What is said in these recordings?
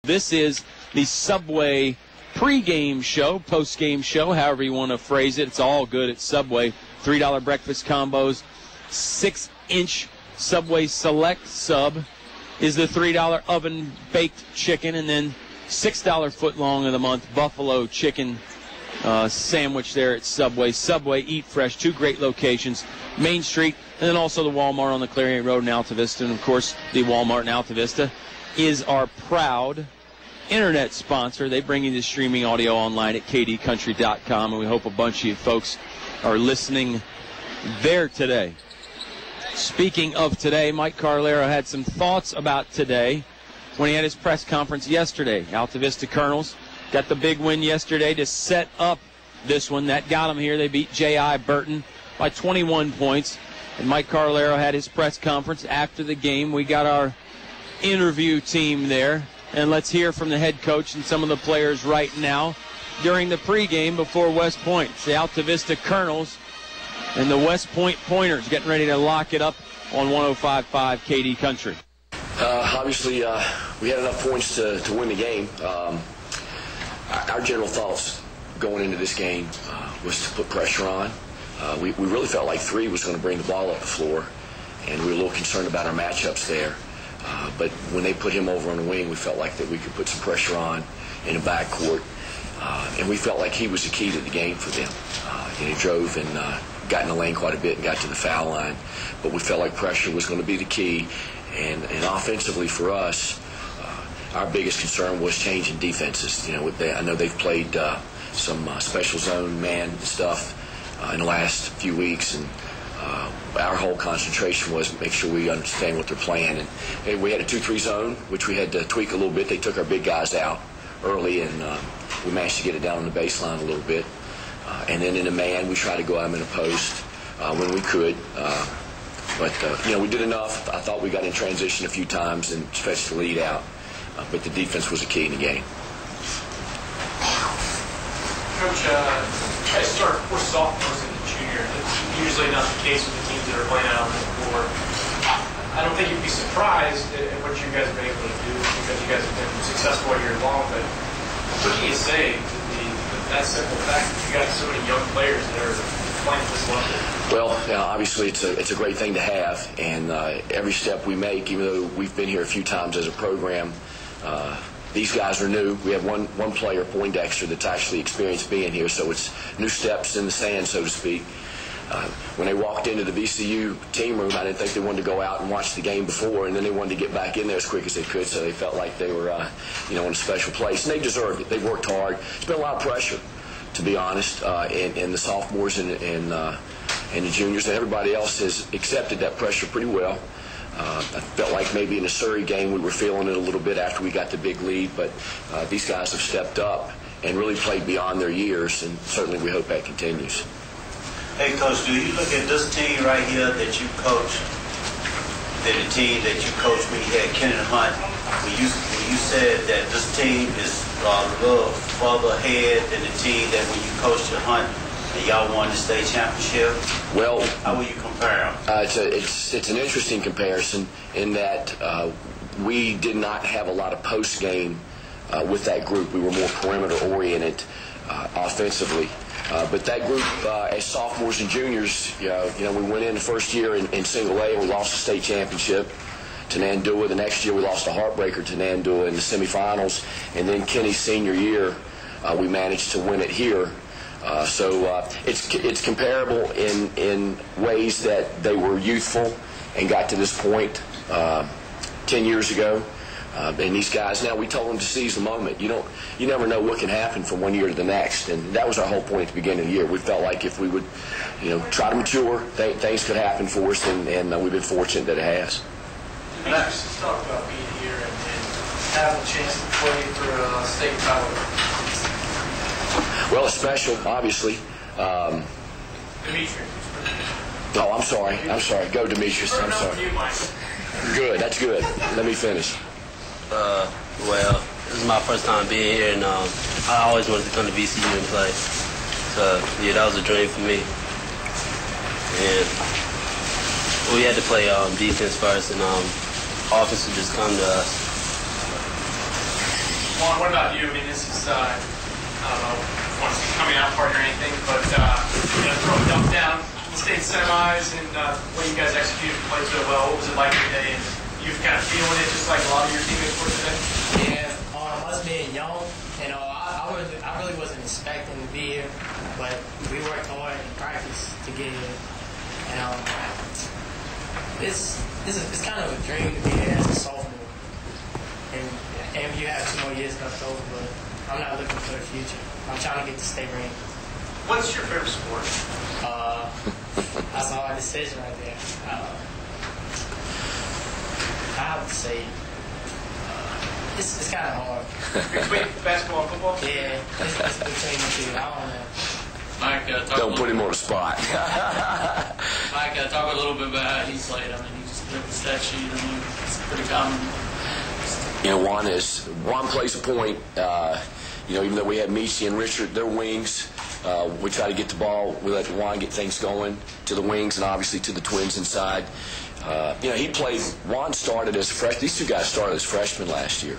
This is the Subway pregame show, postgame show, however you want to phrase it. It's all good at Subway. $3 breakfast combos, 6-inch Subway Select Sub is the $3 oven-baked chicken, and then $6 foot-long of the month Buffalo chicken sandwich there at Subway. Subway, eat fresh, 2 great locations, Main Street, and then also the Walmart on the Clarion Road in Altavista. And, of course, the Walmart in Altavista is our proud internet sponsor. They bring you the streaming audio online at kdcountry.com, and we hope a bunch of you folks are listening there today. Speaking of today, Mike Carlero had some thoughts about today when he had his press conference yesterday. Altavista Colonels got the big win yesterday to set up this one. That got them here. They beat J.I. Burton by 21 points. And Mike Carlero had his press conference after the game. We got our interview team there. And let's hear from the head coach and some of the players right now during the pregame before West Point. It's the Altavista Colonels and the West Point Pointers getting ready to lock it up on 105.5 KD Country. Obviously, we had enough points to win the game. Our general thoughts going into this game was to put pressure on. We really felt like 3 was going to bring the ball up the floor, and we were a little concerned about our matchups there. But when they put him over on the wing, we felt like that we could put some pressure on in the backcourt, and we felt like he was the key to the game for them. And he drove and got in the lane quite a bit and got to the foul line, but we felt like pressure was going to be the key. And offensively for us, our biggest concern was changing defenses. You know, I know they've played some special zone man stuff in the last few weeks, and our whole concentration was make sure we understand what they're playing. And we had a 2-3 zone, which we had to tweak a little bit. They took our big guys out early, and we managed to get it down on the baseline a little bit. And then in the man, we tried to go at them in a post when we could. But we did enough. I thought we got in transition a few times and stretched the lead out. But the defense was a key in the game. Coach, I start 4 sophomores and a junior. That's usually not the case with the teams that are playing out on the floor. I don't think you'd be surprised at what you guys have been able to do because you guys have been successful all year long. But what can you say to that simple fact that you got so many young players that are playing at this level? Well, obviously it's a great thing to have, and every step we make, even though we've been here a few times as a program, these guys are new. We have one player, Poindexter, that's actually experienced being here, so it's new steps in the sand, so to speak. When they walked into the VCU team room, I didn't think they wanted to go out and watch the game before, and then they wanted to get back in there as quick as they could, so they felt like they were in a special place. And they deserved it. They've worked hard. It's been a lot of pressure, to be honest, and the sophomores and the juniors, and everybody else has accepted that pressure pretty well. I felt like maybe in the Surrey game we were feeling it a little bit after we got the big lead, but these guys have stepped up and really played beyond their years, and certainly we hope that continues. Hey, Coach, do you look at this team right here that you coach, the team that you coached when you had Kenny Hunt, when you said that this team is a little further ahead than the team that when you coached at Hunt and y'all won the state championship? Well, how will you compare them? It's an interesting comparison in that we did not have a lot of post-game with that group. We were more perimeter-oriented offensively. But that group, as sophomores and juniors, we went in the first year in single A and we lost the state championship to Nandua. The next year we lost a heartbreaker to Nandua in the semifinals. And then Kenny's senior year, we managed to win it here. So it's comparable in ways that they were youthful and got to this point 10 years ago. And these guys, now we told them to seize the moment. You never know what can happen from one year to the next, and that was our whole point at the beginning of the year. We felt like if we would, try to mature, things could happen for us, and we've been fortunate that it has. Max, let's talk about being here and having a chance to play for a state title. Well, it's special, obviously. Demetrius. Oh, I'm sorry. Go, Demetrius. I'm sorry. Good. That's good. Let me finish. Well, this is my first time being here, and I always wanted to come to VCU and play. So, yeah, that was a dream for me. And we had to play defense first, and offense would just come to us. Juan, what about you? I mean, this is, I don't know, want to see coming out party or anything, but throw a dump down the state semis and the way you guys executed and played so well. What was it like today? And you've kind of feeling it just like a lot of your teammates were today? Yeah, us being young, I really wasn't expecting to be here, but we worked hard in practice to get here. And it's kind of a dream to be here as a sophomore. And you have 2 more years left over, but I'm not looking for the future. I'm trying to get the state ring. What's your favorite sport? That's a hard decision right there. I have to say, it's kind of hard. Between basketball and football? Yeah, it's between the two. I don't know. Mike, Don't put him on the spot. Mike, talk a little bit about how he played. I mean, he just did the stat sheet. I mean, it's pretty common. Juan plays a point. Even though we had Michi and Richard, their wings, we try to get the ball. We let Juan get things going to the wings and obviously to the twins inside. Juan started as a freshman. These two guys started as freshmen last year.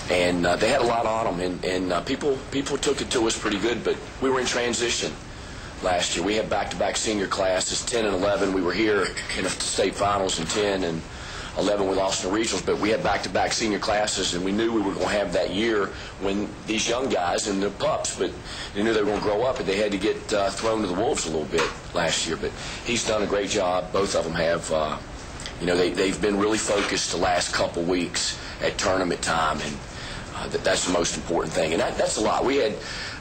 And they had a lot on them, and people took it to us pretty good, but we were in transition last year. We had back-to-back senior classes, 10 and 11. We were here in the state finals in 10, and 11 we lost in the regionals, but we had back-to-back senior classes, and we knew we were going to have that year when these young guys, and they're pups, but they knew they were going to grow up, and they had to get thrown to the wolves a little bit last year. But he's done a great job. Both of them have. They've been really focused the last couple weeks at tournament time, and that's the most important thing. And that's a lot. We had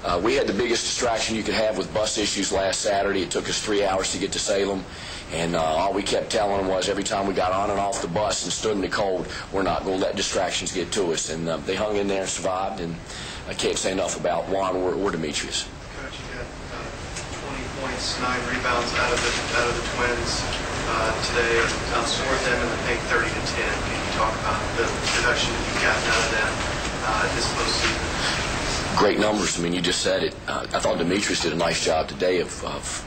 the biggest distraction you could have with bus issues last Saturday. It took us 3 hours to get to Salem. And all we kept telling them was every time we got on and off the bus and stood in the cold, we're not going to let distractions get to us. And they hung in there and survived. And I can't say enough about Juan or Demetrius. Coach, you got 20 points, 9 rebounds out of the Twins today, and outscored them in the paint 30 to 10. Can you talk about the production that you've gotten out of them this postseason? Great numbers. I mean, you just said it. I thought Demetrius did a nice job today of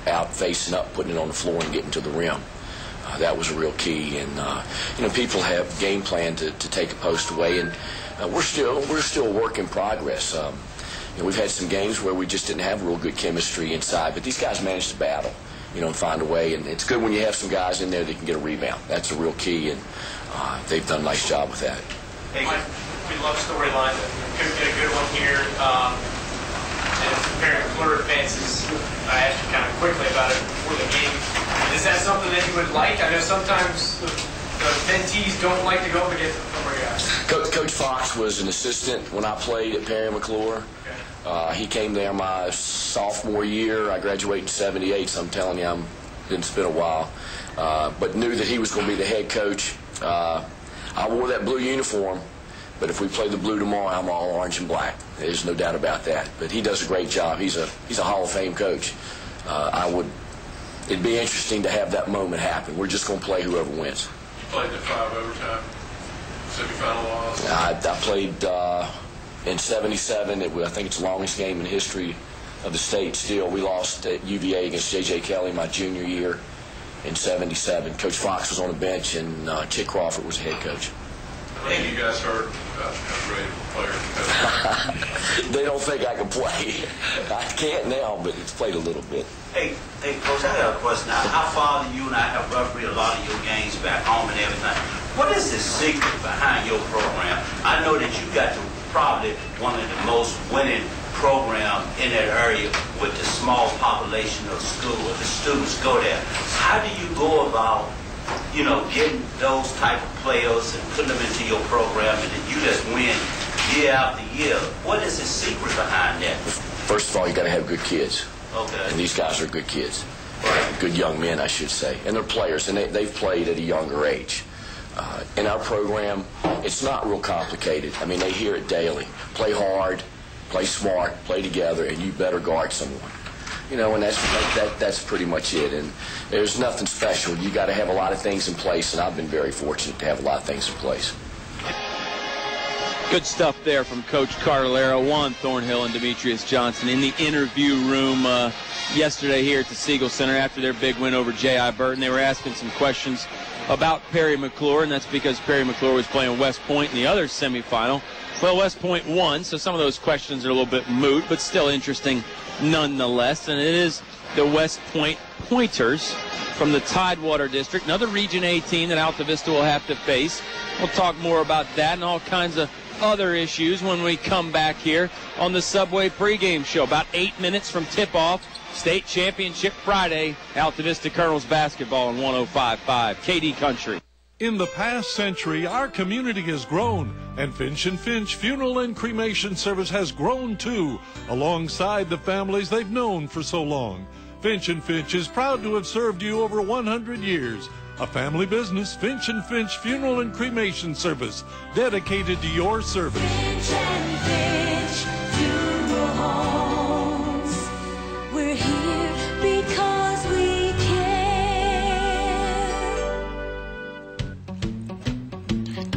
out facing up, putting it on the floor, and getting to the rim. That was a real key. And people have game plan to take a post away, and we're still a work in progress. We've had some games where we just didn't have real good chemistry inside, but these guys managed to battle, and find a way. And it's good when you have some guys in there that can get a rebound. That's a real key, and they've done a nice job with that. Hey, we love storyline. Could get a good one here. And if comparing McClure advances, I asked you kind of quickly about it before the game. Is that something that you would like? I know sometimes the mentees don't like to go up against the former guys. Coach Fox was an assistant when I played at Perry McClure. Okay. He came there my sophomore year. I graduated in '78, so I'm telling you, it's been a while. But knew that he was going to be the head coach. I wore that blue uniform. But if we play the blue tomorrow, I'm all orange and black. There's no doubt about that. But he does a great job. He's a Hall of Fame coach. It'd be interesting to have that moment happen. We're just going to play whoever wins. You played the 5 overtime semifinal loss. I played in '77. I think it's the longest game in history of the state. Still, we lost at UVA against J.J. Kelly my junior year in '77. Coach Fox was on the bench, and Chick Crawford was the head coach. When you guys heard about how great a player They don't think I can play. I can't now, but it's played a little bit. Hey, Coach, I got a question. Now, how far do you and I have refereed a lot of your games back home and everything? What is the secret behind your program? I know that you got probably one of the most winning programs in that area with the small population of school, where the students go there. How do you go about getting those type of players and putting them into your program, and then you just win year after year? What is the secret behind that? First of all, you got to have good kids. Okay. And these guys are good kids. Good young men, I should say. And they're players, and they've played at a younger age. In our program, it's not real complicated. I mean, they hear it daily. Play hard, play smart, play together, and you better guard someone. And that's pretty much it. And there's nothing special. You got to have a lot of things in place, and I've been very fortunate to have a lot of things in place. Good stuff there from Coach Carlero, Juan Thornhill, and Demetrius Johnson in the interview room yesterday here at the Siegel Center after their big win over J.I. Burton. They were asking some questions about Perry McClure, and that's because Perry McClure was playing West Point in the other semifinal. Well, West Point won, so some of those questions are a little bit moot, but still interesting nonetheless. And it is the West Point Pointers from the Tidewater District, another Region A team that Altavista will have to face. We'll talk more about that and all kinds of other issues when we come back here on the Subway pregame show. About 8 minutes from tip-off, State Championship Friday, Altavista Colonels basketball on 105.5 KD Country. In the past century, our community has grown, and Finch & Finch Funeral and Cremation Service has grown too, alongside the families they've known for so long. Finch & Finch is proud to have served you over 100 years. A family business, Finch & Finch Funeral and Cremation Service, dedicated to your service. Finch & Finch Funeral Homes. We're here because we care.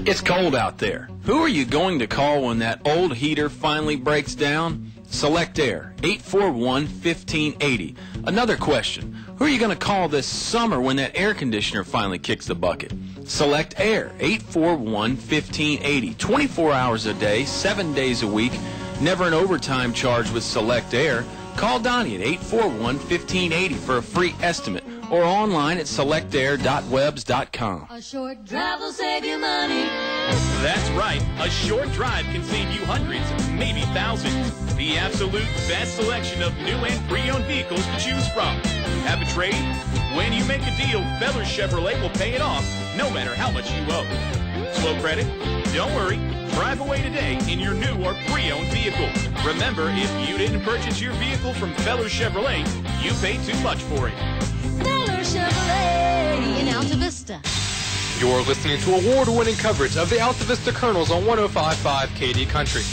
It's cold out there. Who are you going to call when that old heater finally breaks down? Select Air, 841-1580. Another question. Who are you going to call this summer when that air conditioner finally kicks the bucket? Select Air, 841-1580. 24 hours a day, 7 days a week. Never an overtime charge with Select Air. Call Donnie at 841-1580 for a free estimate or online at selectair.webs.com. A short drive will save you money. That's right. A short drive can save you hundreds, maybe thousands. The absolute best selection of new and pre-owned vehicles to choose from. Have a trade? When you make a deal, Feller Chevrolet will pay it off, no matter how much you owe. Slow credit? Don't worry. Drive away today in your new or pre-owned vehicle. Remember, if you didn't purchase your vehicle from Feller Chevrolet, you paid too much for it. Feller Chevrolet in Altavista. You're listening to award-winning coverage of the Altavista Colonels on 105.5 KD Country.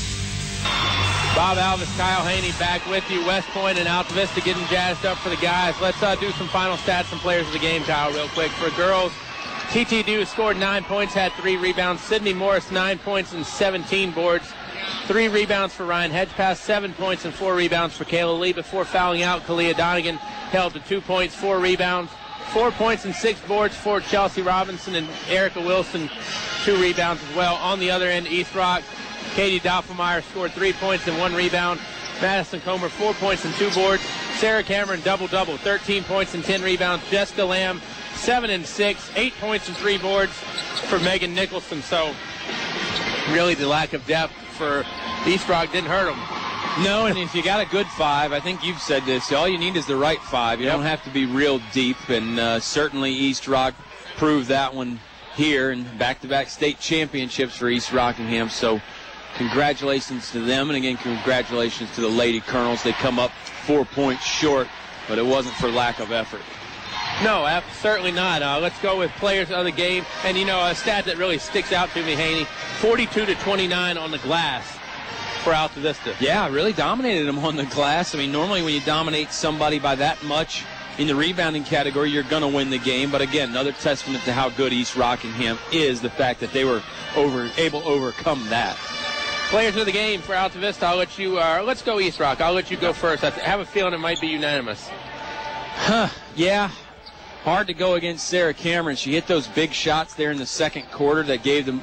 Bob Alvis, Kyle Haney back with you. West Point and Altavista getting jazzed up for the guys. Let's do some final stats and players of the game, Kyle, real quick. For girls, TT Dew scored 9 points, had 3 rebounds. Sydney Morris, 9 points and 17 boards. 3 rebounds for Ryan Hedgepath, 7 points and 4 rebounds for Kayla Lee. Before fouling out, Kalia Donegan held to 2 points, 4 rebounds. 4 points and 6 boards for Chelsea Robinson, and Erica Wilson, 2 rebounds as well. On the other end, East Rock, Katie Doppelmeyer scored 3 points and 1 rebound. Madison Comer, 4 points and 2 boards. Sarah Cameron, double-double, 13 points and 10 rebounds. Jessica Lamb, 7 and 6, 8 points and 3 boards for Megan Nicholson. So really the lack of depth for East Rock didn't hurt them. No, and if you got a good 5, I think you've said this, all you need is the right 5. You don't have to be real deep, and certainly East Rock proved that one here, and back-to-back state championships for East Rockingham. So congratulations to them, and again, congratulations to the Lady Colonels. They come up 4 points short, but it wasn't for lack of effort. No, certainly not. Let's go with players of the game. And, a stat that really sticks out to me, Haney, 42-29 on the glass for Altavista. Yeah, really dominated them on the glass. I mean, normally when you dominate somebody by that much in the rebounding category, you're going to win the game. But again, another testament to how good East Rockingham is, the fact that they were able to overcome that. Players of the game for Altavista, I'll let you, let's go East Rock. I'll let you go first. I have a feeling it might be unanimous. Yeah. Hard to go against Sarah Cameron. She hit those big shots there in the second quarter that gave them,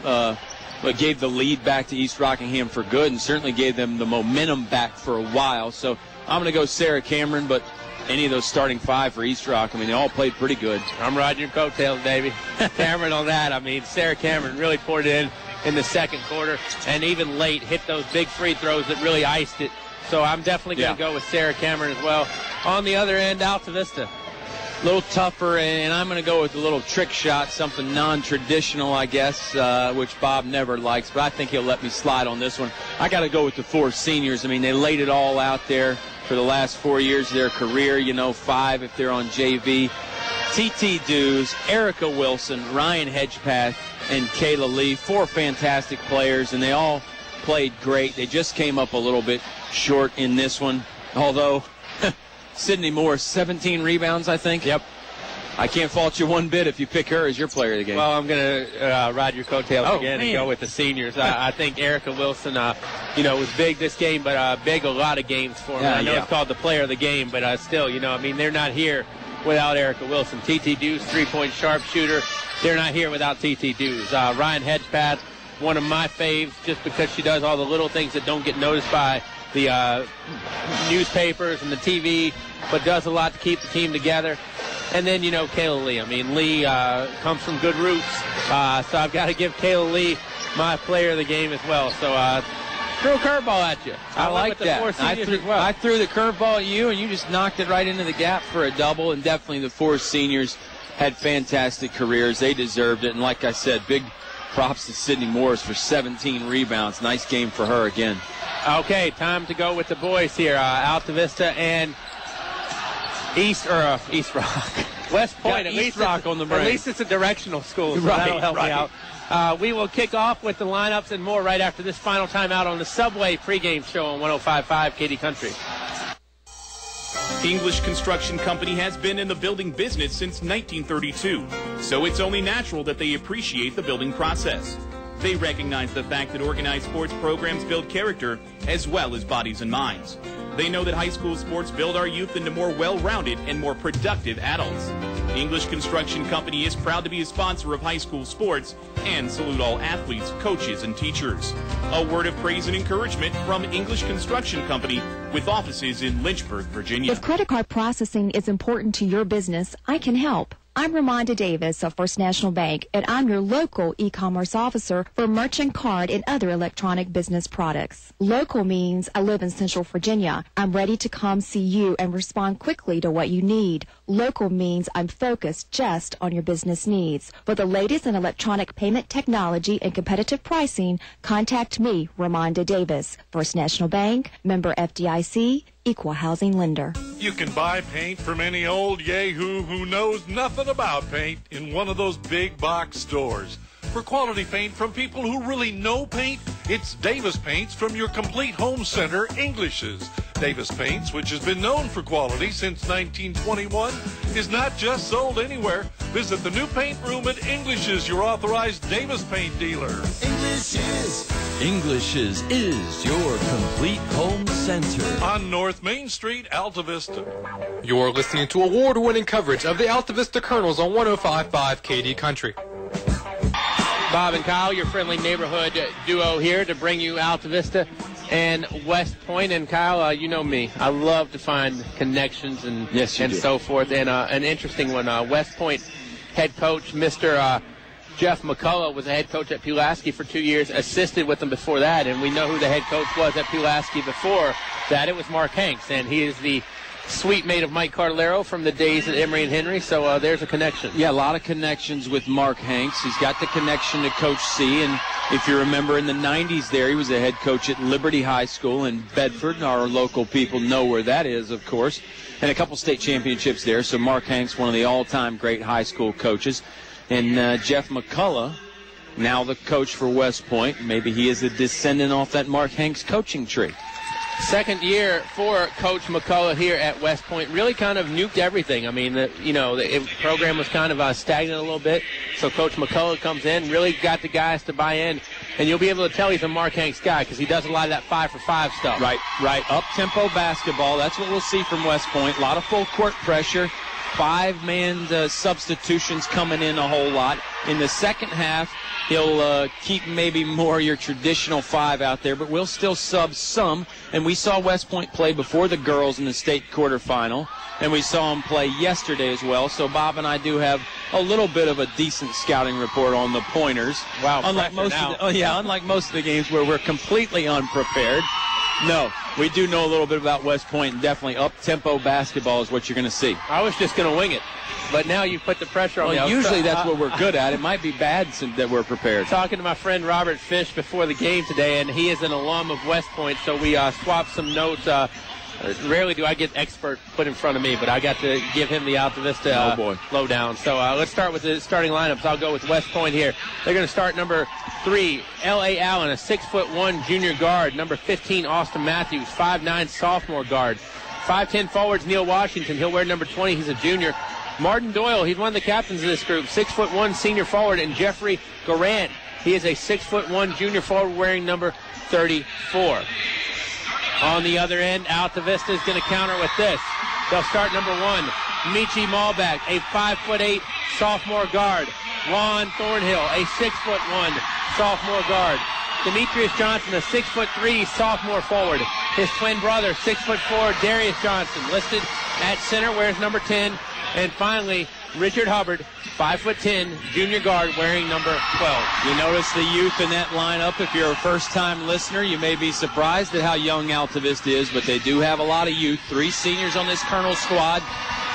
gave the lead back to East Rockingham for good, and certainly gave them the momentum back for a while. So I'm going to go Sarah Cameron, but any of those starting 5 for East Rock, I mean, they all played pretty good. I'm riding your coattails, Davey. Cameron on that. I mean, Sarah Cameron really poured it in the second quarter, and even late hit those big free throws that really iced it. So I'm definitely going to go with Sarah Cameron as well. On the other end, Altavista. A little tougher, and I'm going to go with a little trick shot, something non-traditional, I guess, which Bob never likes, but I think he'll let me slide on this one. I got to go with the 4 seniors. I mean, they laid it all out there for the last 4 years of their career, 5 if they're on JV. TT Dews, Erica Wilson, Ryan Hedgepath, and Kayla Lee, 4 fantastic players, and they all played great. They just came up a little bit short in this one, although Sydney Moore, 17 rebounds, I think. Yep. I can't fault you one bit if you pick her as your player of the game. Well, I'm going to ride your coattails again and go with the seniors. I think Erica Wilson, was big this game, but big a lot of games for them. I know it's called the player of the game, but still, they're not here without Erica Wilson. TT Dews, three-point sharpshooter. They're not here without TT Dews. Ryan Hedgepath, one of my faves, just because she does all the little things that don't get noticed by the newspapers and the TV, but does a lot to keep the team together. And then, Kayla Lee. I mean, Lee comes from good roots, so I've got to give Kayla Lee my player of the game as well. So threw a curveball at you. I like that. I threw the curveball at you, and you just knocked it right into the gap for a double, and definitely the four seniors had fantastic careers. They deserved it, and like I said, big props to Sydney Morris for 17 rebounds. Nice game for her again. Okay, time to go with the boys here. Altavista and East Rock. West Point. At least Rock on the brain. At least it's a directional school, so that'll help me out. We will kick off with the lineups and more right after this final timeout on the Subway pregame show on 105.5 KD Country. English Construction Company has been in the building business since 1932, so it's only natural that they appreciate the building process. They recognize the fact that organized sports programs build character as well as bodies and minds. They know that high school sports build our youth into more well-rounded and more productive adults. English Construction Company is proud to be a sponsor of high school sports and salute all athletes, coaches, and teachers. A word of praise and encouragement from English Construction Company with offices in Lynchburg, Virginia. If credit card processing is important to your business, I can help. I'm Ramonda Davis of First National Bank, and I'm your local e-commerce officer for merchant card and other electronic business products. Local means I live in Central Virginia. I'm ready to come see you and respond quickly to what you need. Local means I'm focused just on your business needs. For the latest in electronic payment technology and competitive pricing, contact me, Ramonda Davis. First National Bank, member FDIC, equal housing lender. You can buy paint from any old yahoo who knows nothing about paint in one of those big box stores. For quality paint from people who really know paint, it's Davis Paints from your complete home center, English's. Davis Paints, which has been known for quality since 1921, is not just sold anywhere. Visit the new paint room at English's, your authorized Davis Paint dealer. English's is your complete home center. On North Main Street, Altavista. You're listening to award-winning coverage of the Altavista Colonels on 105.5 KD Country. Bob and Kyle, your friendly neighborhood duo here to bring you Altavista and West Point. And Kyle, you know me. I love to find connections and so forth. And an interesting one, West Point head coach, Mr. Jeff McCullough, was a head coach at Pulaski for 2 years, assisted with him before that. And we know who the head coach was at Pulaski before that. It was Mark Hanks, and he is the sweet mate of Mike Cardellaro from the days at Emory and Henry, so there's a connection. Yeah, a lot of connections with Mark Hanks. He's got the connection to Coach C, and if you remember in the 90s there, he was a head coach at Liberty High School in Bedford. Our local people know where that is, of course, and a couple state championships there. So Mark Hanks, one of the all-time great high school coaches. And Jeff McCullough, now the coach for West Point. Maybe he is a descendant off that Mark Hanks coaching tree. Second year for Coach McCullough here at West Point. Really kind of nuked everything. I mean, the program was kind of stagnant a little bit. So Coach McCullough comes in, really got the guys to buy in. And you'll be able to tell he's a Mark Hanks guy because he does a lot of that 5-for-5 stuff. Right. Up-tempo basketball. That's what we'll see from West Point. A lot of full court pressure. 5-man substitutions coming in a whole lot. In the second half, he'll keep maybe more your traditional 5 out there, but we'll still sub some. And we saw West Point play before the girls in the state quarterfinal, and we saw them play yesterday as well. So Bob and I do have a little bit of a decent scouting report on the Pointers. Wow, unlike most of the games where we're completely unprepared. No, we do know a little bit about West Point, and definitely up-tempo basketball is what you're going to see. I was just going to wing it, but now you put the pressure on me. Usually that's what we're good at. It might be bad that we're prepared. Talking to my friend Robert Fish before the game today, and he is an alum of West Point, so we swapped some notes. Rarely do I get expert put in front of me, but I got to give him the Altavista lowdown. So let's start with the starting lineups. I'll go with West Point here. They're going to start number 3, L.A. Allen, a 6'1" junior guard. Number 15, Austin Matthews, 5'9" sophomore guard. 5'10" forwards, Neil Washington. He'll wear number 20. He's a junior. Martin Doyle, he's one of the captains of this group, 6'1" senior forward, and Jeffrey Garant, he is a 6'1" junior forward wearing number 34. On the other end, Altavista is going to counter with this. They'll start number 1, Michi Malbeck, a 5'8" sophomore guard. Juan Thornhill, a 6'1" sophomore guard. Demetrius Johnson, a 6'3" sophomore forward. His twin brother, 6'4", Darius Johnson, listed at center, wears number 10. And finally, Richard Hubbard, 5'10", junior guard, wearing number 12. You notice the youth in that lineup. If you're a first-time listener, you may be surprised at how young Altavista is, but they do have a lot of youth. 3 seniors on this Colonel squad.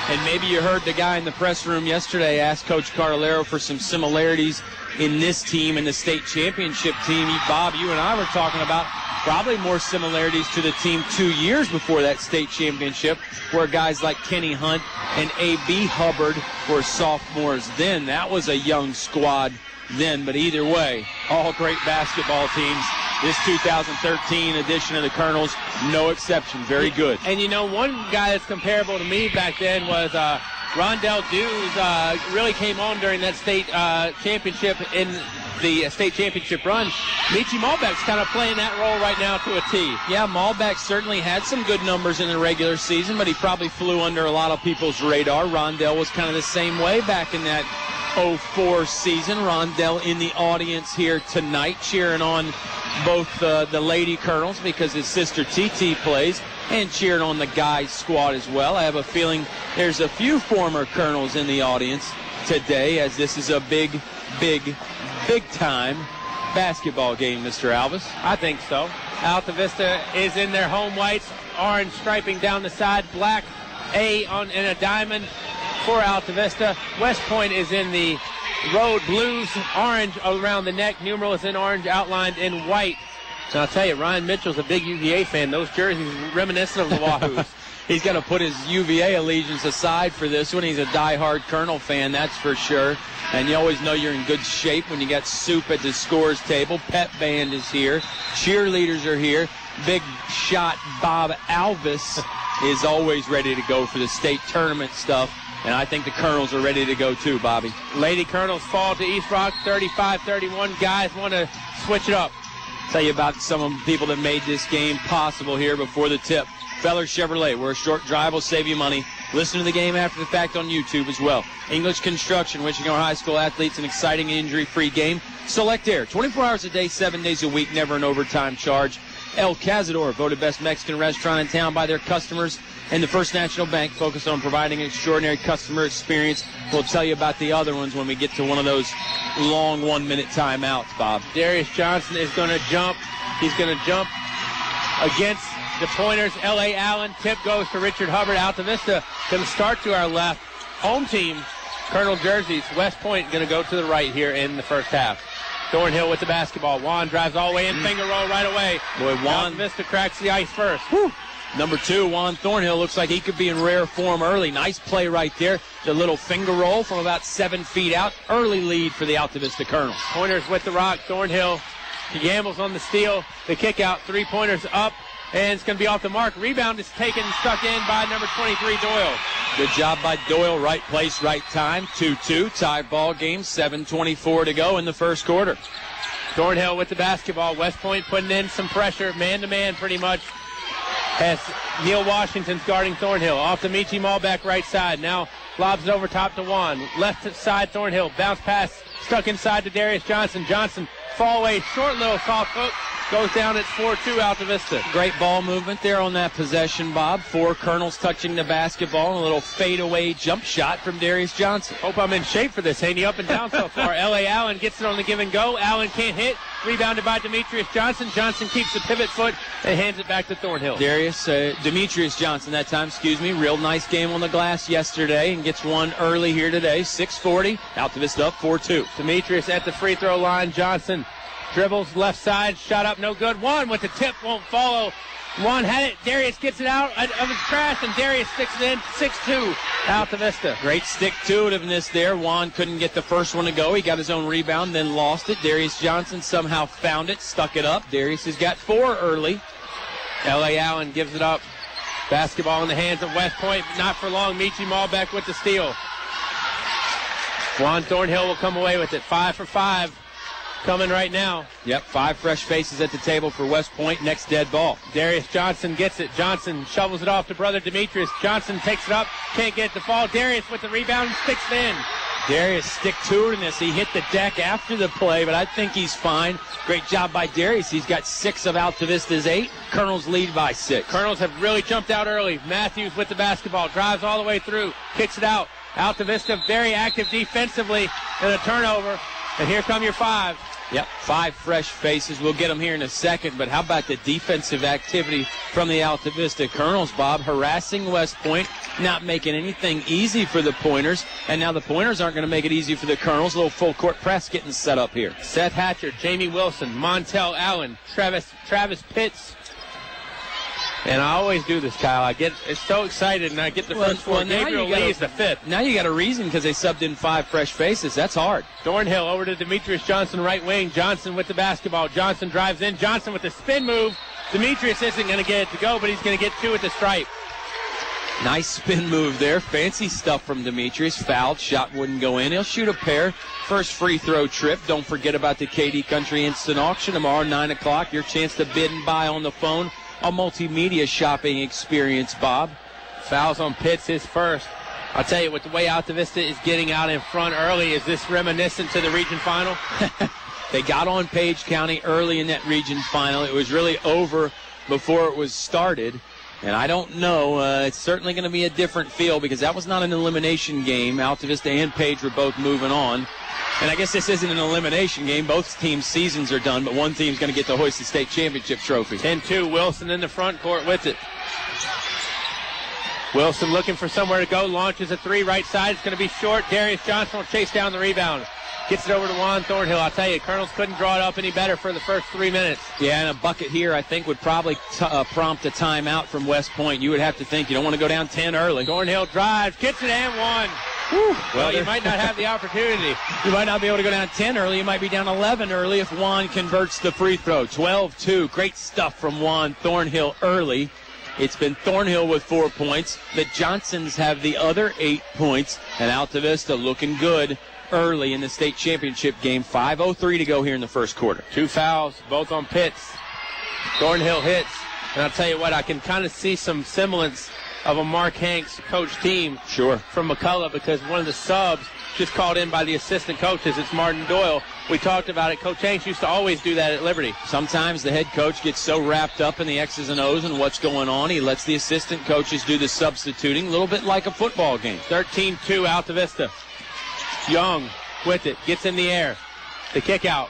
And maybe you heard the guy in the press room yesterday ask Coach Carlero for some similarities in this team and the state championship team. Bob, you and I were talking about probably more similarities to the team 2 years before that state championship, where guys like Kenny Hunt and A.B. Hubbard were sophomores then. That was a young squad then, but either way, all great basketball teams. This 2013 edition of the Colonels, no exception. Very good. And you know, one guy that's comparable to me back then was Rondell Dews. Really came on during that state championship in the state championship run. Michi Malbeck's kind of playing that role right now to a T. Yeah, Malbeck certainly had some good numbers in the regular season, but he probably flew under a lot of people's radar. Rondell was kind of the same way back in that 04 season. Rondell in the audience here tonight, cheering on both the Lady Colonels because his sister TT plays, and cheering on the guys squad as well. I have a feeling there's a few former Colonels in the audience today, as this is a big time basketball game, Mr. Alvis. I think so. Altavista is in their home whites, orange striping down the side, black A in a diamond for Altavista. West Point is in the road blues, orange around the neck, numeral is in orange, outlined in white. And I'll tell you, Ryan Mitchell's a big UVA fan. Those jerseys reminiscent of the Wahoos. He's got to put his UVA allegiance aside for this one. He's a diehard Colonel fan, that's for sure. And you always know you're in good shape when you got soup at the scores table. Pep band is here. Cheerleaders are here. Big shot Bob Alvis is always ready to go for the state tournament stuff. And I think the Colonels are ready to go too, Bobby. Lady Colonels fall to East Rock 35-31. Guys want to switch it up. Tell you about some of the people that made this game possible here before the tip. Feller Chevrolet, where a short drive will save you money. Listen to the game after the fact on YouTube as well. English Construction, wishing our high school athletes an exciting and injury-free game. Select Air, 24 hours a day, 7 days a week, never an overtime charge. El Cazador, voted best Mexican restaurant in town by their customers. And the First National Bank, focused on providing an extraordinary customer experience. We'll tell you about the other ones when we get to one of those long 1-minute timeouts, Bob. Darius Johnson is going to jump. He's going to jump against the Pointers. L.A. Allen. Tip goes to Richard Hubbard. Altavista going to start to our left. Home team, Colonel jerseys. West Point going to go to the right here in the first half. Thornhill with the basketball. Juan drives all the way in. Finger roll right away. Boy, Juan. Altavista cracks the ice first. Whew. Number 2, Juan Thornhill, looks like he could be in rare form early. Nice play right there. The little finger roll from about 7 feet out. Early lead for the Altavista Colonels. Pointers with the rock. Thornhill, he gambles on the steal. The kick out. 3-pointers up. And it's going to be off the mark. Rebound is taken, stuck in by number 23, Doyle. Good job by Doyle. Right place, right time. 2-2. Tie ball game. 7:24 to go in the first quarter. Thornhill with the basketball. West Point putting in some pressure. Man-to-man pretty much. As Neil Washington's guarding Thornhill. Off to Michi Malbeck, right side. Now lobs it over top to Juan. Left side, Thornhill. Bounce pass, stuck inside to Darius Johnson. Johnson, fall away, short little soft hook. Goes down at 4-2 Altavista. Great ball movement there on that possession, Bob. 4 Colonels touching the basketball. And a little fadeaway jump shot from Darius Johnson. Hope I'm in shape for this. Haney up and down so far. L.A. Allen gets it on the give and go. Allen can't hit. Rebounded by Demetrius Johnson. Johnson keeps the pivot foot and hands it back to Thornhill. Demetrius Johnson that time, real nice game on the glass yesterday and gets one early here today. 6:40. Altavista up 4-2. Demetrius at the free throw line. Johnson dribbles left side, shot up, no good. Juan with the tip, won't follow. Juan had it. Darius gets it out of his crash, and Darius sticks it in. 6-2, Altavista. Great stick-to-itiveness there. Juan couldn't get the first one to go. He got his own rebound, then lost it. Darius Johnson somehow found it, stuck it up. Darius has got 4 early. L.A. Allen gives it up. Basketball in the hands of West Point, not for long. Michi Malbeck with the steal. Juan Thornhill will come away with it. 5 for 5 coming right now. Yep, 5 fresh faces at the table for West Point. Next dead ball. Darius Johnson gets it. Johnson shovels it off to brother Demetrius. Johnson takes it up. Can't get it to fall. Darius with the rebound sticks it in. Darius stick-to-itiveness. He hit the deck after the play, but I think he's fine. Great job by Darius. He's got 6 of Altavista's 8. Colonels lead by 6. Colonels have really jumped out early. Matthews with the basketball. Drives all the way through. Kicks it out. Altavista very active defensively. And a turnover. And here come your 5. Yep, 5 fresh faces. We'll get them here in a second, but how about the defensive activity from the Altavista Colonels, Bob? Harassing West Point, not making anything easy for the Pointers, and now the Pointers aren't going to make it easy for the Colonels. A little full-court press getting set up here. Seth Hatcher, Jamie Wilson, Montel Allen, Travis Pitts. And I always do this, Kyle. I get so excited, and I get the first 4. Gabriel Lee is the 5th. Now you got a reason because they subbed in 5 fresh faces. That's hard. Thornhill over to Demetrius Johnson, right wing. Johnson with the basketball. Johnson drives in. Johnson with the spin move. Demetrius isn't going to get it to go, but he's going to get 2 at the stripe. Nice spin move there. Fancy stuff from Demetrius. Fouled. Shot wouldn't go in. He'll shoot a pair. First free throw trip. Don't forget about the KD Country Instant Auction tomorrow, 9 o'clock. Your chance to bid and buy on the phone. A multimedia shopping experience, Bob. Fouls on Pitts, his first. I'll tell you, with the way Altavista is getting out in front early, is this reminiscent to the region final? They got on Page County early in that region final. It was really over before it was started. And I don't know. It's certainly going to be a different feel because that was not an elimination game. Altavista and Page were both moving on. And I guess this isn't an elimination game. Both teams' seasons are done, but one team's going to get the hoist the state championship trophy. 10-2, Wilson in the front court with it. Wilson looking for somewhere to go, launches a 3 right side. It's going to be short. Darius Johnson will chase down the rebound. Gets it over to Juan Thornhill. I'll tell you, Colonels couldn't draw it up any better for the first 3 minutes. Yeah, and a bucket here I think would probably prompt a timeout from West Point. You would have to think you don't want to go down 10 early. Thornhill drives, gets it and 1. Well, you might not have the opportunity. You might not be able to go down 10 early. You might be down 11 early if Juan converts the free throw. 12-2. Great stuff from Juan Thornhill early. It's been Thornhill with 4 points. The Johnsons have the other 8 points. And Altavista looking good early in the state championship game. 5:03 to go here in the first quarter. 2 fouls, both on Pitts. Thornhill hits. And I'll tell you what, I can kind of see some semblance of a Mark Hanks coach team from McCullough because one of the subs just called in by the assistant coaches. It's Martin Doyle. We talked about it. Coach Hanks used to always do that at Liberty. Sometimes the head coach gets so wrapped up in the X's and O's and what's going on, he lets the assistant coaches do the substituting, a little bit like a football game. 13-2 Altavista. Young with it. Gets in the air. The kick out.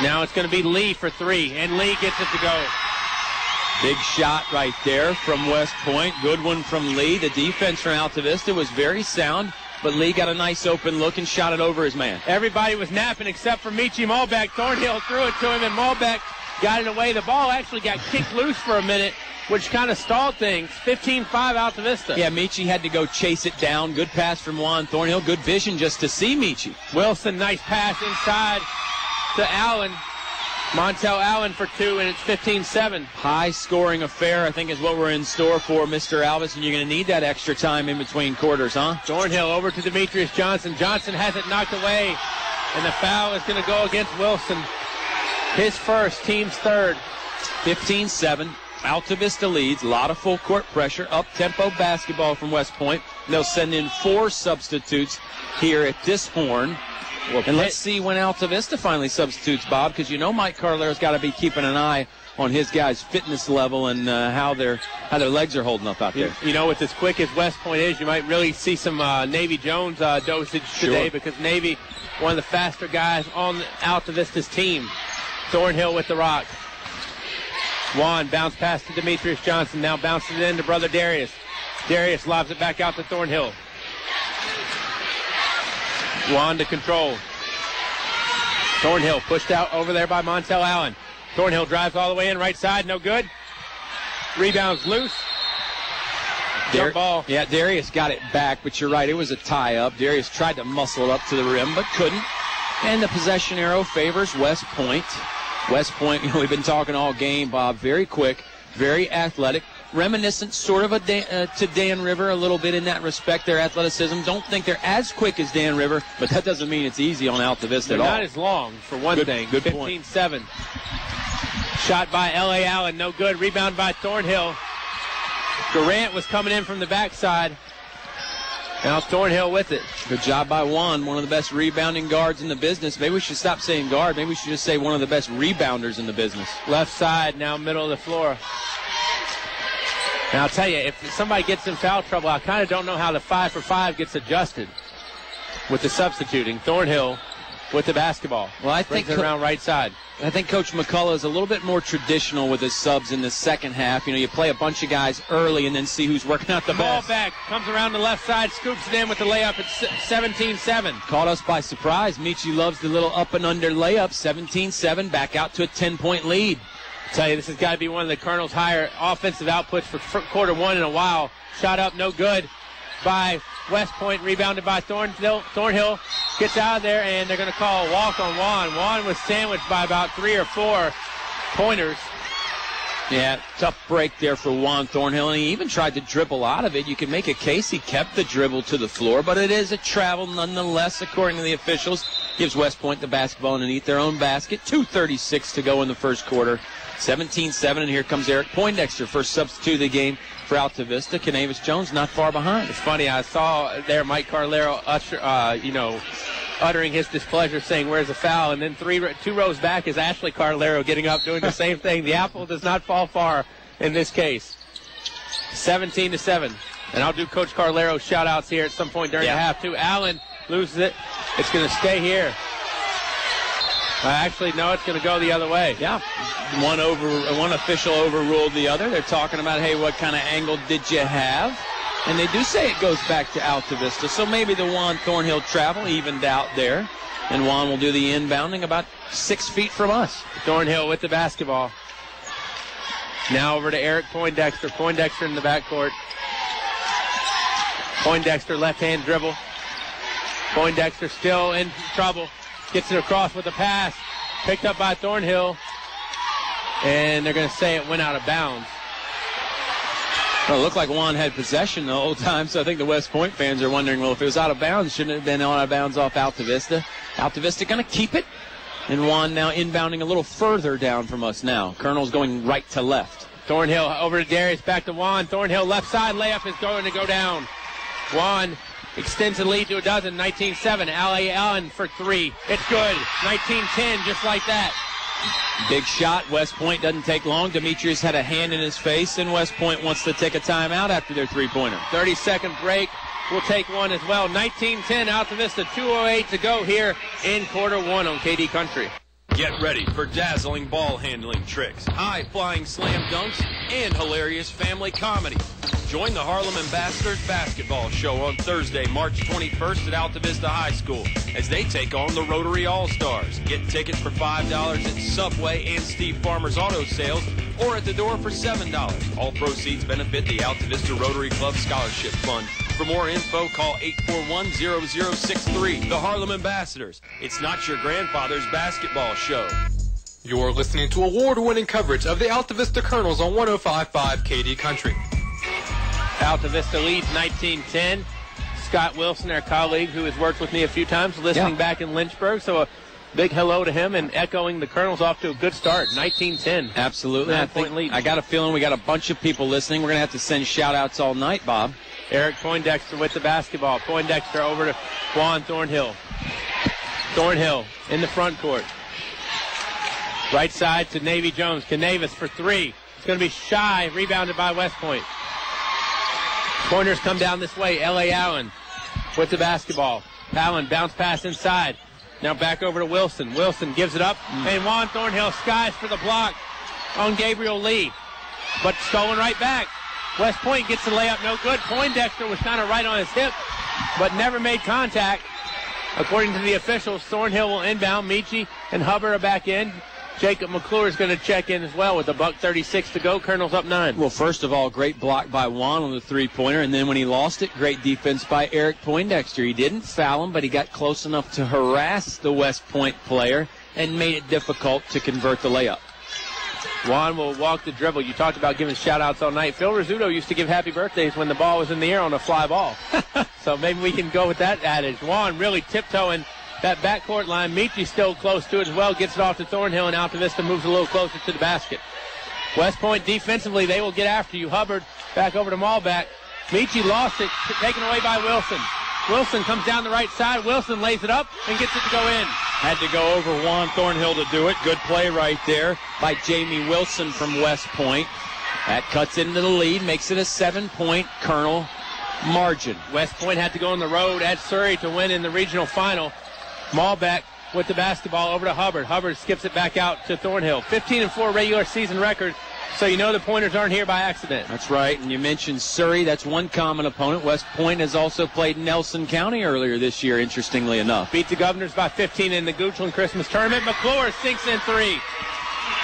Now it's going to be Lee for 3, and Lee gets it to go. Big shot right there from West Point. Good one from Lee. The defense from Altavista was very sound, but Lee got a nice open look and shot it over his man. Everybody was napping except for Michi Malbeck. Thornhill threw it to him, and Malbeck got it away. The ball actually got kicked loose for a minute, which kind of stalled things. 15-5 Altavista. Yeah, Michi had to go chase it down. Good pass from Juan Thornhill. Good vision just to see Michi. Wilson, nice pass inside to Allen. Montel Allen for 2, and it's 15-7. High-scoring affair, I think, is what we're in store for, Mr. Alvis, and you're going to need that extra time in between quarters, huh? Thornhill over to Demetrius Johnson. Johnson has it knocked away, and the foul is going to go against Wilson. His first, team's third. 15-7. Altavista leads. A lot of full-court pressure. Up-tempo basketball from West Point. They'll send in 4 substitutes here at this horn. And let's see when Altavista finally substitutes, Bob, because you know Mike Carlero's got to be keeping an eye on his guys' fitness level and how their legs are holding up out there. You know, with as quick as West Point is, you might really see some Navy Jones dosage today because Navy, one of the faster guys on Altavista's team. Thornhill with the rock. Juan bounce pass to Demetrius Johnson. Now bounces it in to brother Darius. Darius lobs it back out to Thornhill. Juan to control. Thornhill pushed out over there by Montel Allen. Thornhill drives all the way in right side. No good. Rebounds loose. Jump ball. Yeah, Darius got it back, but you're right. It was a tie-up. Darius tried to muscle it up to the rim, but couldn't. And the possession arrow favors West Point. West Point, we've been talking all game, Bob. Very quick, very athletic. reminiscent sort of to Dan River a little bit in that respect, their athleticism. Don't think they're as quick as Dan River, but that doesn't mean it's easy on Altavista at all. Not as long, for one thing. Good point. 15-7. Shot by L.A. Allen, no good. Rebound by Thornhill. Durant was coming in from the backside. Now Thornhill with it. Good job by Juan, one of the best rebounding guards in the business. Maybe we should stop saying guard. Maybe we should just say one of the best rebounders in the business. Left side, now middle of the floor. Now I'll tell you, if somebody gets in foul trouble, I kind of don't know how the 5-for-5 gets adjusted with the substituting. Thornhill with the basketball. Well, I think brings it around right side. I think Coach McCullough is a little bit more traditional with his subs in the second half. You know, you play a bunch of guys early and then see who's working out the best. Ball back, comes around the left side, scoops it in with the layup at 17-7. Caught us by surprise. Michi loves the little up and under layup. 17-7, back out to a 10-point lead. I tell you, this has got to be one of the Colonels' higher offensive outputs for quarter one in a while. Shot up, no good by West Point, rebounded by Thornhill. Thornhill gets out of there, and they're going to call a walk on Juan. Juan was sandwiched by about 3 or 4 pointers. Yeah, tough break there for Juan Thornhill, and he even tried to dribble out of it. You can make a case he kept the dribble to the floor, but it is a travel nonetheless, according to the officials. Gives West Point the basketball underneath their own basket. 2:36 to go in the first quarter. 17-7, and here comes Eric Poindexter, first substitute of the game for Altavista. Canavis Jones not far behind. It's funny, I saw there Mike Carlero uttering his displeasure, saying, "Where's the foul?" And then 2 rows back is Ashley Carlero getting up, doing the same thing. The apple does not fall far in this case. 17-7. And I'll do Coach Carlero's shout-outs here at some point during the half, too. Allen loses it. It's going to stay here. Actually, no, it's going to go the other way. Yeah. One official overruled the other. They're talking about, hey, what kind of angle did you have? And they do say it goes back to Altavista. So maybe the Juan Thornhill travel evened out there. And Juan will do the inbounding about 6 feet from us. Thornhill with the basketball. Now over to Eric Poindexter. Poindexter in the backcourt. Poindexter left-hand dribble. Poindexter still in trouble. Gets it across with a pass. Picked up by Thornhill. And they're going to say it went out of bounds. Well, it looked like Juan had possession the whole time, so I think the West Point fans are wondering, well, if it was out of bounds, shouldn't it have been out of bounds off Altavista? Altavista going to keep it. And Juan now inbounding a little further down from us now. Colonel's going right to left. Thornhill over to Darius, back to Juan. Thornhill left side layup is going to go down. Juan extends the lead to a dozen, 19-7. L.A. Allen for 3. It's good. 19-10, just like that. Big shot. West Point doesn't take long. Demetrius had a hand in his face, and West Point wants to take a timeout after their three-pointer. 30-second break. We'll take one as well. 19-10, Altavista, 2:08 to go here in quarter one on KD Country. Get ready for dazzling ball handling tricks, high-flying slam dunks, and hilarious family comedy. Join the Harlem Ambassadors basketball show on Thursday, March 21st at Altavista High School as they take on the Rotary All-Stars. Get tickets for $5 at Subway and Steve Farmer's Auto Sales or at the door for $7. All proceeds benefit the Altavista Rotary Club Scholarship Fund. For more info, call 841-0063. The Harlem Ambassadors. It's not your grandfather's basketball show. You're listening to award-winning coverage of the Altavista Colonels on 105.5 KD Country. Altavista leads 19-10. Scott Wilson, our colleague who has worked with me a few times, listening back in Lynchburg. So a big hello to him and echoing the Colonels off to a good start. 19-10. Absolutely. 9-point lead. I got a feeling we got a bunch of people listening. We're going to have to send shout-outs all night, Bob. Eric Poindexter with the basketball. Poindexter over to Juan Thornhill. Thornhill in the front court. Right side to Navy Jones. Canavis for 3. It's going to be shy. Rebounded by West Point. Pointers come down this way. L.A. Allen with the basketball. Allen bounce pass inside. Now back over to Wilson. Wilson gives it up. And Juan Thornhill skies for the block on Gabriel Lee. But stolen right back. West Point gets the layup. No good. Poindexter was kind of right on his hip, but never made contact. According to the officials, Thornhill will inbound. Michi and Hubbard are back in. Jacob McClure is going to check in as well with $1:36 to go. Colonel's up 9. Well, first of all, great block by Juan on the three-pointer, and then when he lost it, great defense by Eric Poindexter. He didn't foul him, but he got close enough to harass the West Point player and made it difficult to convert the layup. Juan will walk the dribble. You talked about giving shout-outs all night. Phil Rizzuto used to give happy birthdays when the ball was in the air on a fly ball. So maybe we can go with that adage. Juan really tiptoeing that backcourt line. Michi still close to it as well. Gets it off to Thornhill, and Altavista moves a little closer to the basket. West Point defensively, they will get after you. Hubbard back over to Malbeck. Michi lost it, taken away by Wilson. Wilson comes down the right side. Wilson lays it up and gets it to go in. Had to go over Juan Thornhill to do it. Good play right there by Jamie Wilson from West Point. That cuts into the lead, makes it a 7-point Colonel margin. West Point had to go on the road at Surrey to win in the regional final. Malbeck with the basketball over to Hubbard. Hubbard skips it back out to Thornhill. 15-4 regular season record. So you know the Pointers aren't here by accident. That's right, and you mentioned Surrey. That's one common opponent. West Point has also played Nelson County earlier this year, interestingly enough. Beat the Governors by 15 in the Goochland Christmas Tournament. McClure sinks in 3.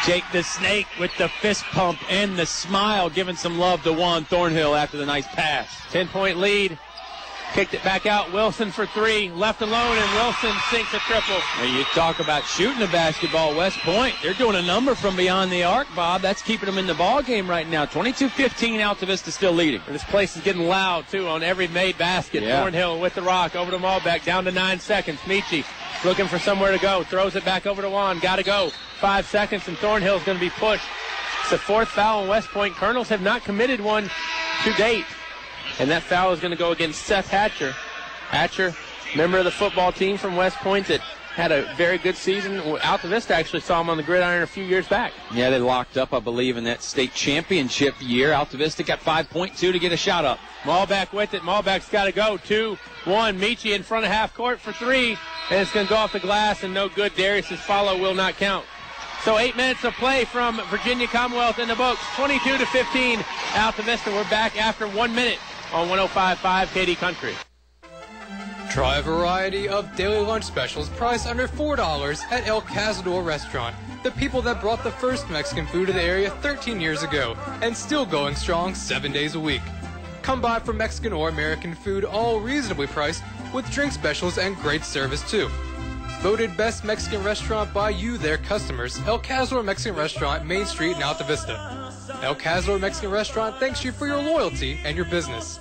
Jake the Snake with the fist pump and the smile, giving some love to Juan Thornhill after the nice pass. 10-point lead. Kicked it back out. Wilson for 3. Left alone, and Wilson sinks a triple. Now you talk about shooting the basketball. West Point, they're doing a number from beyond the arc, Bob. That's keeping them in the ball game right now. 22-15, Altavista still leading. And this place is getting loud, too, on every made basket. Yeah. Thornhill with the rock over to Malbeck. Down to 9 seconds. Michi looking for somewhere to go. Throws it back over to Juan. Got to go. 5 seconds, and Thornhill's going to be pushed. It's the 4th foul on West Point. Colonels have not committed one to date. And that foul is going to go against Seth Hatcher. Hatcher, member of the football team from West Point that had a very good season. Altavista actually saw him on the gridiron a few years back. Yeah, they locked up, I believe, in that state championship year. Altavista got 5.2 to get a shot up. Malbeck with it. Malbeck's got to go. 2-1. Michi in front of half court for 3. And it's going to go off the glass and no good. Darius's follow will not count. So 8 minutes of play from Virginia Commonwealth in the books. 22-15. Altavista, we're back after 1 minute on 105.5 KD Country. Try a variety of daily lunch specials priced under $4 at El Cazador Restaurant. The people that brought the first Mexican food to the area 13 years ago and still going strong 7 days a week. Come by for Mexican or American food, all reasonably priced, with drink specials and great service too. Voted best Mexican restaurant by you, their customers, El Cazador Mexican Restaurant, Main Street in Altavista. El Cazador Mexican Restaurant thanks you for your loyalty and your business.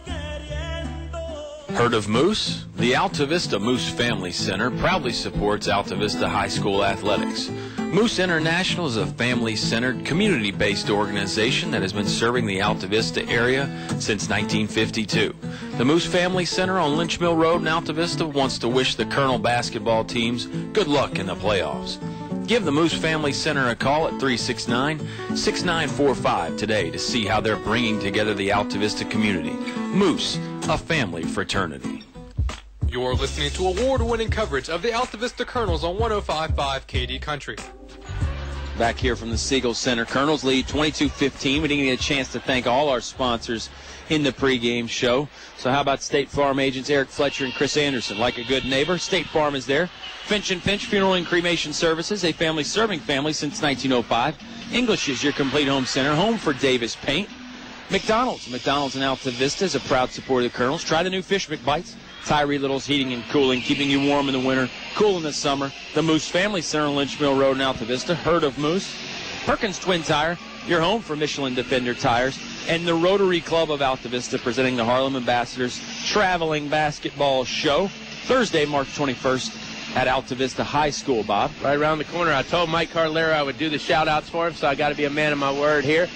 Heard of Moose? The Altavista Moose Family Center proudly supports Altavista High School athletics. Moose International is a family-centered, community-based organization that has been serving the Altavista area since 1952. The Moose Family Center on Lynch Mill Road in Altavista wants to wish the Colonel basketball teams good luck in the playoffs. Give the Moose Family Center a call at 369-6945 today to see how they're bringing together the Altavista community. Moose, a family fraternity. You're listening to award-winning coverage of the Altavista Colonels on 105.5 KD Country. Back here from the Siegel Center, Colonels lead 22-15. We didn't get a chance to thank all our sponsors in the pregame show. So how about State Farm agents Eric Fletcher and Chris Anderson? Like a good neighbor, State Farm is there. Finch and Finch Funeral and Cremation Services, a family serving family since 1905. English is your complete home center, home for Davis Paint. McDonald's in Altavista is a proud supporter of the Colonels. Try the new Fish McBites. Tyree Little's Heating and Cooling, keeping you warm in the winter, cool in the summer. The Moose Family Center on Lynch Mill Road in Altavista. Heard of Moose? Perkins Twin Tire, your home for Michelin Defender tires. And the Rotary Club of Altavista presenting the Harlem Ambassadors Traveling Basketball Show. Thursday, March 21st at Altavista High School, Bob. Right around the corner. I told Mike Carlera I would do the shout-outs for him, so I got to be a man of my word here.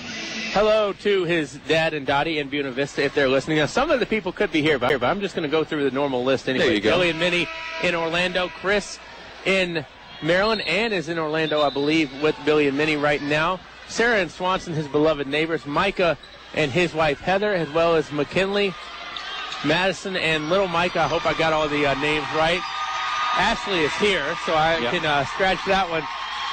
Hello to his dad and Dottie in Buena Vista if they're listening. Now, some of the people could be here, but I'm just going to go through the normal list anyway. There you go. Billy and Minnie in Orlando. Chris in Maryland. Ann is in Orlando, I believe, with Billy and Minnie right now. Sarah and Swanson, his beloved neighbors. Micah and his wife Heather, as well as McKinley, Madison, and little Micah. I hope I got all the names right. Ashley is here, so I can scratch that one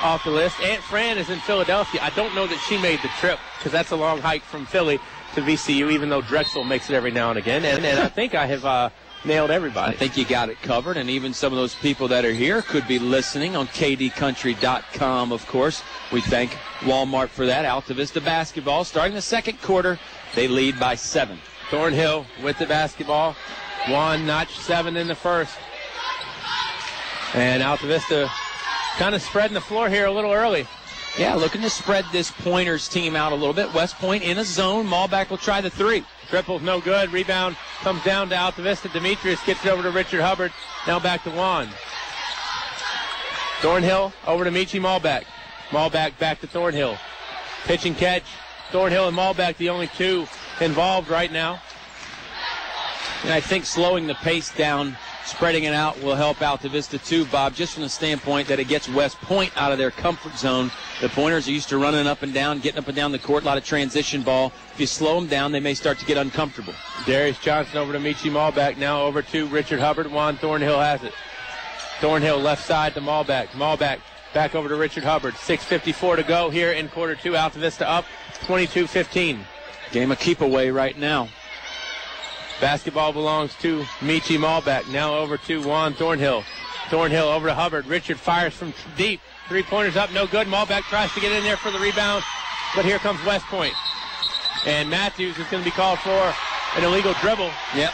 off the list. Aunt Fran is in Philadelphia. I don't know that she made the trip because that's a long hike from Philly to VCU, even though Drexel makes it every now and again. And I think I have nailed everybody. I think you got it covered, and even some of those people that are here could be listening on kdcountry.com, of course. We thank Walmart for that. Altavista basketball starting the second quarter. They lead by 7. Thornhill with the basketball. Juan notched 7 in the first. And Altavista kind of spreading the floor here a little early. Yeah, looking to spread this Pointers team out a little bit. West Point in a zone. Malbeck will try the three. Triple's no good. Rebound comes down to Altavista. Demetrius gets it over to Richard Hubbard. Now back to Juan. Thornhill over to Michi Malbeck. Malbeck back to Thornhill. Pitch and catch. Thornhill and Malbeck, the only two involved right now. And I think slowing the pace down, spreading it out will help Altavista too, Bob, just from the standpoint that it gets West Point out of their comfort zone. The Pointers are used to running up and down, getting up and down the court, a lot of transition ball. If you slow them down, they may start to get uncomfortable. Darius Johnson over to Michi Malbeck. Now over to Richard Hubbard. Juan Thornhill has it. Thornhill left side to Malbeck. Malbeck back over to Richard Hubbard. 6:54 to go here in quarter two. Altavista up 22-15. Game of keep away right now. Basketball belongs to Michi Malbeck. Now over to Juan Thornhill. Thornhill over to Hubbard. Richard fires from deep. Three-pointers up, no good. Malbeck tries to get in there for the rebound, but here comes West Point. And Matthews is going to be called for an illegal dribble. Yep.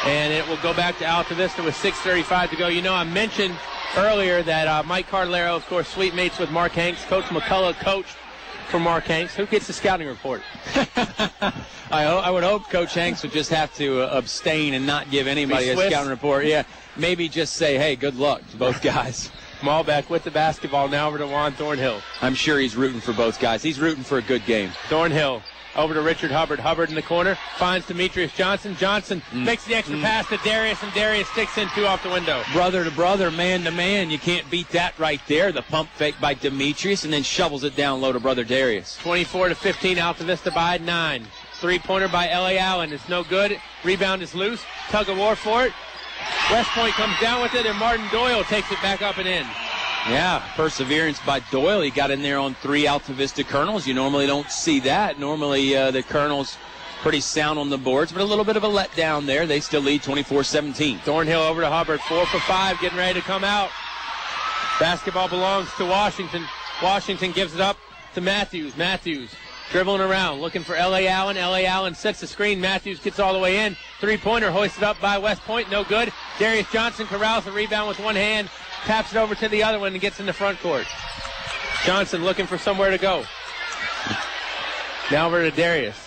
And it will go back to Altavista with 6:35 to go. You know, I mentioned earlier that Mike Cardellaro, of course, sweet mates with Mark Hanks. Coach McCullough coached for Mark Hanks. Who gets the scouting report? I would hope Coach Hanks would just have to abstain and not give anybody a scouting report. Yeah, maybe just say, hey, good luck to both guys. Malbeck with the basketball now over to Juan Thornhill. I'm sure he's rooting for both guys. He's rooting for a good game. Thornhill over to Richard Hubbard. Hubbard in the corner. Finds Demetrius Johnson. Johnson makes the extra pass to Darius, and Darius sticks in two off the window. Brother to brother, man to man. You can't beat that right there. The pump fake by Demetrius, and then shovels it down low to brother Darius. 24-15, Altavista by 9. Three-pointer by L.A. Allen. It's no good. Rebound is loose. Tug of war for it. West Point comes down with it, and Martin Doyle takes it back up and in. Yeah, perseverance by Doyle. He got in there on 3 Altavista Colonels. You normally don't see that. Normally the Colonels pretty sound on the boards, but a little bit of a letdown there. They still lead 24-17. Thornhill over to Hubbard. 4 for 5, getting ready to come out. Basketball belongs to Washington. Washington gives it up to Matthews. Matthews dribbling around, looking for L.A. Allen. L.A. Allen sets the screen. Matthews gets all the way in. Three-pointer hoisted up by West Point. No good. Darius Johnson corrals the rebound with one hand. Taps it over to the other one and gets in the front court. Johnson looking for somewhere to go. Now over to Darius.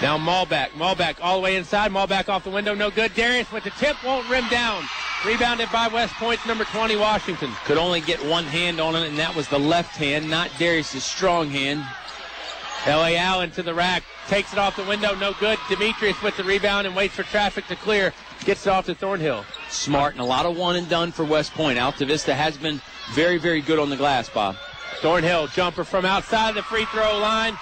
Now Malbeck. Malbeck all the way inside. Malbeck off the window. No good. Darius with the tip. Won't rim down. Rebounded by West Point's number 20, Washington. Could only get one hand on it, and that was the left hand, not Darius' strong hand. L.A. Allen to the rack. Takes it off the window. No good. Demetrius with the rebound and waits for traffic to clear. Gets it off to Thornhill. Smart and a lot of one and done for West Point. Altavista has been very, very good on the glass, Bob. Thornhill jumper from outside the free throw line.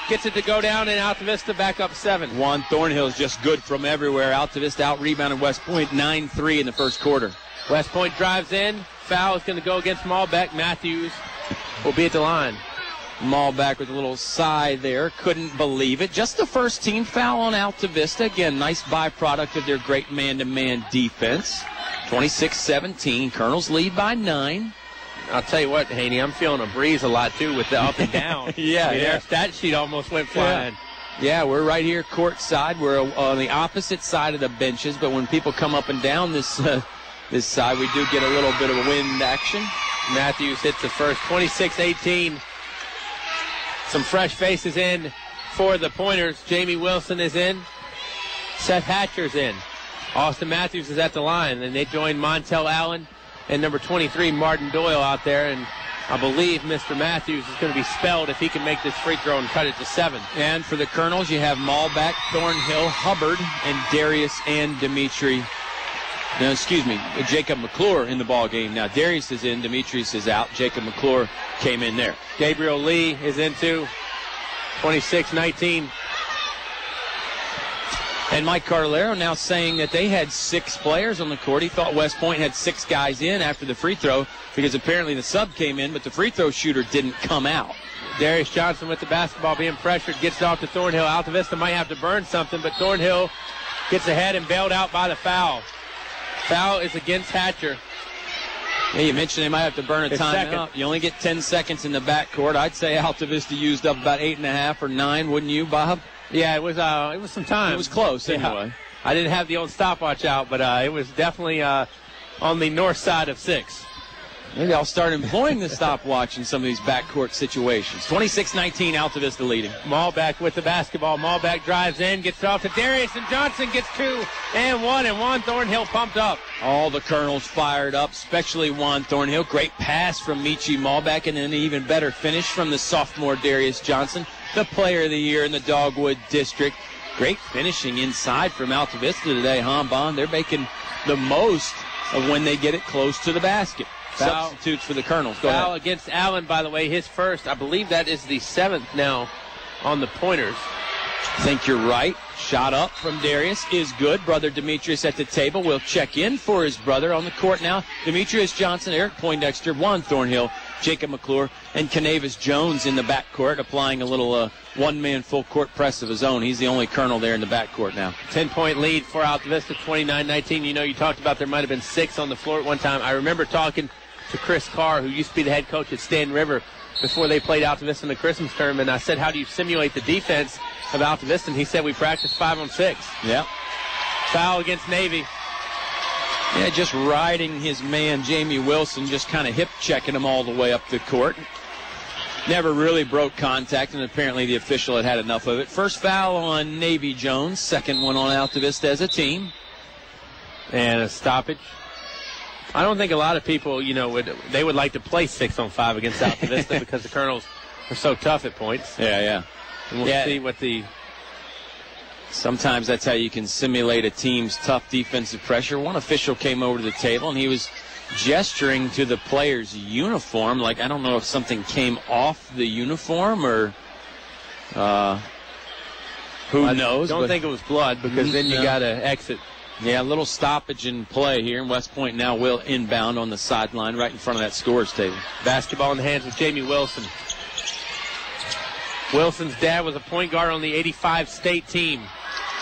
Gets it to go down, and Altavista back up 7. Juan Thornhill is just good from everywhere. Altavista out-rebounded West Point 9-3 in the first quarter. West Point drives in. Foul is going to go against Malbeck. Matthews will be at the line. Malbeck with a little sigh there. Couldn't believe it. Just the first team foul on Altavista. Again, nice byproduct of their great man-to-man defense. 26-17. Colonels lead by 9. I'll tell you what, Haney, I'm feeling a breeze a lot, too, with the up and down. Yeah. Their stat sheet almost went flying. Yeah, we're right here courtside. We're on the opposite side of the benches, but when people come up and down this side, we do get a little bit of a wind action. Matthews hits the first. 26-18. Some fresh faces in for the Pointers. Jamie Wilson is in. Seth Hatcher's in. Austin Matthews is at the line, and they join Montel Allen and number 23, Martin Doyle, out there. And I believe Mr. Matthews is going to be spelled if he can make this free throw and cut it to 7. And for the Colonels, you have Malbeck, Thornhill, Hubbard, and Darius and Dimitri. No, excuse me, Jacob McClure in the ball game. Now Darius is in, Demetrius is out. Jacob McClure came in there. Gabriel Lee is into 26-19. And Mike Cardellaro now saying that they had 6 players on the court. He thought West Point had 6 guys in after the free throw because apparently the sub came in, but the free throw shooter didn't come out. Darius Johnson with the basketball being pressured, gets it off to Thornhill. Altavista might have to burn something, but Thornhill gets ahead and bailed out by the foul. Foul is against Hatcher. Yeah, you mentioned they might have to burn a timeout. You only get 10 seconds in the backcourt. I'd say Altavista used up about 8.5 or 9, wouldn't you, Bob? Yeah, it was some time. It was close anyway. I didn't have the old stopwatch out, but it was definitely on the north side of 6. Maybe I'll start employing the stopwatch in some of these backcourt situations. 26-19, Altavista leading. Malbeck with the basketball. Malbeck drives in, gets it off to Darius, and Johnson gets 2 and 1, and Juan Thornhill pumped up. All the Colonels fired up, especially Juan Thornhill. Great pass from Michi Malbeck, and an even better finish from the sophomore Darius Johnson, the player of the year in the Dogwood District. Great finishing inside from Altavista today, Bon. They're making the most of when they get it close to the basket. Substitutes for the Colonels. Go Foul ahead. against Allen, by the way, his first. I believe that is the 7th now on the pointers. I think you're right. Shot up from Darius is good. Brother Demetrius at the table. We'll check in for his brother on the court now. Demetrius Johnson, Eric Poindexter, Juan Thornhill, Jacob McClure, and Canavis Jones in the backcourt, applying a little one-man full-court press of his own. He's the only Colonel there in the backcourt now. 10-point lead for Altavista, 29-19. You know, you talked about there might have been 6 on the floor at one time. I remember talking to Chris Carr, who used to be the head coach at Stand River, before they played Altavista in the Christmas tournament. I said, how do you simulate the defense of Altavista? And he said, we practice 5-on-6. Yeah. Foul against Navy. Yeah, just riding his man, Jamie Wilson, just kind of hip-checking him all the way up the court. Never really broke contact, and apparently the official had enough of it. First foul on Navy Jones, second one on Altavista as a team. And a stoppage. I don't think a lot of people, they would like to play 6-on-5 against Altavista because the Colonels are so tough at points. Yeah. And we'll see what the... Sometimes that's how you can simulate a team's tough defensive pressure. One official came over to the table, and he was gesturing to the player's uniform. Like, I don't know if something came off the uniform or who knows. I don't think it was blood, because then you got to exit. Yeah, a little stoppage in play here, and West Point now will inbound on the sideline right in front of that scorer's table. Basketball in the hands of Jamie Wilson. Wilson's dad was a point guard on the 85 state team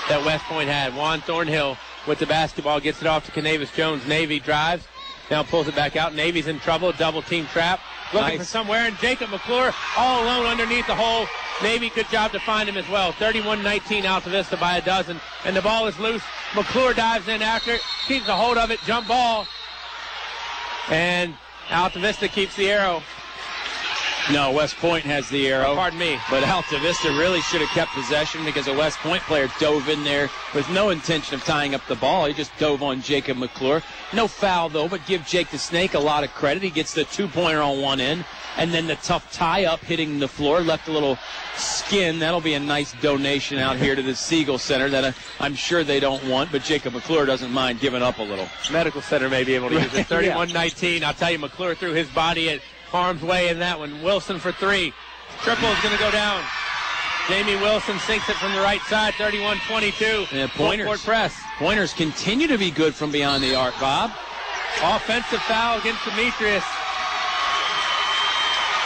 that West Point had. Juan Thornhill with the basketball, gets it off to Canavis Jones. Navy drives, now pulls it back out. Navy's in trouble, double-team trap. Looking for somewhere, and Jacob McClure all alone underneath the hole. Navy, good job to find him as well. 31-19 Altavista by a dozen, and the ball is loose. McClure dives in after it, keeps a hold of it, jump ball. And Altavista keeps the arrow. No, West Point has the arrow. Oh, pardon me. But Altavista really should have kept possession because a West Point player dove in there with no intention of tying up the ball. He just dove on Jacob McClure. No foul, though, but give Jake the Snake a lot of credit. He gets the two-pointer on one end, and then the tough tie-up hitting the floor left a little skin. That'll be a nice donation out here to the Siegel Center that I'm sure they don't want, but Jacob McClure doesn't mind giving up a little. Medical Center may be able to use it. 31-19. I'll tell you, McClure threw his body at harm's way in that one. Wilson for 3. Triple is going to go down. Jamie Wilson sinks it from the right side, 31-22. Yeah, Full-court press. Pointers continue to be good from beyond the arc, Bob. Offensive foul against Demetrius.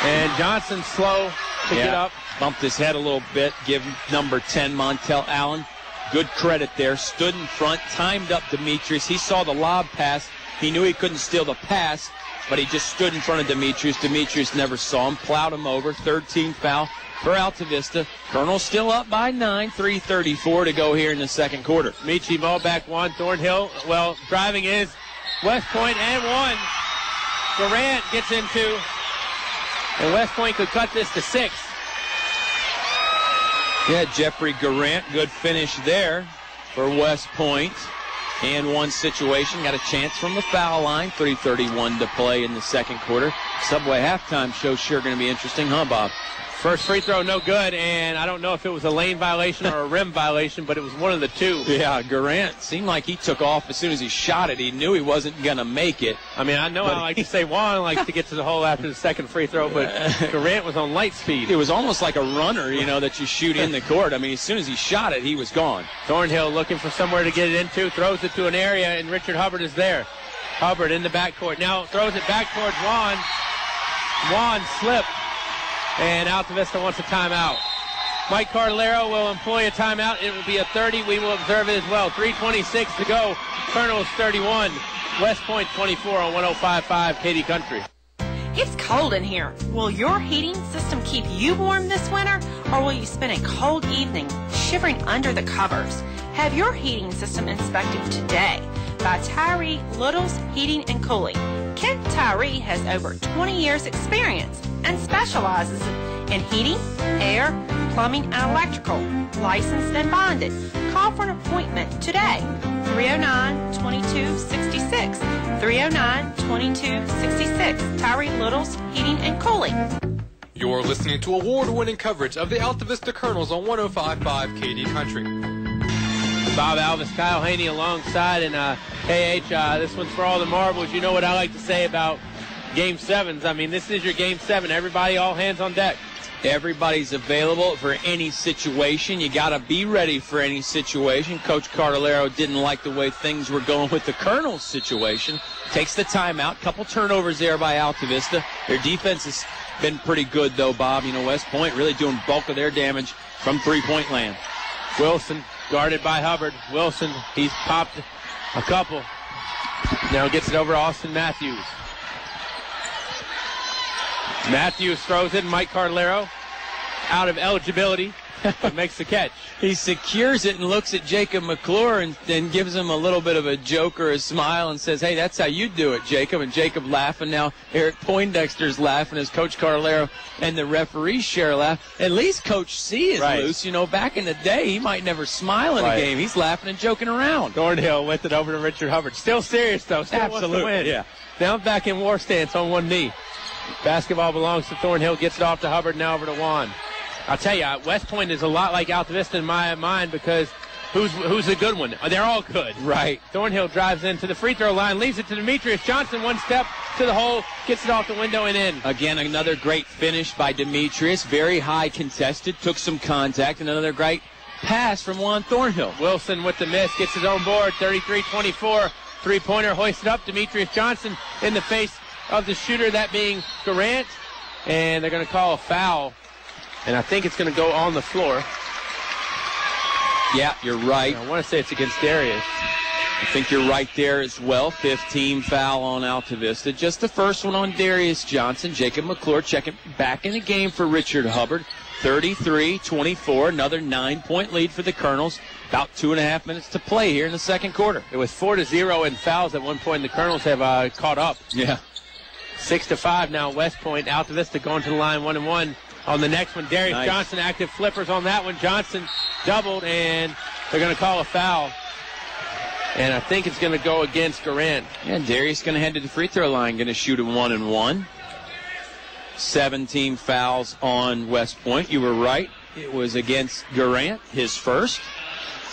And Johnson slow to get up. Bumped his head a little bit. Give number 10, Montel Allen, good credit there. Stood in front, timed up Demetrius. He saw the lob pass. He knew he couldn't steal the pass, but he just stood in front of Demetrius. Demetrius never saw him, plowed him over. Third team foul for Altavista. Colonel still up by 9, 3:34 to go here in the second quarter. Michi Malbeck, Juan Thornhill. Well, driving is West Point and one. Durant gets into, and West Point could cut this to 6. Yeah, Jeffrey Garant, good finish there for West Point. And one situation, got a chance from the foul line. 3:31 to play in the second quarter. Subway halftime show sure going to be interesting, huh, Bob? First free throw, no good, and I don't know if it was a lane violation or a rim violation, but it was one of the two. Yeah, Garant seemed like he took off as soon as he shot it. He knew he wasn't going to make it. I mean, I know I like to say Juan likes to get to the hole after the second free throw, but Garant was on light speed. It was almost like a runner, that you shoot in the court. I mean, as soon as he shot it, he was gone. Thornhill looking for somewhere to get it into, throws it to an area, and Richard Hubbard is there. Hubbard in the backcourt. Now throws it back towards Juan. Juan slipped. And Altavista wants a timeout. Mike Cardellaro will employ a timeout. It will be a 30. We will observe it as well. 3:26 to go. Colonels 31. West Point 24 on 105.5 Katy Country. It's cold in here. Will your heating system keep you warm this winter, or will you spend a cold evening shivering under the covers? Have your heating system inspected today by Tyree Little's Heating and Cooling. Kent Tyree has over 20 years experience and specializes in heating, air, plumbing, and electrical. Licensed and bonded. Call for an appointment today. 309-2266. 309-2266. Tyree Little's Heating and Cooling. You're listening to award-winning coverage of the Altavista Colonels on 105.5 KD Country. Bob Alvis, Kyle Haney alongside, and KH, this one's for all the marbles. You know what I like to say about Game 7s. I mean, this is your Game 7. Everybody, all hands on deck. Everybody's available for any situation. You got to be ready for any situation. Coach Cardellaro didn't like the way things were going with the Colonels situation. Takes the timeout. Couple turnovers there by Altavista. Their defense has been pretty good, though, Bob. You know, West Point really doing bulk of their damage from three-point land. Wilson guarded by Hubbard. Wilson, he's popped a couple. Now gets it over to Austin Matthews. Matthews throws it. Mike Cardellaro out of eligibility, but makes the catch. He secures it and looks at Jacob McClure and then gives him a little bit of a joke or a smile and says, hey, that's how you do it, Jacob. And Jacob laughing. Now Eric Poindexter's laughing as Coach Cardellaro and the referees share a laugh. At least Coach C is loose. You know, back in the day, he might never smile in a game. He's laughing and joking around. Thornhill with it over to Richard Hubbard. Still serious, though. Still Absolutely. Wants to win. Yeah. Now back in war stance on one knee. Basketball belongs to Thornhill. Gets it off to Hubbard. Now over to Juan. I'll tell you, West Point is a lot like Altavista in my mind because who's a good one? They're all good. Right. Thornhill drives into the free throw line, leaves it to Demetrius Johnson. One step to the hole, gets it off the window and in. Again, another great finish by Demetrius. Very high contested. Took some contact. And another great pass from Juan Thornhill. Wilson with the miss. Gets his own board. 33-24. Three-pointer hoisted up. Demetrius Johnson in the face of the shooter, that being Durant. And they're going to call a foul. And I think it's going to go on the floor. Yeah, you're right. I want to say it's against Darius. I think you're right there as well. 15 foul on Altavista. Just the first one on Darius Johnson. Jacob McClure checking back in the game for Richard Hubbard. 33-24. Another 9-point lead for the Colonels. About 2.5 minutes to play here in the second quarter. It was 4-0 in fouls at one point. The Colonels have caught up. Yeah. 6-5 now. West Point. Altavista going to the line 1-1. On the next one, Darius Johnson, active flippers on that one. Johnson doubled, and they're going to call a foul. And I think it's going to go against Durant. Yeah, Darius going to head to the free throw line, going to shoot a 1-and-1. 17 fouls on West Point. You were right. It was against Durant, his first.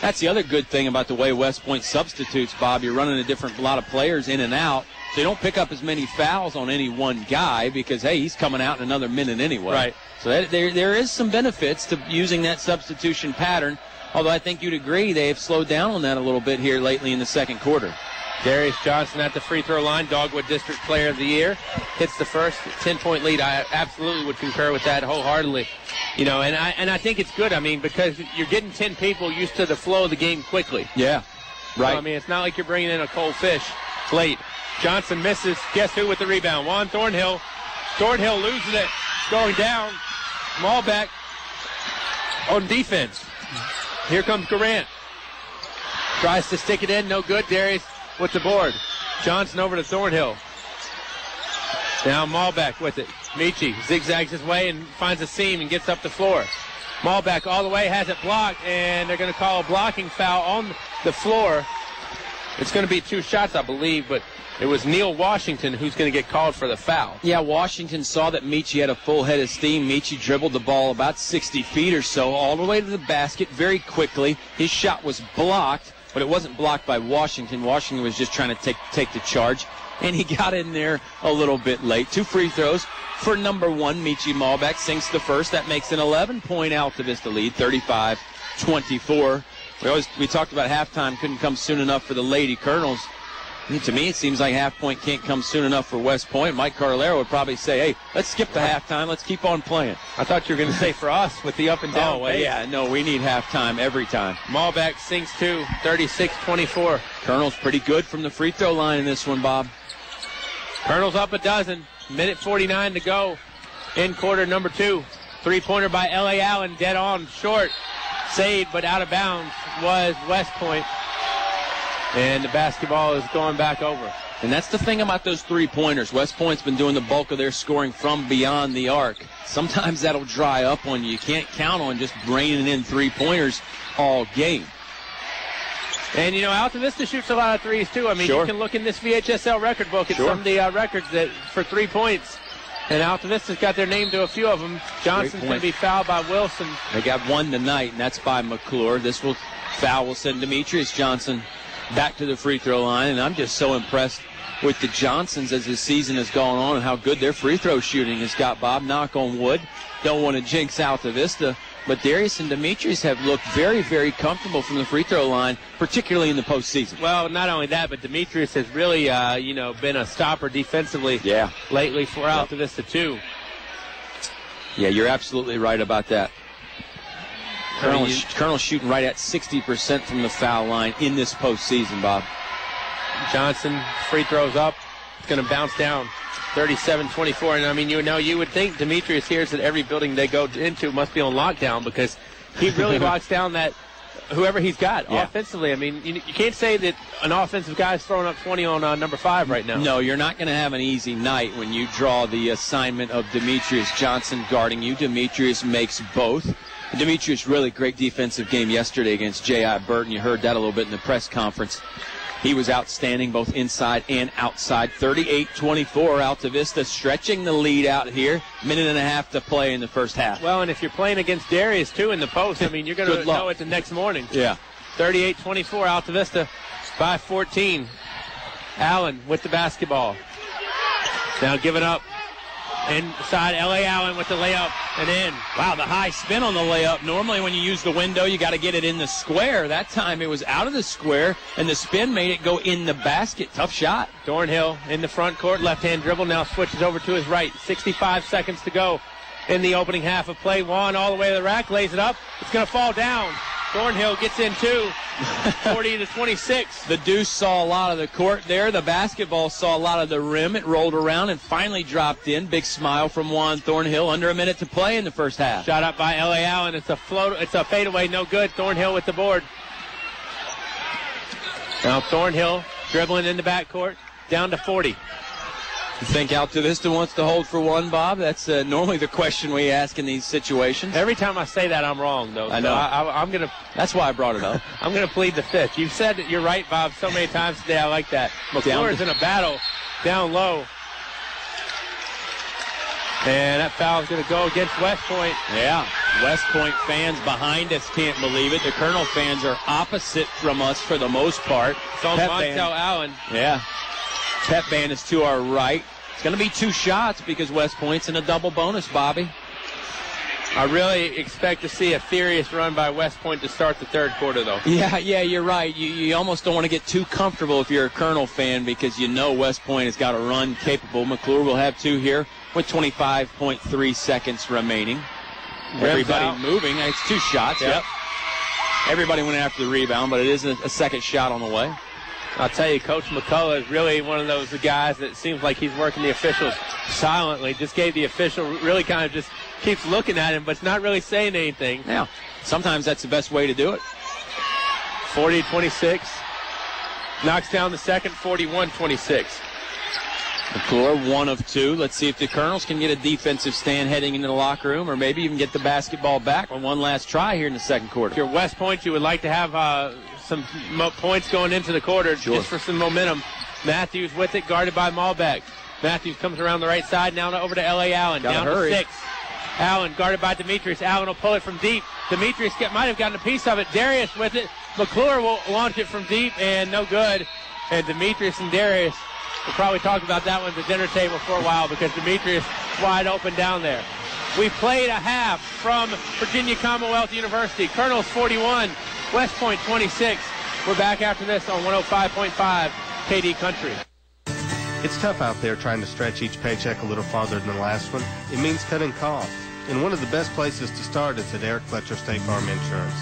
That's the other good thing about the way West Point substitutes, Bob. You're running a lot of players in and out. So you don't pick up as many fouls on any one guy because, hey, he's coming out in another minute anyway. Right. So there is some benefits to using that substitution pattern, although I think you'd agree they have slowed down on that a little bit here lately in the second quarter. Darius Johnson at the free throw line, Dogwood District Player of the Year. Hits the first 10-point lead. I absolutely would concur with that wholeheartedly. You know, and I think it's good, I mean, because you're getting 10 people used to the flow of the game quickly. Yeah, right. So, I mean, it's not like you're bringing in a cold fish late. Johnson misses. Guess who with the rebound? Juan Thornhill. Thornhill loses it. Going down. Malbeck on defense. Here comes Durant. Tries to stick it in. No good. Darius with the board. Johnson over to Thornhill. Now Malbeck with it. Michi zigzags his way and finds a seam and gets up the floor. Malbeck all the way, has it blocked, and they're going to call a blocking foul on the floor. It's going to be 2 shots, I believe, but it was Neil Washington who's going to get called for the foul. Yeah, Washington saw that Michi had a full head of steam. Michi dribbled the ball about 60 feet or so all the way to the basket very quickly. His shot was blocked, but it wasn't blocked by Washington. Washington was just trying to take the charge, and he got in there a little bit late. 2 free throws for number 1, Michi Malbeck sinks the first. That makes an 11-point Altavista lead, 35-24. We talked about halftime couldn't come soon enough for the Lady Colonels. To me, it seems like half point can't come soon enough for West Point. Mike Cardellaro would probably say, hey, let's skip the halftime. Let's keep on playing. I thought you were going to say for us with the up and down. Oh, well, yeah, no, we need halftime every time. Malbeck sinks to 36-24. Colonel's pretty good from the free throw line in this one, Bob. Colonel's up a dozen. Minute 49 to go in quarter number 2. Three-pointer by L.A. Allen, dead on, short. Saved, but out of bounds was West Point. And the basketball is going back over. And that's the thing about those three-pointers. West Point's been doing the bulk of their scoring from beyond the arc. Sometimes that'll dry up on you. You can't count on just raining in three-pointers all game. And, Altavista shoots a lot of threes, too. I mean, Sure. You can look in this VHSL record book at Sure. some of the records that for 3 points. And Altavista's got their name to a few of them. Johnson's going to be fouled by Wilson. They got one tonight, and that's by McClure. This foul will send Demetrius Johnson back to the free throw line. And I'm just so impressed with the Johnsons as the season has gone on and how good their free throw shooting has got, Bob. Knock on wood. Don't want to jinx Altavista. But Darius and Demetrius have looked very, very comfortable from the free throw line, particularly in the postseason. Well, not only that, but Demetrius has really, been a stopper defensively lately for Altavista, too. Yeah, you're absolutely right about that. Colonel's shooting right at 60% from the foul line in this postseason, Bob. Johnson, free throws up. It's going to bounce down. 37-24. And, I mean, you would think Demetrius hears that every building they go into must be on lockdown because he really locks down that whoever he's got offensively. I mean, you can't say that an offensive guy is throwing up 20 on number 5 right now. No, you're not going to have an easy night when you draw the assignment of Demetrius Johnson guarding you. Demetrius makes both. Demetrius really great defensive game yesterday against J.I. Burton. You heard that a little bit in the press conference. He was outstanding both inside and outside. 38-24, Altavista stretching the lead out here. Minute and a half to play in the first half. Well, and if you're playing against Darius, too, in the post, I mean, you're going to know it the next morning. Yeah. 38-24, Altavista by 14. Allen with the basketball. Now giving up. Inside, L.A. Allen with the layup and in. Wow, the high spin on the layup. Normally when you use the window, you got to get it in the square. That time it was out of the square, and the spin made it go in the basket. Tough shot. Thornhill in the front court, left-hand dribble, now switches over to his right. 65 seconds to go in the opening half of play. Juan all the way to the rack, lays it up. It's going to fall down. Thornhill gets in two, 40-26. The Deuce saw a lot of the court there. The basketball saw a lot of the rim. It rolled around and finally dropped in. Big smile from Juan Thornhill. Under a minute to play in the first half. Shot up by L.A. Allen. It's a fadeaway, no good. Thornhill with the board. Now Thornhill dribbling in the backcourt, down to 40. You think Altavista wants to hold for one, Bob? That's normally the question we ask in these situations. Every time I say that, I'm wrong, though. I know. So I'm gonna. That's why I brought it up. I'm going to plead the fifth. You've said that you're right, Bob, so many times today. I like that. McClure's in a battle down low. And that foul is going to go against West Point. Yeah, West Point fans behind us can't believe it. The Colonel fans are opposite from us for the most part. It's on Montel Allen. Yeah. Pep band is to our right. It's going to be 2 shots because West Point's in a double bonus, Bobby. I really expect to see a furious run by West Point to start the third quarter, though. Yeah, you're right. You almost don't want to get too comfortable if you're a Colonel fan because you know West Point has got a run capable. McClure will have 2 here with 25.3 seconds remaining. Everybody moving. It's 2 shots. Yep. Everybody went after the rebound, but it is a second shot on the way. I'll tell you, Coach McCullough is really one of those guys that seems like he's working the officials silently. Just gave the official, really kind of just keeps looking at him, but it's not really saying anything. Yeah, sometimes that's the best way to do it. 40-26. Knocks down the second, 41-26. McClure, 1 of 2. Let's see if the Colonels can get a defensive stand heading into the locker room or maybe even get the basketball back on one last try here in the second quarter. If you're West Point, you would like to have some points going into the quarter just for some momentum. Matthews with it, guarded by Malbec. Matthews comes around the right side, now over to L.A. Allen. Down to 6. Allen guarded by Demetrius. Allen will pull it from deep. Demetrius might have gotten a piece of it. Darius with it. McClure will launch it from deep, and no good. And Demetrius and Darius, we'll probably talk about that one at the dinner table for a while because Demetrius wide open down there. We've played a half from Virginia Commonwealth University. Colonels 41, West Point 26. We're back after this on 105.5 KD Country. It's tough out there trying to stretch each paycheck a little farther than the last one. It means cutting costs. And one of the best places to start is at Eric Fletcher State Farm Insurance.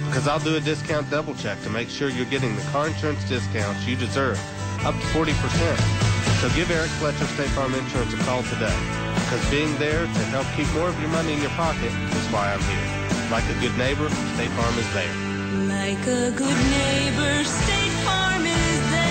Because I'll do a discount double check to make sure you're getting the car insurance discounts you deserve, up to 40%. So give Eric Fletcher State Farm Insurance a call today. Because being there to help keep more of your money in your pocket is why I'm here. Like a good neighbor, State Farm is there. Like a good neighbor, State Farm is there.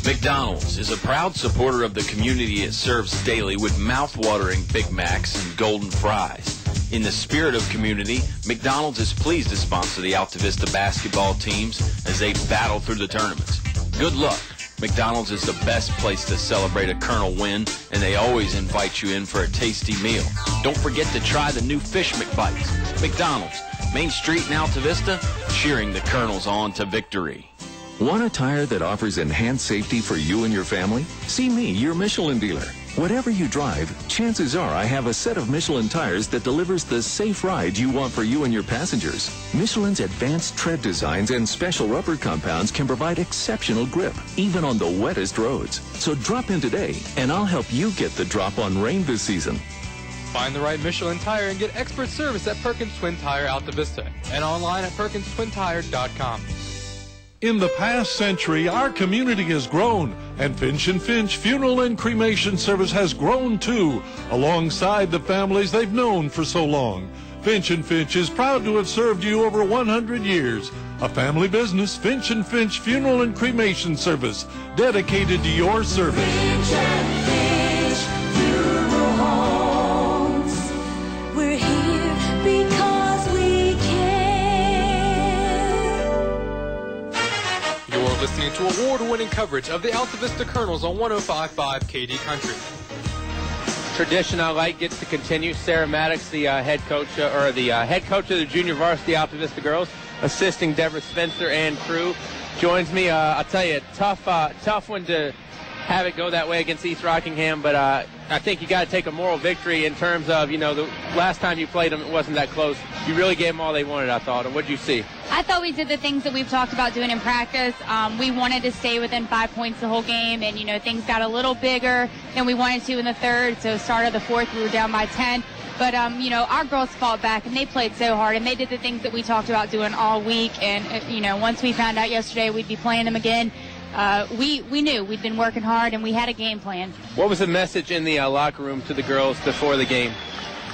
McDonald's is a proud supporter of the community it serves daily with mouth-watering Big Macs and golden fries. In the spirit of community, McDonald's is pleased to sponsor the Altavista basketball teams as they battle through the tournaments. Good luck. McDonald's is the best place to celebrate a Colonel win, and they always invite you in for a tasty meal. Don't forget to try the new Fish McBites. McDonald's, Main Street in Altavista, cheering the Colonels on to victory. Want a tire that offers enhanced safety for you and your family? See me, your Michelin dealer. Whatever you drive, chances are I have a set of Michelin tires that delivers the safe ride you want for you and your passengers. Michelin's advanced tread designs and special rubber compounds can provide exceptional grip, even on the wettest roads. So drop in today, and I'll help you get the drop on rain this season. Find the right Michelin tire and get expert service at Perkins Twin Tire Altavista and online at PerkinsTwinTire.com. In the past century, our community has grown, and Finch & Finch Funeral and Cremation Service has grown too, alongside the families they've known for so long. Finch & Finch is proud to have served you over 100 years. A family business, Finch & Finch Funeral and Cremation Service, dedicated to your service. Finch & Finch Funeral Homes. We're here because we care. You're listening to award-winning coverage of the Altavista Colonels on 105.5 KD Country. Tradition I like gets to continue. Sarah Maddox, the head coach of the junior varsity Altavista girls, assisting Deborah Spencer and crew, joins me. I'll tell you, tough one to have it go that way against East Rockingham, but I think you got to take a moral victory in terms of, the last time you played them, it wasn't that close. You really gave them all they wanted, I thought. And what did you see? I thought we did the things that we've talked about doing in practice. We wanted to stay within 5 points the whole game, and, things got a little bigger than we wanted to in the third. So start of the fourth, we were down by 10. But, our girls fought back, and they played so hard, and they did the things that we talked about doing all week. And, once we found out yesterday we'd be playing them again, we knew we'd been working hard, and we had a game plan. What was the message in the locker room to the girls before the game?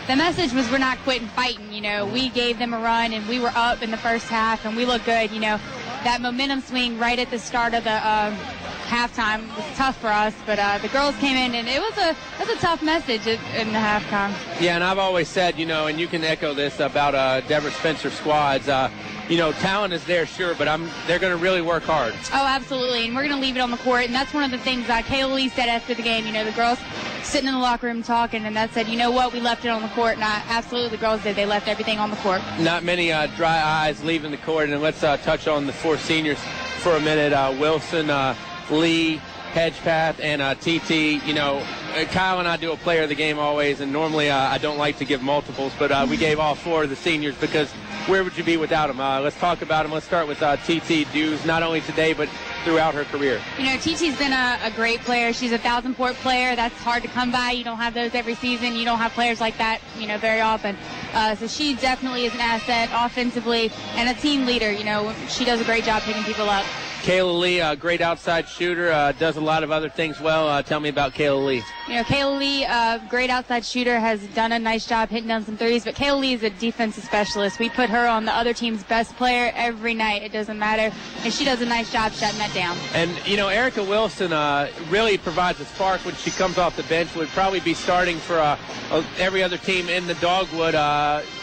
The message was we're not quitting fighting. We gave them a run, and we were up in the first half, and we looked good. That momentum swing right at the start of the halftime was tough for us, but the girls came in, and it was a tough message in the halftime. Yeah, and I've always said, and you can echo this about Deborah Spencer squads. Talent is there, sure, but they're going to really work hard. Oh, absolutely, and we're going to leave it on the court, and that's one of the things Kayla Lee said after the game. The girls sitting in the locker room talking, and that said, you know what, we left it on the court, and absolutely the girls did. They left everything on the court. Not many dry eyes leaving the court, and let's touch on the four seniors for a minute. Wilson, Lee, Hedgepath, and TT. Kyle and I do a player of the game always, and normally I don't like to give multiples, but we gave all four of the seniors because where would you be without them? Let's talk about them. Let's start with TT Dews, not only today but throughout her career. TT's been a great player. She's a 1,000-point player. That's hard to come by. You don't have those every season. You don't have players like that, very often. So she definitely is an asset offensively and a team leader. She does a great job picking people up. Kayla Lee, a great outside shooter, does a lot of other things well. Tell me about Kayla Lee. Kayla Lee, great outside shooter, has done a nice job hitting down some threes, but Kayla Lee is a defensive specialist. We put her on the other team's best player every night. It doesn't matter, and she does a nice job shutting that down. And, Erica Wilson really provides a spark when she comes off the bench. Would probably be starting for every other team in the Dogwood.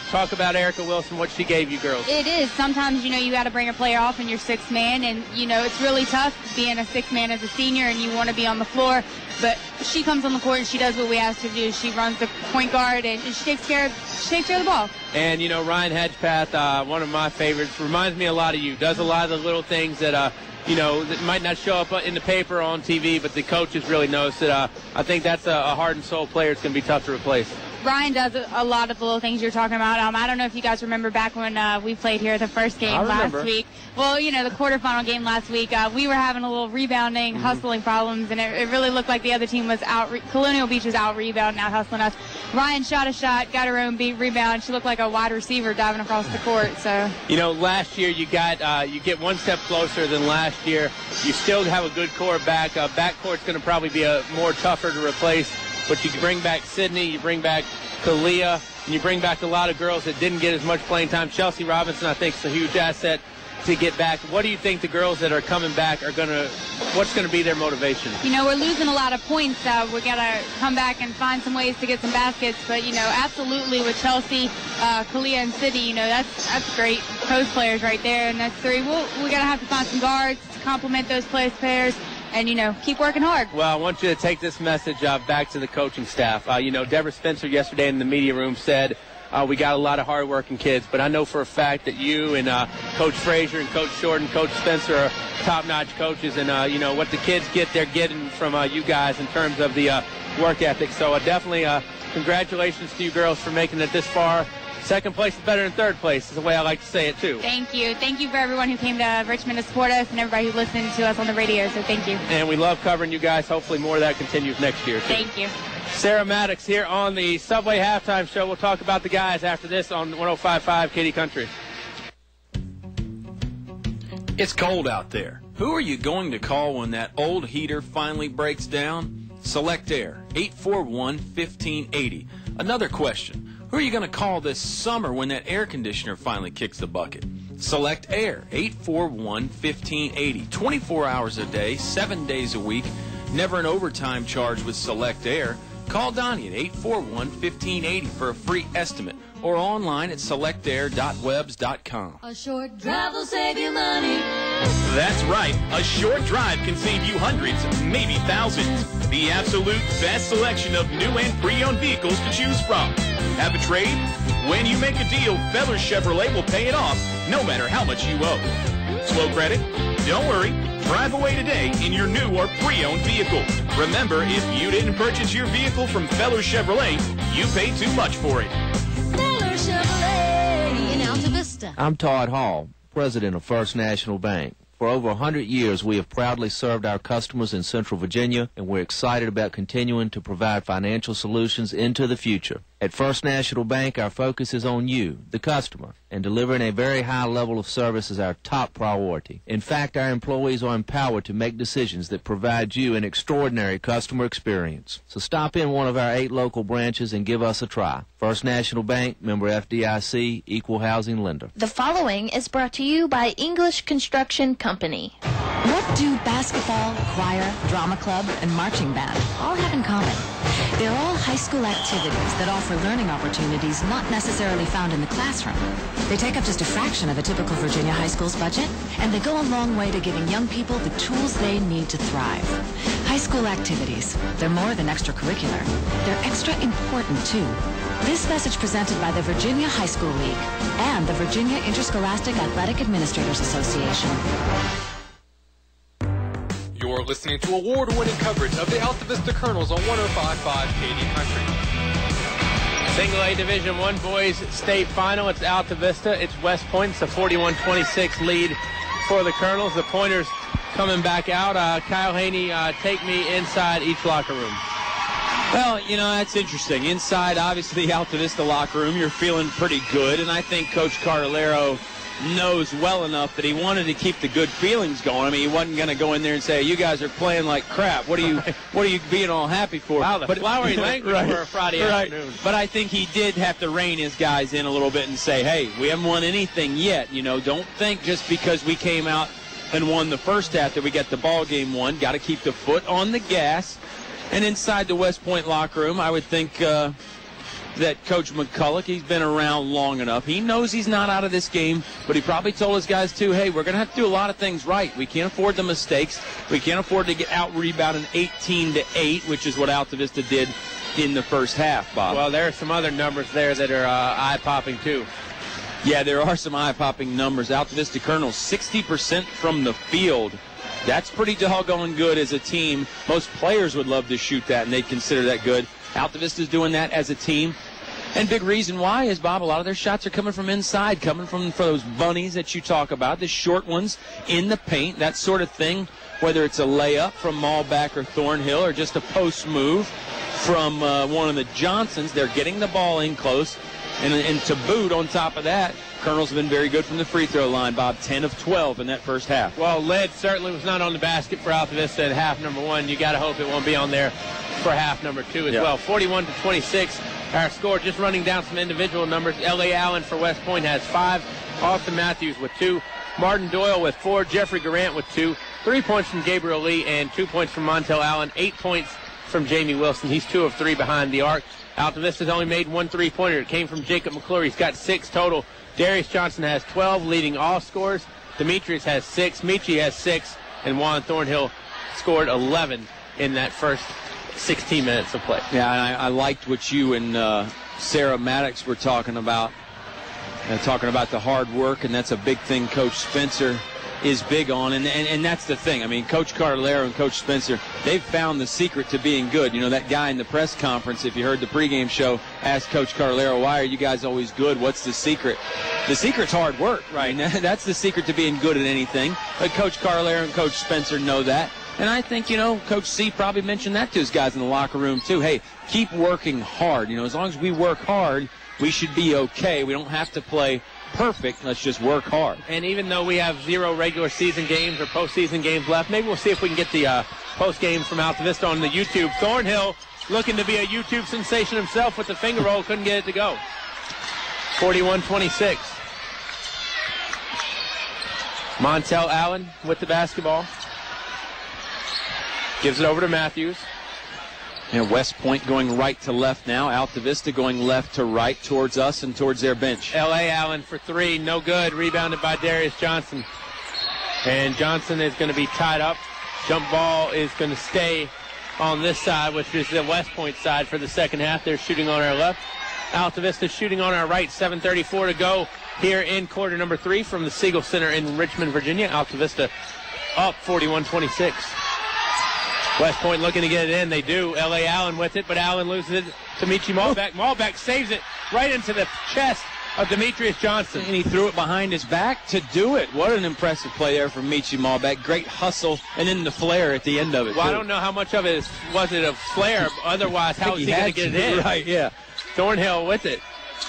Talk about Erica Wilson, what she gave you girls. It is. Sometimes, you got to bring a player off and you're sixth man, and, it's really tough being a sixth man as a senior, and you want to be on the floor. But she comes on the court and she does what we asked her to do. She runs the point guard, and she takes care of the ball. And, Ryan Hedgepath, one of my favorites, reminds me a lot of you. Does a lot of the little things that, that might not show up in the paper or on TV, but the coaches really notice it. I think that's a heart and soul player. It's going to be tough to replace. Ryan does a lot of the little things you're talking about. I don't know if you guys remember back when we played here the first game last week. Well, the quarterfinal game last week, we were having a little rebounding, hustling problems, and it really looked like the other team was Colonial Beach was out rebounding, out hustling us. Ryan shot a shot, got her own rebound. She looked like a wide receiver diving across the court. So last year you get one step closer than last year. You still have a good core back. Backcourt's going to probably be more tougher to replace. But you bring back Sydney, you bring back Kalia, and you bring back a lot of girls that didn't get as much playing time. Chelsea Robinson, I think, is a huge asset to get back. What do you think the girls that are coming back are what's going to be their motivation? You know, we're losing a lot of points. We got to come back and find some ways to get some baskets. But, you know, absolutely with Chelsea, Kalia, and Sydney, you know, that's great post players right there. And that's three. We got to have to find some guards to complement those players. And, you know, keep working hard. Well, I want you to take this message back to the coaching staff. You know, Deborah Spencer yesterday in the media room said, we got a lot of hard-working kids, but I know for a fact that you and Coach Frazier and Coach Short and Coach Spencer are top-notch coaches. And, you know, what the kids get, they're getting from you guys in terms of the work ethic. So definitely congratulations to you girls for making it this far. Second place is better than third place is the way I like to say it, too. Thank you. Thank you for everyone who came to Richmond to support us and everybody who listened to us on the radio, so thank you. And we love covering you guys. Hopefully more of that continues next year, too. Thank you. Sarah Maddox here on the Subway Halftime Show. We'll talk about the guys after this on 105.5 Katy Country. It's cold out there. Who are you going to call when that old heater finally breaks down? Select Air, 841-1580. Another question. Who are you going to call this summer when that air conditioner finally kicks the bucket? Select Air, 841-1580. 24 hours a day, 7 days a week. Never an overtime charge with Select Air. Call Donnie at 841-1580 for a free estimate or online at selectair.webs.com. A short drive will save you money. That's right. A short drive can save you hundreds, maybe thousands. The absolute best selection of new and pre-owned vehicles to choose from. Have a trade? When you make a deal, Feller Chevrolet will pay it off, no matter how much you owe. Slow credit? Don't worry. Drive away today in your new or pre-owned vehicle. Remember, if you didn't purchase your vehicle from Feller Chevrolet, you paid too much for it. Feller Chevrolet in Altavista. I'm Todd Hall, president of First National Bank. For over 100 years, we have proudly served our customers in Central Virginia, and we're excited about continuing to provide financial solutions into the future. At First National Bank, our focus is on you, the customer, and delivering a very high level of service is our top priority. In fact, our employees are empowered to make decisions that provide you an extraordinary customer experience. So stop in one of our 8 local branches and give us a try. First National Bank, member FDIC, equal housing lender. The following is brought to you by English Construction Company. What do basketball, choir, drama club, and marching band all have in common? They're all high school activities that offer learning opportunities not necessarily found in the classroom. They take up just a fraction of a typical Virginia high school's budget, and they go a long way to giving young people the tools they need to thrive. High school activities, they're more than extracurricular. They're extra important, too. This message presented by the Virginia High School League and the Virginia Interscholastic Athletic Administrators Association. You're listening to award-winning coverage of the Altavista Colonels on 105.5 Katy Country. Single A Division I boys state final. It's Altavista. It's West Point. It's a 41-26 lead for the Colonels. The Pointers coming back out. Kyle Haney, take me inside each locker room. Well, you know, that's interesting. Inside, obviously, the Altavista locker room, you're feeling pretty good, and I think Coach Cardelero knows well enough that he wanted to keep the good feelings going. I mean, he wasn't going to go in there and say, you guys are playing like crap. What are you being all happy for? Wow, the flowery language right, for a Friday afternoon. But I think he did have to rein his guys in a little bit and say, hey, we haven't won anything yet. You know, don't think just because we came out and won the first half that we got the ball game won. Got to keep the foot on the gas. And inside the West Point locker room, I would think that Coach McCulloch, he's been around long enough. He knows he's not out of this game, but he probably told his guys, too, hey, we're going to have to do a lot of things right. We can't afford the mistakes. We can't afford to get out-rebounded 18-8, which is what Altavista did in the first half, Bob. Well, there are some other numbers there that are eye-popping, too. Yeah, there are some eye-popping numbers. Altavista Colonels, 60% from the field. That's pretty doggone good as a team. Most players would love to shoot that, and they'd consider that good. Altavista's doing that as a team. And big reason why is, Bob, a lot of their shots are coming from inside, coming from those bunnies that you talk about, the short ones in the paint, that sort of thing, whether it's a layup from Malback or Thornhill or just a post move from one of the Johnsons. They're getting the ball in close. And to boot, on top of that, Colonels have been very good from the free throw line, Bob, 10 of 12 in that first half. Well, lead certainly was not on the basket for Altavista at half number one. You got to hope it won't be on there for half number two as well. 41-26, our score. Just running down some individual numbers. L.A. Allen for West Point has 5. Austin Matthews with 2. Martin Doyle with 4, Jeffrey Garant with 2, 3 points from Gabriel Lee, and 2 points from Montel Allen, 8 points from Jamie Wilson. He's 2 of 3 behind the arc. Altavista's only made 1 3-pointer. It came from Jacob McClure. He's got 6 total. Darius Johnson has 12, leading all scorers. Demetrius has 6, Michi has 6, and Juan Thornhill scored 11 in that first 16 minutes of play. Yeah, and I liked what you and Sarah Maddox were talking about the hard work, and that's a big thing Coach Spencer is big on, and that's the thing. I mean, Coach Carlero and Coach Spencer, they've found the secret to being good. You know, that guy in the press conference, if you heard the pregame show, asked Coach Carlero, why are you guys always good? What's the secret? The secret's hard work, right? That's the secret to being good at anything. But Coach Carlero and Coach Spencer know that. And I think, Coach C probably mentioned that to his guys in the locker room, too. Hey, keep working hard. As long as we work hard, we should be okay. We don't have to play perfect. Let's just work hard. And even though we have 0 regular season games or postseason games left, maybe we'll see if we can get the post game from Altavista on the YouTube. Thornhill looking to be a YouTube sensation himself with the finger roll. Couldn't get it to go. 41-26. Montel Allen with the basketball. Gives it over to Matthews. And West Point going right to left now. Altavista going left to right towards us and towards their bench. L.A. Allen for 3. No good. Rebounded by Darius Johnson. And Johnson is going to be tied up. Jump ball is going to stay on this side, which is the West Point side for the second half. They're shooting on our left. Altavista shooting on our right. 7:34 to go here in quarter number 3 from the Siegel Center in Richmond, Virginia. Altavista up 41-26. West Point looking to get it in. They do. L.A. Allen with it, but Allen loses it to Michi Malbeck. Malbeck saves it right into the chest of Demetrius Johnson. And he threw it behind his back to do it. What an impressive play there from Michi Malbeck. Great hustle, and then the flare at the end of it. Well, I don't know how much of it was it a flare. Otherwise, how is he going to get it in? Right, yeah. Thornhill with it.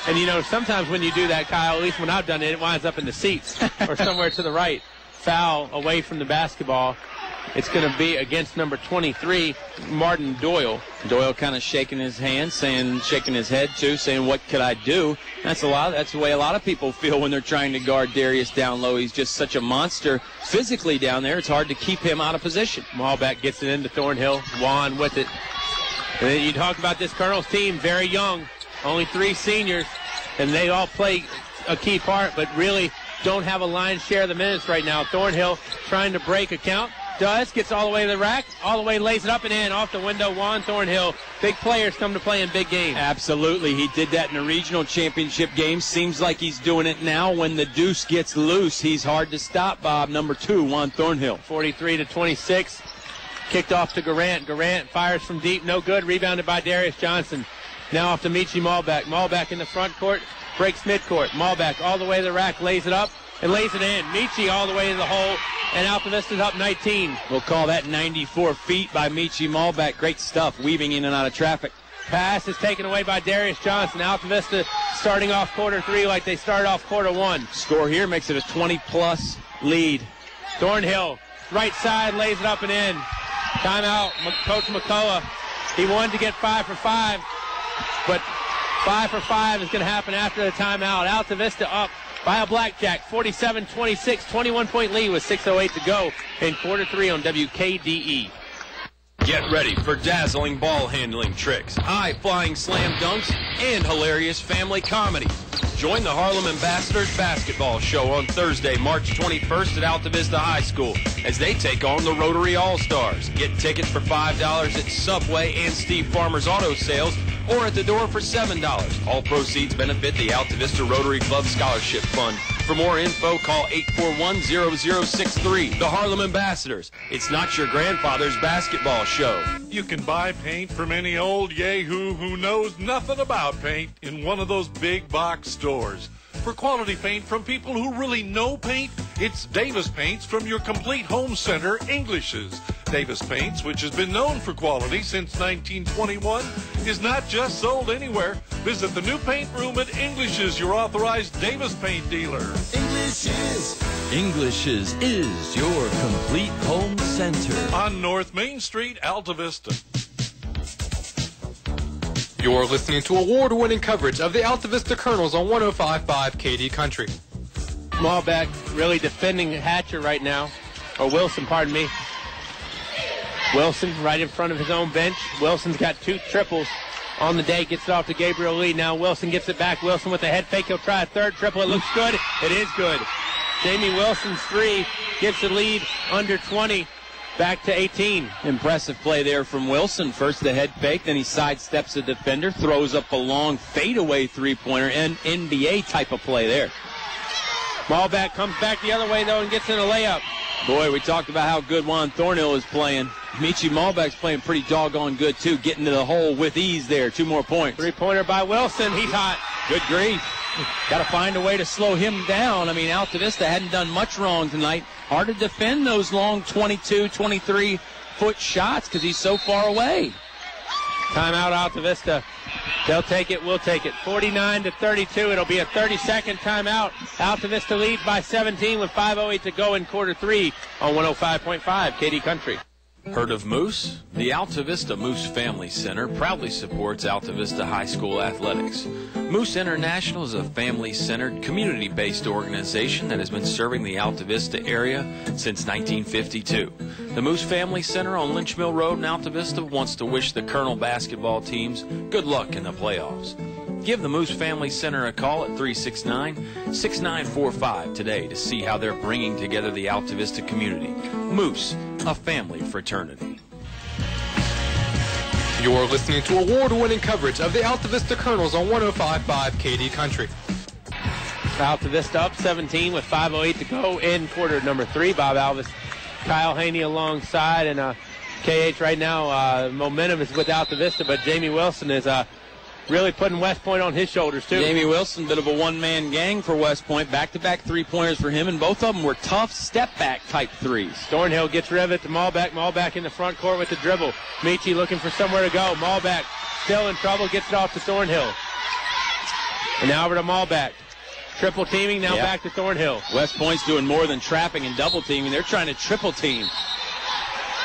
And, sometimes when you do that, Kyle, at least when I've done it, it winds up in the seats or somewhere to the right. Foul away from the basketball. It's going to be against number 23, Martin Doyle. Doyle kind of shaking his hand, shaking his head too, saying, "What could I do?" That's the way a lot of people feel when they're trying to guard Darius down low. He's just such a monster physically down there. It's hard to keep him out of position. Malbeck gets it into Thornhill. Juan with it. And then you talk about this Colonels team, very young, only 3 seniors, and they all play a key part, but really don't have a lion's share of the minutes right now. Thornhill trying to break a count. Gets all the way to the rack, all the way, lays it up and in, off the window. Juan Thornhill, big players come to play in big games. Absolutely. He did that in the regional championship game. Seems like he's doing it now. When the deuce gets loose, he's hard to stop, Bob. Number 2, Juan Thornhill. 43-26. Kicked off to Garant. Garant fires from deep, no good. Rebounded by Darius Johnson. Now off to Michi Malbeck. Malbeck in the front court, breaks midcourt. Malbeck all the way to the rack, lays it up and lays it in. Michi all the way to the hole. And Altavista's up 19. We'll call that 94 feet by Michi Malbeck. Great stuff, weaving in and out of traffic. Pass is taken away by Darius Johnson. Altavista starting off quarter 3 like they started off quarter 1. Score here makes it a 20-plus lead. Thornhill, right side, lays it up and in. Timeout, Coach McCullough. He wanted to get 5 for 5, but 5 for 5 is going to happen after the timeout. Altavista up by a blackjack, 47-26, 21-point lead with 6:08 to go in quarter 3 on WKDE. Get ready for dazzling ball handling tricks, high-flying slam dunks, and hilarious family comedy. Join the Harlem Ambassadors basketball show on Thursday, March 21st at Altavista High School as they take on the Rotary All-Stars. Get tickets for $5 at Subway and Steve Farmer's Auto Sales or at the door for $7. All proceeds benefit the Altavista Rotary Club Scholarship Fund. For more info, call 841-0063. The Harlem Ambassadors. It's not your grandfather's basketball show. You can buy paint from any old yahoo who knows nothing about paint in one of those big box stores. For quality paint from people who really know paint, it's Davis Paints from your complete home center, English's. Davis Paints, which has been known for quality since 1921, is not just sold anywhere. Visit the new paint room at English's, your authorized Davis Paint dealer. English's is your complete home center. On North Main Street, Altavista. You're listening to award-winning coverage of the Altavista Colonels on 105.5 KD Country. Smallback really defending Hatcher right now. Or Wilson, pardon me. Wilson right in front of his own bench. Wilson's got 2 triples on the day. Gets it off to Gabriel Lee. Now Wilson gets it back. Wilson with a head fake. He'll try a 3rd triple. It looks good. It is good. Jamie Wilson's 3 gives the lead under 20. Back to 18. Impressive play there from Wilson. First the head fake, then he sidesteps the defender, throws up a long fadeaway three-pointer, and NBA type of play there. Smallback comes back the other way, though, and gets in a layup. Boy, we talked about how good Juan Thornhill is playing. Michi Malbeck's playing pretty doggone good, too, getting to the hole with ease there. 2 more points. 3-pointer by Wilson. He's hot. Good grief. Got to find a way to slow him down. I mean, Altavista hadn't done much wrong tonight. Hard to defend those long 22, 23-foot shots because he's so far away. Timeout, Altavista. They'll take it. We'll take it. 49-32. It'll be a 30-second timeout. Altavista leads by 17 with 5:08 to go in quarter 3 on 105.5 KD Country. Heard of Moose? The Altavista Moose Family Center proudly supports Altavista High School athletics. Moose International is a family-centered, community-based organization that has been serving the Altavista area since 1952. The Moose Family Center on Lynch Mill Road in Altavista wants to wish the Colonel basketball teams good luck in the playoffs. Give the Moose Family Center a call at 369-6945 today to see how they're bringing together the Altavista community. Moose, a family fraternity. You're listening to award-winning coverage of the Altavista Colonels on 105.5 KD Country. Altavista up 17 with 5:08 to go in quarter number 3. Bob Alvis, Kyle Haney alongside, and KH right now, momentum is with Altavista, but Jamie Wilson is really putting West Point on his shoulders, too. Jamie Wilson, bit of a one-man gang for West Point. Back-to-back three-pointers for him, and both of them were tough step-back type threes. Thornhill gets rid of it to Malbeck. Malbeck in the front court with the dribble. Michi looking for somewhere to go. Malbeck still in trouble, gets it off to Thornhill. And now over to Malbeck. Triple teaming, now back to Thornhill. West Point's doing more than trapping and double teaming. They're trying to triple team.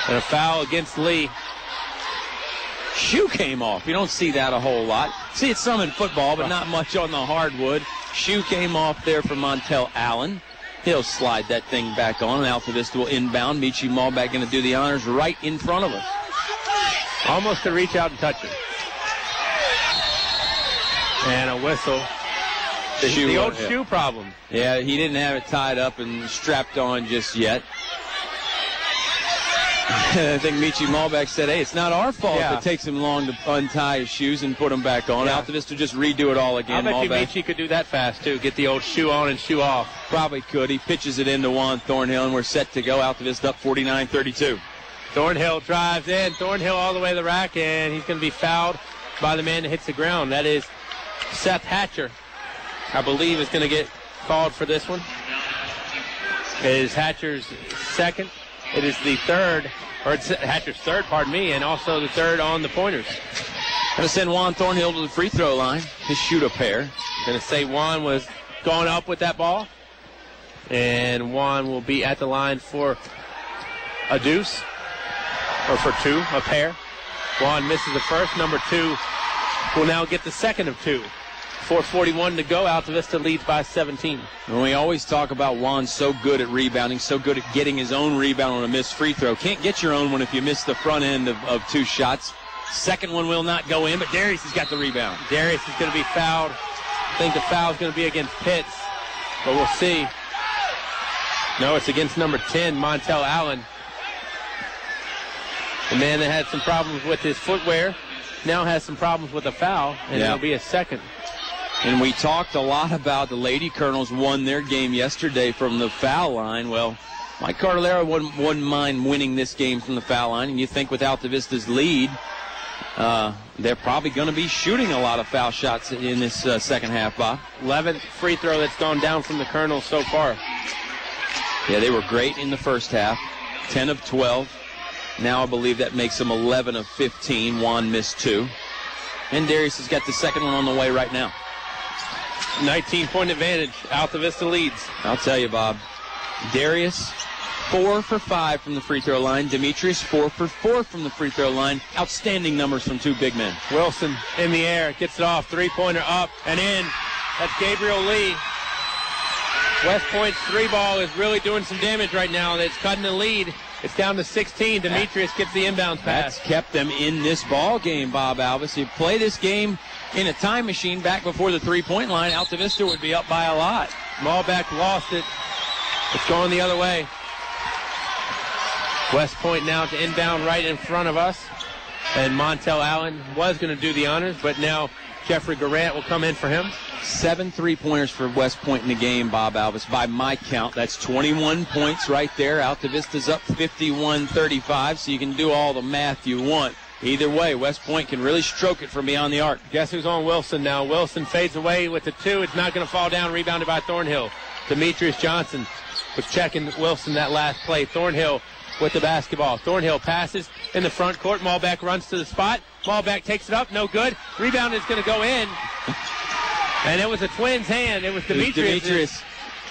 And a foul against Lee. Shoe came off. You don't see that a whole lot. See it some in football, but not much on the hardwood. Shoe came off there for Montel Allen. He'll slide that thing back on, and Altavista will inbound. Michi Malbeck going to do the honors right in front of us. Almost to reach out and touch it. And a whistle. The old shoe problem. Yeah, he didn't have it tied up and strapped on just yet. I think Michi Malbeck said, hey, it's not our fault if it takes him long to untie his shoes and put them back on. Altavista just redo it all again. I bet you Michi could do that fast, too. Get the old shoe on and shoe off. Probably could. He pitches it into Juan Thornhill, and we're set to go. Altavista up 49-32. Thornhill drives in. Thornhill all the way to the rack, and he's going to be fouled by the man that hits the ground. That is Seth Hatcher, I believe, is going to get called for this one. It is Hatcher's second. It is the third. Or it's Hatcher's third, pardon me, and also the third on the pointers. Going to send Juan Thornhill to the free throw line to shoot a pair. Going to say Juan was going up with that ball. And Juan will be at the line for a deuce, or for 2, a pair. Juan misses the first. Number 2 will now get the second of 2. 4:41 to go. Altavista leads by 17. And we always talk about Juan so good at rebounding, so good at getting his own rebound on a missed free throw. Can't get your own one if you miss the front end of 2 shots. Second one will not go in, but Darius has got the rebound. Darius is going to be fouled. I think the foul is going to be against Pitts, but we'll see. No, it's against number 10, Montel Allen. The man that had some problems with his footwear now has some problems with a foul, and it'll be a second. And we talked a lot about the Lady Colonels won their game yesterday from the foul line. Well, Mike Cardellaro wouldn't mind winning this game from the foul line. And you think with Altavista's lead, they're probably going to be shooting a lot of foul shots in this second half, Bob. 11th free throw that's gone down from the Colonels so far. Yeah, they were great in the first half. 10 of 12. Now I believe that makes them 11 of 15. Juan missed 2. And Darius has got the second one on the way right now. 19-point advantage. Altavista leads. I'll tell you, Bob. Darius, 4 for 5 from the free throw line. Demetrius, 4 for 4 from the free throw line. Outstanding numbers from 2 big men. Wilson in the air. Gets it off. Three-pointer up and in. That's Gabriel Lee. West Point's three ball is really doing some damage right now. It's cutting the lead. It's down to 16. Demetrius gets the inbound pass. That's kept them in this ball game, Bob Alvis. You play this game in a time machine back before the three-point line, Altavista would be up by a lot. Malbeck lost it. It's going the other way. West Point now to inbound right in front of us. And Montel Allen was going to do the honors, but now Jeffrey Garant will come in for him. 7 3-pointers for West Point in the game, Bob Alvis. By my count, that's 21 points right there. Altavista's up 51-35, so you can do all the math you want. Either way, West Point can really stroke it from beyond the arc. Guess who's on Wilson now? Wilson fades away with the two. It's not going to fall down. Rebounded by Thornhill. Demetrius Johnson was checking Wilson that last play. Thornhill with the basketball. Thornhill passes in the front court. Malbeck runs to the spot. Malbeck takes it up. No good. Rebound is going to go in. And it was a Twins' hand. It was Demetrius. Demetrius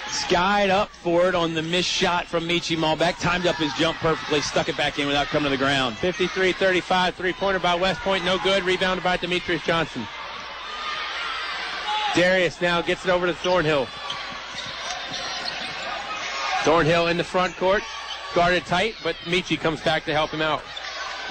skied up for it on the missed shot from Michi Malbeck. Timed up his jump perfectly. Stuck it back in without coming to the ground. 53-35. Three-pointer by West Point. No good. Rebounded by Demetrius Johnson. Darius now gets it over to Thornhill. Thornhill in the front court. Guarded tight, but Michi comes back to help him out.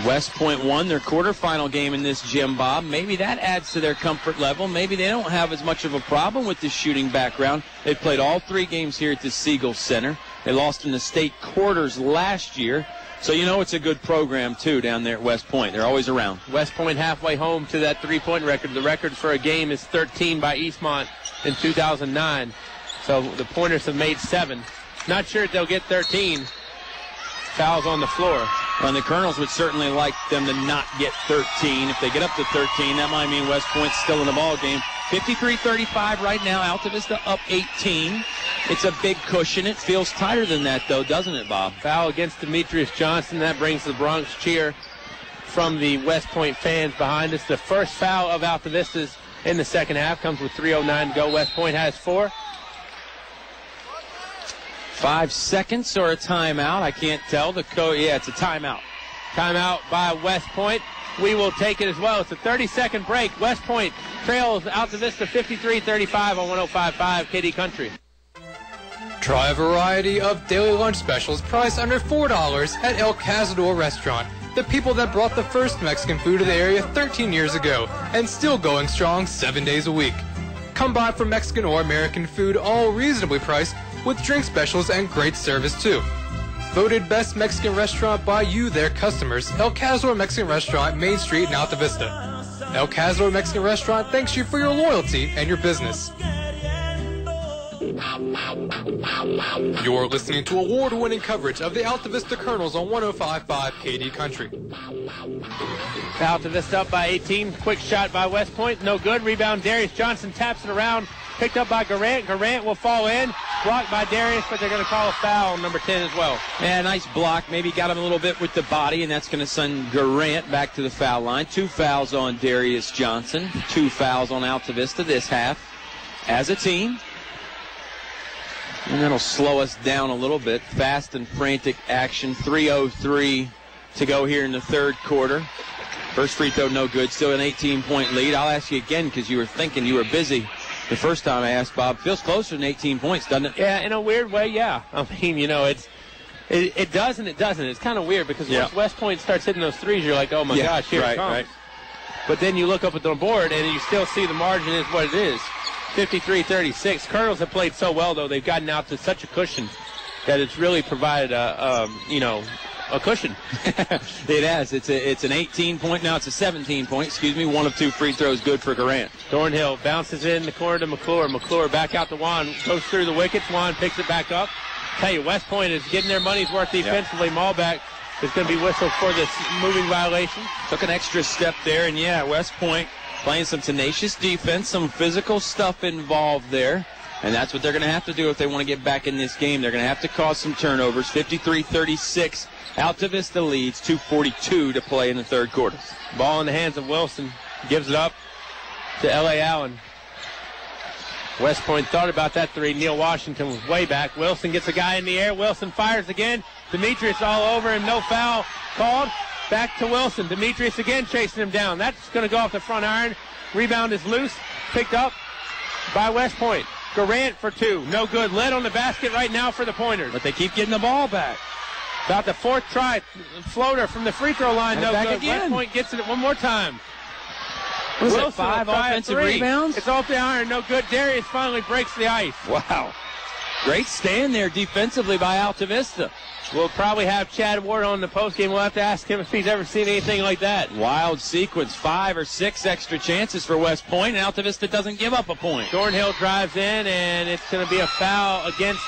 West Point won their quarterfinal game in this gym, Bob. Maybe that adds to their comfort level. Maybe they don't have as much of a problem with the shooting background. They played all 3 games here at the Siegel Center. They lost in the state quarters last year. So you know it's a good program, too, down there at West Point. They're always around. West Point halfway home to that three-point record. The record for a game is 13 by Eastmont in 2009. So the Pointers have made 7. Not sure if they'll get 13. Fouls on the floor. Well, and the Colonels would certainly like them to not get 13. If they get up to 13, that might mean West Point's still in the ball game. 53-35 right now. Altavista up 18. It's a big cushion. It feels tighter than that, though, doesn't it, Bob? Foul against Demetrius Johnson. That brings the Bronx cheer from the West Point fans behind us. The first foul of Altavista's in the second half comes with 3:09 to go. West Point has 4. 5 seconds or a timeout. I can't tell. Yeah, it's a timeout. Timeout by West Point. We will take it as well. It's a 30-second break. West Point trails Altavista 53-35 on 105.5 KD Country. Try a variety of daily lunch specials priced under $4 at El Cazador Restaurant. The people that brought the first Mexican food to the area 13 years ago and still going strong 7 days a week. Come by for Mexican or American food, all reasonably priced, with drink specials and great service too. Voted best Mexican restaurant by you, their customers, El Cazador Mexican Restaurant, Main Street in Altavista. El Cazador Mexican Restaurant thanks you for your loyalty and your business. You're listening to award-winning coverage of the Altavista Colonels on 105.5 KD Country. Altavista up by 18. Quick shot by West Point. No good. Rebound. Darius Johnson taps it around. Picked up by Garant. Garant will fall in. Blocked by Darius, but they're going to call a foul on number 10 as well. Yeah, nice block. Maybe got him a little bit with the body, and that's going to send Garant back to the foul line. 2 fouls on Darius Johnson. 2 fouls on Altavista this half as a team. And that'll slow us down a little bit. Fast and frantic action. 3:03 to go here in the third quarter. First free throw, no good. Still an 18-point lead. I'll ask you again because you were thinking you were busy the first time I asked, Bob. Feels closer than 18 points, doesn't it? Yeah, in a weird way, yeah. I mean, you know, it does and it doesn't. It's kind of weird because once West Point starts hitting those threes, you're like, oh, my gosh, here it comes. Right. But then you look up at the board and you still see the margin is what it is. 53-36. Colonels have played so well, though. They've gotten out to such a cushion that it's really provided a cushion. It has. It's an 18-point. Now it's a 17-point. Excuse me. 1 of 2 free throws good for Garant. Thornhill bounces in the corner to McClure. McClure back out to Juan. Goes through the wickets. Juan picks it back up. Tell you, West Point is getting their money's worth defensively. Malbeck is going to be whistled for this moving violation. Took an extra step there, and West Point playing some tenacious defense, some physical stuff involved there. And that's what they're going to have to do if they want to get back in this game. They're going to have to cause some turnovers. 53-36. Altavista leads. 2:42 to play in the third quarter. Ball in the hands of Wilson. Gives it up to L.A. Allen. West Point thought about that three. Neil Washington was way back. Wilson gets a guy in the air. Wilson fires again. Demetrius all over him. No foul called. Back to Wilson. Demetrius again chasing him down. That's going to go off the front iron. Rebound is loose. Picked up by West Point. Garant for 2. No good. Led on the basket right now for the Pointers. But they keep getting the ball back. About the fourth try. Floater from the free throw line. No back good. again. West Point gets it one more time. Was Wilson it 5 will try offensive 3. rebounds? It's off the iron. No good. Darius finally breaks the ice. Wow. Great stand there defensively by Altavista. We'll probably have Chad Ward on the postgame. We'll have to ask him if he's ever seen anything like that. Wild sequence. 5 or 6 extra chances for West Point, and Altavista doesn't give up a point. Thornhill drives in, and it's going to be a foul against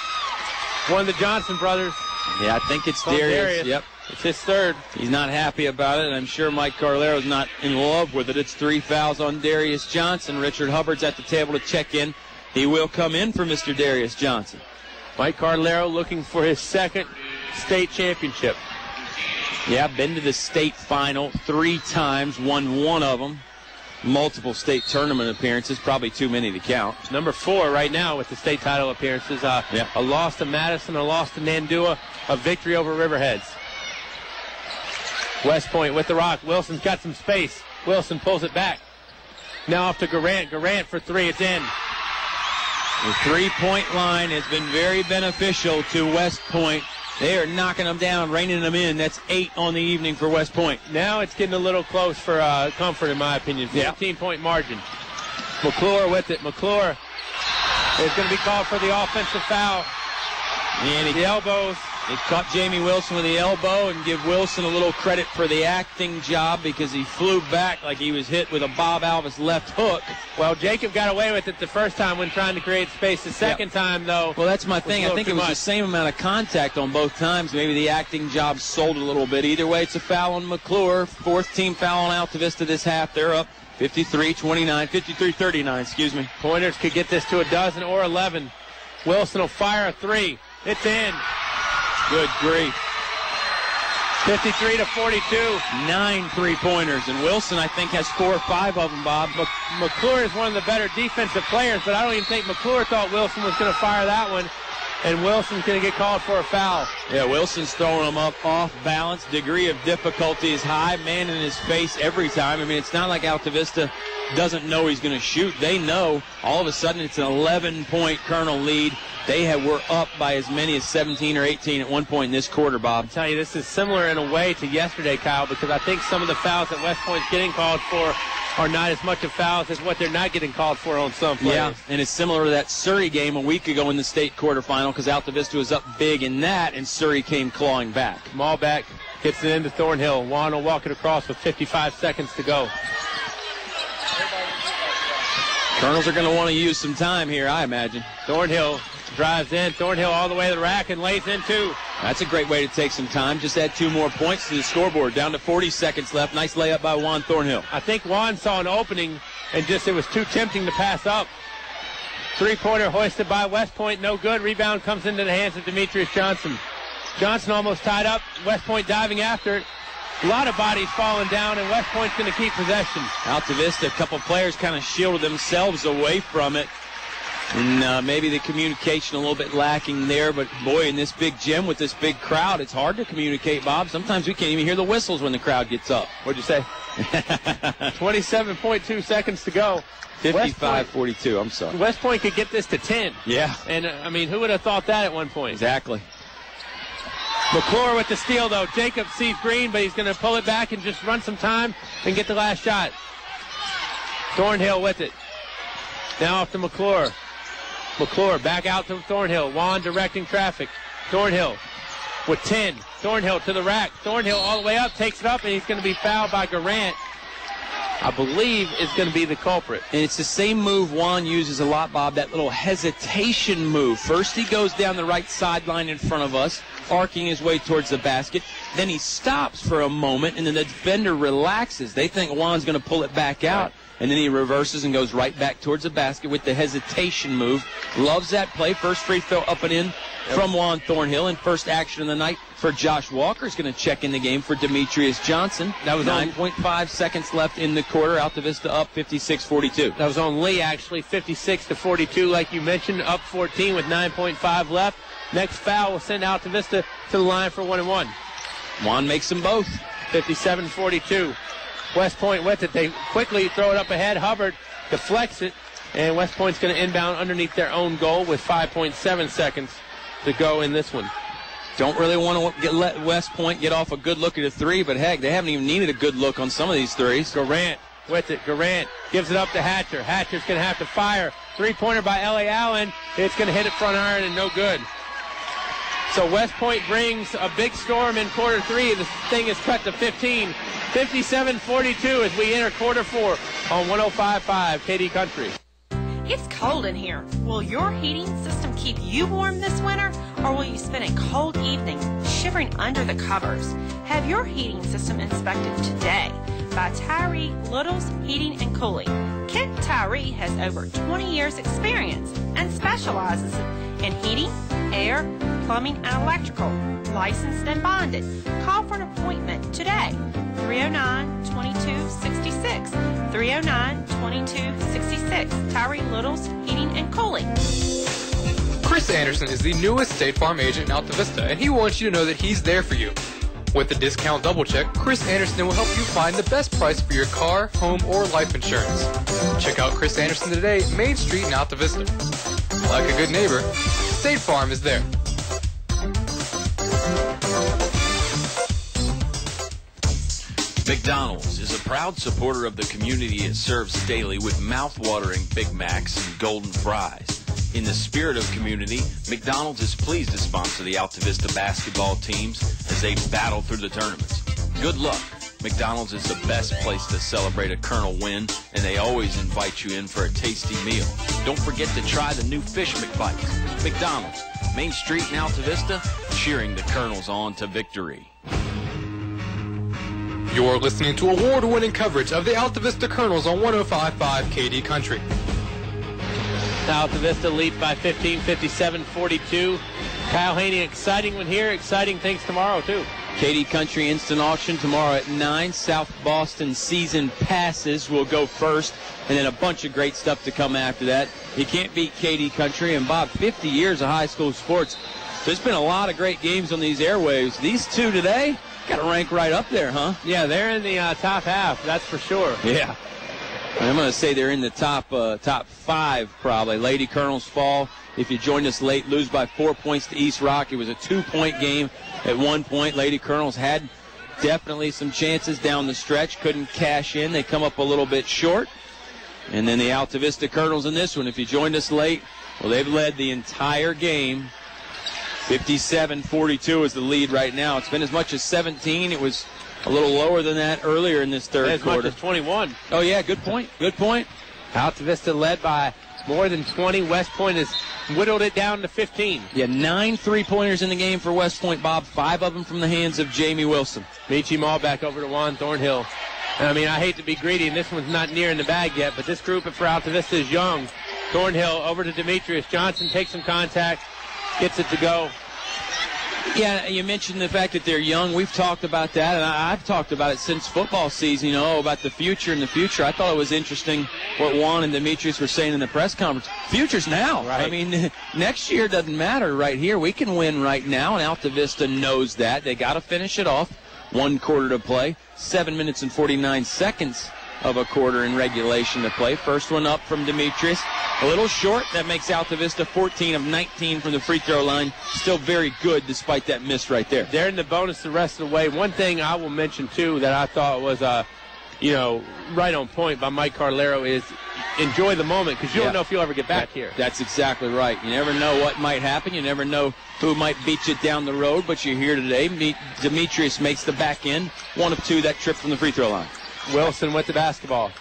one of the Johnson brothers. Yeah, I think it's Darius. Yep. It's his third. He's not happy about it, and I'm sure Mike Carlero's not in love with it. It's 3 fouls on Darius Johnson. Richard Hubbard's at the table to check in. He will come in for Mr. Darius Johnson. Mike Carlero looking for his second state championship. Yeah, been to the state final 3 times, won 1 of them. Multiple state tournament appearances, probably too many to count. Number 4 right now with the state title appearances. A loss to Madison, a loss to Nandua, a victory over Riverheads. West Point with the rock. Wilson's got some space. Wilson pulls it back. Now off to Garant. Garant for 3. It's in. The 3-point line has been very beneficial to West Point. They are knocking them down, raining them in. That's 8 on the evening for West Point. Now it's getting a little close for comfort, in my opinion. 15-point margin. McClure with it. McClure is going to be called for the offensive foul. And the elbows. They caught Jamie Wilson with the elbow, and give Wilson a little credit for the acting job because he flew back like he was hit with a Bob Alvis left hook. Well, Jacob got away with it the first time when trying to create space. The second time, though. Well, that's my thing. I think it was the same amount of contact on both times. Maybe the acting job sold a little bit. Either way, it's a foul on McClure. 4th team foul on Altavista this half. They're up 53-39, excuse me. Pointers could get this to a dozen or 11. Wilson will fire a 3. It's in. Good grief. 53-42. 9 3-pointers. And Wilson, I think, has 4 or 5 of them, Bob. McClure is one of the better defensive players, but I don't even think McClure thought Wilson was going to fire that one. And Wilson's going to get called for a foul. Yeah, Wilson's throwing them up off balance. Degree of difficulty is high. Man in his face every time. I mean, it's not like Altavista doesn't know he's going to shoot. They know. All of a sudden, it's an 11-point Colonel lead. They were up by as many as 17 or 18 at one point in this quarter, Bob. I'll tell you, this is similar in a way to yesterday, Kyle, because I think some of the fouls that West Point's getting called for are not as much of fouls as what they're not getting called for on some players. Yeah, and it's similar to that Surrey game a week ago in the state quarterfinal because Altavista was up big in that, and Surrey came clawing back. Malbeck gets it into Thornhill. Juan will walk it across with 55 seconds to go. Colonels are going to want to use some time here, I imagine. Thornhill drives in. Thornhill all the way to the rack and lays in 2. That's a great way to take some time. Just add 2 more points to the scoreboard. Down to 40 seconds left. Nice layup by Juan Thornhill. I think Juan saw an opening and just it was too tempting to pass up. 3-pointer hoisted by West Point. No good. Rebound comes into the hands of Demetrius Johnson. Johnson almost tied up. West Point diving after it. A lot of bodies falling down, and West Point's going to keep possession. Altavista, a couple players kind of shielded themselves away from it. And maybe the communication a little bit lacking there. But, boy, in this big gym with this big crowd, it's hard to communicate, Bob. Sometimes we can't even hear the whistles when the crowd gets up. What'd you say? 27.2 seconds to go. 55-42, I'm sorry. West Point could get this to 10. Yeah. And, I mean, who would have thought that at one point? Exactly. McClure with the steal, though. Jacob sees green, but he's going to pull it back and just run some time and get the last shot. Thornhill with it. Now off to McClure. McClure back out to Thornhill. Juan directing traffic. Thornhill with 10. Thornhill to the rack. Thornhill all the way up, takes it up, and he's going to be fouled by Garant. I believe is going to be the culprit. And it's the same move Juan uses a lot, Bob, that little hesitation move. First he goes down the right sideline in front of us, arcing his way towards the basket. Then he stops for a moment, and then the defender relaxes. They think Juan's going to pull it back out. And then he reverses and goes right back towards the basket with the hesitation move. Loves that play. First free throw up and in from Juan Thornhill. And first action of the night for Josh Walker is going to check in the game for Demetrius Johnson. That was 9.5 seconds left in the quarter. Altavista up 56-42. That was on Lee, actually, 56-42, like you mentioned, up 14 with 9.5 left. Next foul will send Altavista to the line for 1-and-1. Juan makes them both. 57-42. West Point with it. They quickly throw it up ahead. Hubbard deflects it. And West Point's going to inbound underneath their own goal with 5.7 seconds to go in this one. Don't really want to let West Point get off a good look at a three, but heck, they haven't even needed a good look on some of these threes. Durant with it. Durant gives it up to Hatcher. Hatcher's going to have to fire. Three-pointer by L.A. Allen. It's going to hit it front iron and no good. So West Point brings a big storm in quarter three. The thing is cut to 15. 57-42 as we enter quarter four on 105.5 KD Country. It's cold in here. Will your heating system keep you warm this winter, or will you spend a cold evening shivering under the covers? Have your heating system inspected today by Tyree Little's Heating and Cooling. Kent Tyree has over 20 years experience and specializes in heating, air, plumbing, and electrical. Licensed and bonded. Call for an appointment today. 309-2266. 309-2266. Tyree Little's Heating and Cooling. Chris Anderson is the newest State Farm agent in Altavista, and he wants you to know that he's there for you. With the Discount Double Check, Chris Anderson will help you find the best price for your car, home, or life insurance. Check out Chris Anderson today, Main Street in Altavista. Like a good neighbor, State Farm is there. McDonald's is a proud supporter of the community it serves daily with mouth-watering Big Macs and golden fries. In the spirit of community, McDonald's is pleased to sponsor the Altavista basketball teams as they battle through the tournaments. Good luck. McDonald's is the best place to celebrate a Colonel win, and they always invite you in for a tasty meal. Don't forget to try the new Fish McBites. McDonald's, Main Street in Altavista, cheering the Colonels on to victory. You're listening to award-winning coverage of the Altavista Colonels on 105.5 KD Country. Altavista lead by 15, 57-42. Kyle Haney, exciting one here. Exciting things tomorrow, too. KD Country Instant Auction tomorrow at 9. South Boston season passes will go first, and then a bunch of great stuff to come after that. You can't beat KD Country. And, Bob, 50 years of high school sports. There's been a lot of great games on these airwaves. These two today got to rank right up there, huh? Yeah, they're in the top half, that's for sure. Yeah. I'm going to say they're in the top 5 probably. Lady Colonels fall. If you joined us late, lose by 4 points to East Rock. It was a 2-point game at one point. Lady Colonels had definitely some chances down the stretch. Couldn't cash in. They come up a little bit short. And then the Altavista Colonels in this one. If you joined us late, well, they've led the entire game. 57-42 is the lead right now. It's been as much as 17. It was a little lower than that earlier in this third quarter. As much as 21. Oh, yeah, good point. Good point. Altavista led by more than 20. West Point has whittled it down to 15. Yeah, 9 3-pointers in the game for West Point, Bob. 5 of them from the hands of Jamie Wilson. Michi Mall back over to Juan Thornhill. I mean, I hate to be greedy, and this one's not near in the bag yet, but this group for Altavista is young. Thornhill over to Demetrius. Johnson takes some contact, gets it to go. Yeah, you mentioned the fact that they're young. We've talked about that, and I've talked about it since football season, about the future and the future. I thought it was interesting what Juan and Demetrius were saying in the press conference. Future's now. Right. I mean, next year doesn't matter right here. We can win right now, and Altavista knows that. They got to finish it off. 1 quarter to play. 7 minutes and 49 seconds of a quarter in regulation to play. First one up from Demetrius. A little short. That makes Altavista 14 of 19 from the free throw line. Still very good despite that miss right there. They're in the bonus the rest of the way. One thing I will mention, too, that I thought was, right on point by Mike Carlero is enjoy the moment because you don't know if you'll ever get back here. That's exactly right. You never know what might happen. You never know who might beat you down the road, but you're here today. Demetrius makes the back end. 1 of 2, that trip from the free throw line. Wilson with the basketball.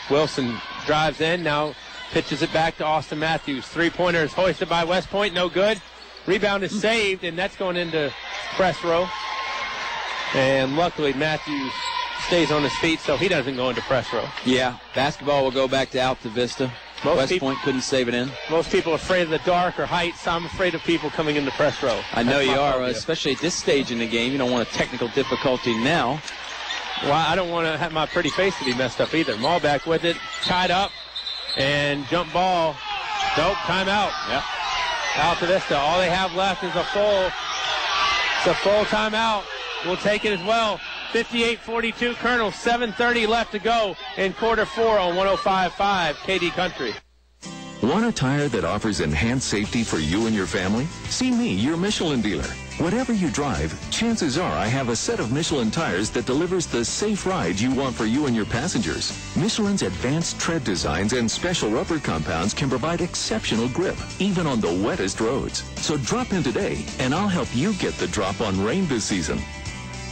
Wilson drives in, now pitches it back to Austin Matthews. 3-pointer is hoisted by West Point, no good. Rebound is saved, and that's going into press row. And luckily Matthews stays on his feet, so he doesn't go into press row. Yeah, basketball will go back to Altavista. West Point couldn't save it in. Most people are afraid of the dark or heights. I'm afraid of people coming into press row. I know you are, especially at this stage in the game. You don't want a technical difficulty now. Well, I don't want to have my pretty face to be messed up either. Maul back with it, tied up, and jump ball. Nope, timeout. Yep. Altavista, all they have left is a full timeout. We'll take it as well. 58-42 Colonels, 7:30 left to go in quarter 4 on 105.5 KD Country. Want a tire that offers enhanced safety for you and your family? See me, your Michelin dealer. Whatever you drive, chances are I have a set of Michelin tires that delivers the safe ride you want for you and your passengers. Michelin's advanced tread designs and special rubber compounds can provide exceptional grip, even on the wettest roads. So drop in today, and I'll help you get the drop on rain this season.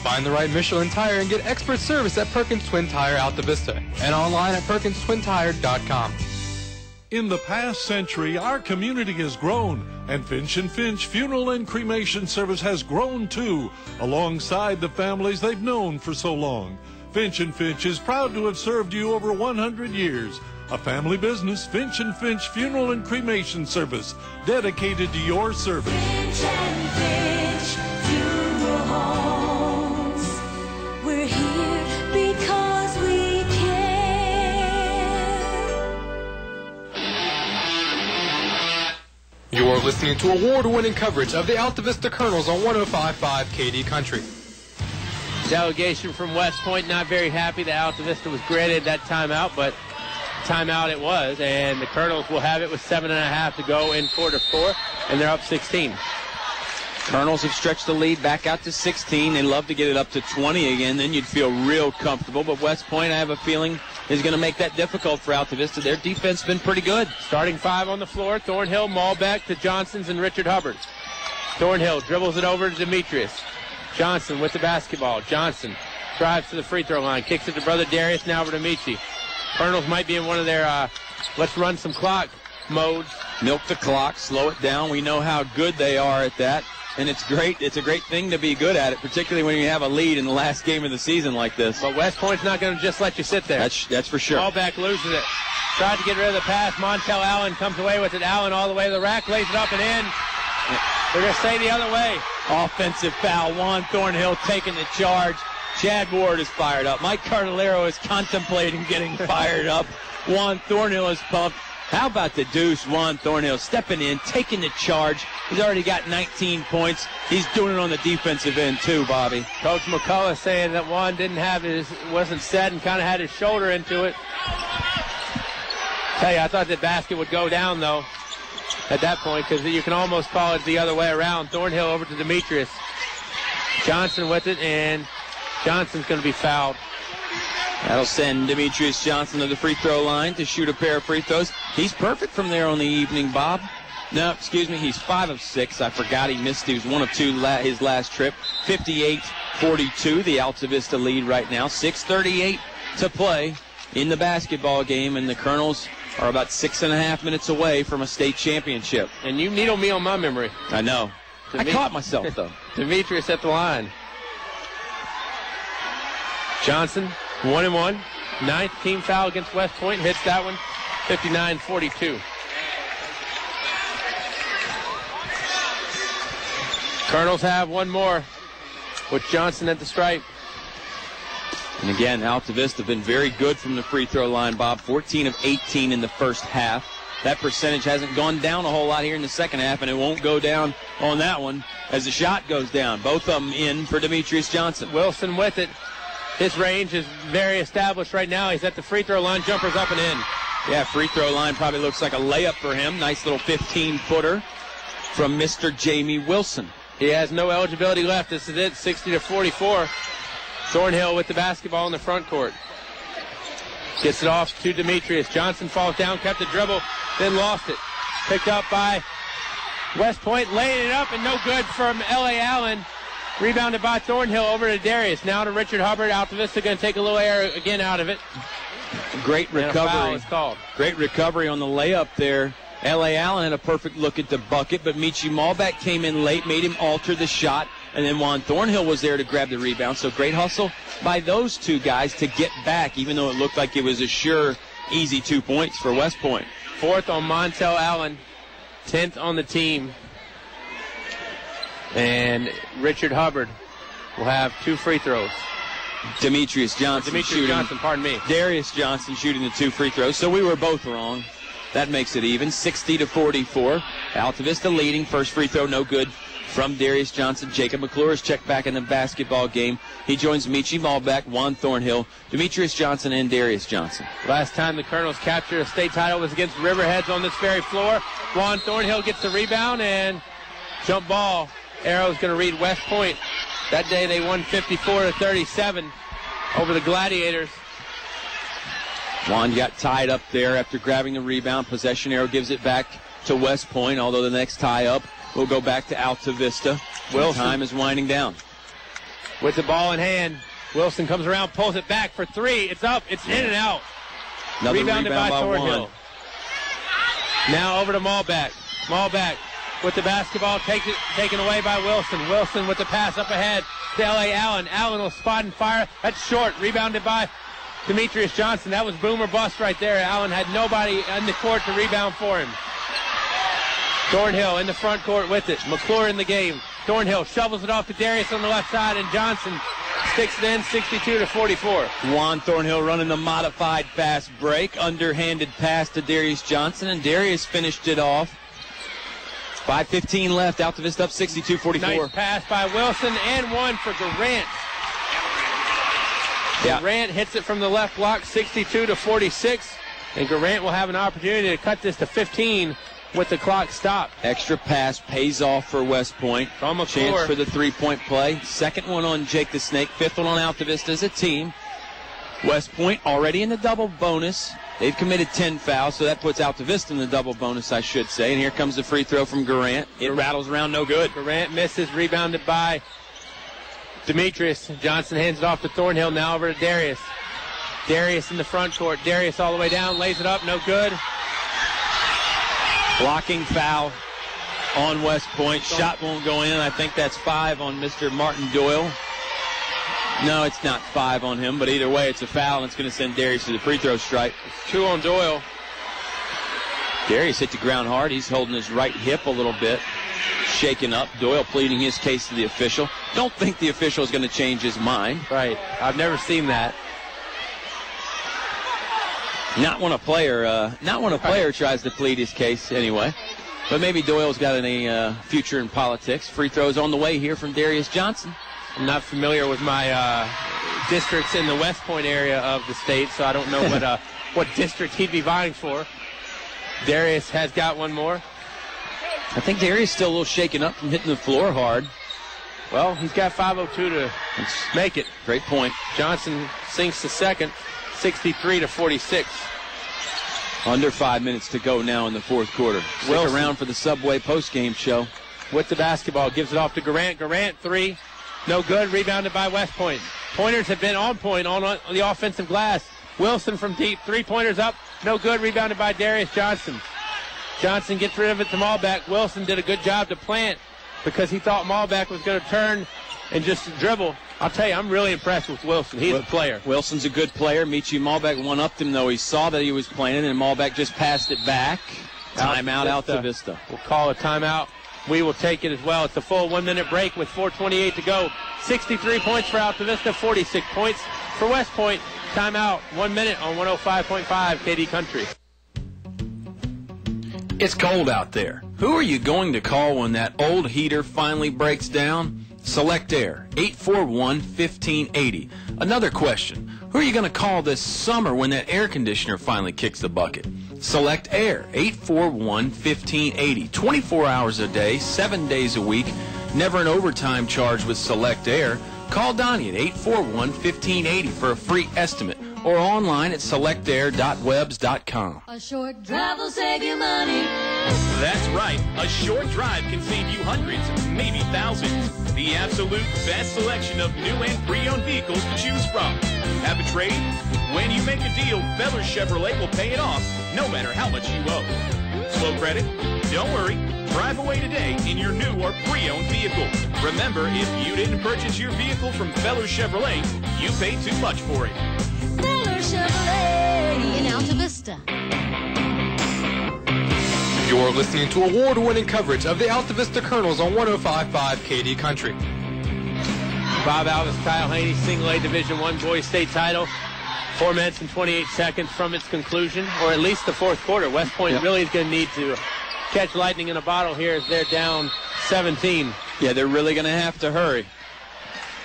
Find the right Michelin tire and get expert service at Perkins Twin Tire Altavista and online at PerkinsTwinTire.com. In the past century, our community has grown, and Finch & Finch Funeral and Cremation Service has grown too, alongside the families they've known for so long. Finch & Finch is proud to have served you over 100 years. A family business, Finch & Finch Funeral and Cremation Service, dedicated to your service. Finch & Finch Funeral Homes. We're here because we care. You're listening to award-winning coverage of the Altavista Colonels on 105.5 KD Country. Delegation from West Point not very happy that Altavista was granted that timeout, but timeout it was, and the Colonels will have it with 7.5 to go in quarter 4, and they're up 16. Colonels have stretched the lead back out to 16. They'd love to get it up to 20 again. Then you'd feel real comfortable. But West Point, I have a feeling, is going to make that difficult for Altavista. Their defense has been pretty good. Starting 5 on the floor, Thornhill, Malbeck to Johnsons and Richard Hubbard. Thornhill dribbles it over to Demetrius. Johnson with the basketball. Johnson drives to the free throw line, kicks it to brother Darius, now over to Michi. Colonels might be in one of their let's run some clock modes. Milk the clock, slow it down. We know how good they are at that. And it's great. It's a great thing to be good at it, particularly when you have a lead in the last game of the season like this. But West Point's not going to just let you sit there. That's for sure. Malbeck loses it. Tried to get rid of the pass. Montel Allen comes away with it. Allen all the way to the rack, lays it up and in. They're going to stay the other way. Offensive foul. Juan Thornhill taking the charge. Chad Ward is fired up. Mike Cardellero is contemplating getting fired up. Juan Thornhill is pumped. How about the deuce? Juan Thornhill stepping in, taking the charge. He's already got 19 points. He's doing it on the defensive end too, Bobby. Coach McCullough saying that Juan wasn't set and kind of had his shoulder into it. Tell you, I thought that basket would go down though at that point, because you can almost call it the other way around. Thornhill over to Demetrius. Johnson with it, and Johnson's going to be fouled. That'll send Demetrius Johnson to the free throw line to shoot a pair of free throws. He's perfect from there on the evening, Bob. No, excuse me, he's 5 of 6. I forgot he missed. He was 1 of 2 his last trip. 58-42, the Altavista lead right now. 6:38 to play in the basketball game, and the Colonels are about 6.5 minutes away from a state championship. And you needle me on my memory. I know. I caught myself, though. Demetrius at the line. Johnson, 1-1. 9th team foul against West Point. Hits that one. 59-42. Colonels have one more with Johnson at the stripe. And again, Altavista have been very good from the free throw line, Bob. 14 of 18 in the first half. That percentage hasn't gone down a whole lot here in the second half, and it won't go down on that one as the shot goes down. Both of them in for Demetrius Johnson. Wilson with it. His range is very established right now. He's at the free throw line. Jumpers up and in. Yeah, free throw line probably looks like a layup for him. Nice little 15-footer from Mr. Jamie Wilson. He has no eligibility left. This is it, 60-44. Thornhill with the basketball in the front court. Gets it off to Demetrius. Johnson falls down, kept the dribble, then lost it. Picked up by West Point, laying it up, and no good from L.A. Allen. Rebounded by Thornhill over to Darius. Now to Richard Hubbard. Altavista going to take a little air again out of it. Great recovery. And a foul is called. Great recovery on the layup there. L.A. Allen had a perfect look at the bucket, but Michi Malbeck came in late, made him alter the shot, and then Juan Thornhill was there to grab the rebound. So great hustle by those two guys to get back, even though it looked like it was a sure, easy 2 points for West Point. 4th on Montel Allen, 10th on the team. And Richard Hubbard will have 2 free throws. Demetrius Johnson, pardon me. Darius Johnson shooting the 2 free throws. So we were both wrong. That makes it even, 60-44. Altavista leading. First free throw, no good from Darius Johnson. Jacob McClure is checked back in the basketball game. He joins Michi Malbeck, Juan Thornhill, Demetrius Johnson, and Darius Johnson. Last time the Colonels captured a state title was against Riverheads on this very floor. Juan Thornhill gets the rebound and jump ball. Arrow's going to read West Point. That day they won 54-37 over the Gladiators. Juan got tied up there after grabbing the rebound. Possession arrow gives it back to West Point, although the next tie up will go back to Altavista. Wilson. Time is winding down. With the ball in hand, Wilson comes around, pulls it back for three. It's up. It's in and out. Another Rebounded rebound by Thornhill. Juan. Now over to Malbeck. Malbeck with the basketball taken away by Wilson. Wilson with the pass up ahead to L.A. Allen. Allen will spot and fire. That's short. Rebounded by Demetrius Johnson. That was boom or bust right there. Allen had nobody in the court to rebound for him. Thornhill in the front court with it. McClure in the game. Thornhill shovels it off to Darius on the left side, and Johnson sticks it in, 62-44. Juan Thornhill running the modified fast break. Underhanded pass to Darius Johnson, and Darius finished it off. 5:15 left. Altavista up 62-44. Nice pass by Wilson, and one for Durant. Durant hits it from the left block, 62-46, and Durant will have an opportunity to cut this to 15 with the clock stopped. Extra pass pays off for West Point. Chance for the three-point play. Second one on Jake the Snake. Fifth one on Altavista as a team. West Point already in the double bonus. They've committed 10 fouls, so that puts Altavista in the double bonus, I should say. And here comes the free throw from Durant. It rattles around, no good. Durant misses, rebounded by Demetrius. Johnson hands it off to Thornhill, now over to Darius. Darius in the front court. Darius all the way down, lays it up, no good. Blocking foul on West Point. Shot won't go in. I think that's 5 on Mr. Martin Doyle. No, it's not 5 on him, but either way, it's a foul, and it's going to send Darius to the free throw stripe. It's 2 on Doyle. Darius hit the ground hard. He's holding his right hip a little bit, shaken up. Doyle pleading his case to the official. Don't think the official is going to change his mind. Right. I've never seen that. Not when a player tries to plead his case anyway. But maybe Doyle's got any future in politics. Free throws on the way here from Darius Johnson. I'm not familiar with my districts in the West Point area of the state, so I don't know what district he'd be vying for. Darius has got one more. I think Darius still a little shaken up from hitting the floor hard. Well, he's got 5:02 to make it. Great point. Johnson sinks to second, 63-46. Under 5 minutes to go now in the fourth quarter. Stick around for the Subway postgame show. With the basketball, gives it off to Durant. Durant, 3. No good. Rebounded by West Point. Pointers have been on point on the offensive glass. Wilson from deep. 3-pointers up. No good. Rebounded by Darius Johnson. Johnson gets rid of it to Malbeck. Wilson did a good job to plant because he thought Malbeck was going to turn and just dribble. I'll tell you, I'm really impressed with Wilson. He's a player. Wilson's a good player. Michi Malbeck one-upped him, though. He saw that he was playing, and Malbeck just passed it back. Timeout, Altavista. We'll call a timeout. We will take it as well. It's a full 1-minute break with 4:28 to go. 63 points for Altavista, 46 points for West Point. Timeout, 1 minute on 105.5 KD Country. It's cold out there. Who are you going to call when that old heater finally breaks down? Select Air, 841-1580. Another question. Who are you going to call this summer when that air conditioner finally kicks the bucket? Select Air, 841-1580. 24 hours a day, 7 days a week. Never an overtime charge with Select Air. Call Donnie at 841-1580 for a free estimate or online at selectair.webs.com. A short drive will save you money. That's right. A short drive can save you hundreds, maybe thousands. The absolute best selection of new and pre-owned vehicles to choose from. Have a trade? When you make a deal, Feller Chevrolet will pay it off, no matter how much you owe. Slow credit? Don't worry. Drive away today in your new or pre-owned vehicle. Remember, if you didn't purchase your vehicle from Feller Chevrolet, you paid too much for it. Feller Chevrolet in Altavista. You're listening to award-winning coverage of the Altavista Colonels on 105.5 KD Country. Bob Alvis, Kyle Haney, Single A Division I boys state title. 4 minutes and 28 seconds from its conclusion, or at least the fourth quarter. West Point really is going to need to catch lightning in a bottle here as they're down 17. Yeah, they're really going to have to hurry.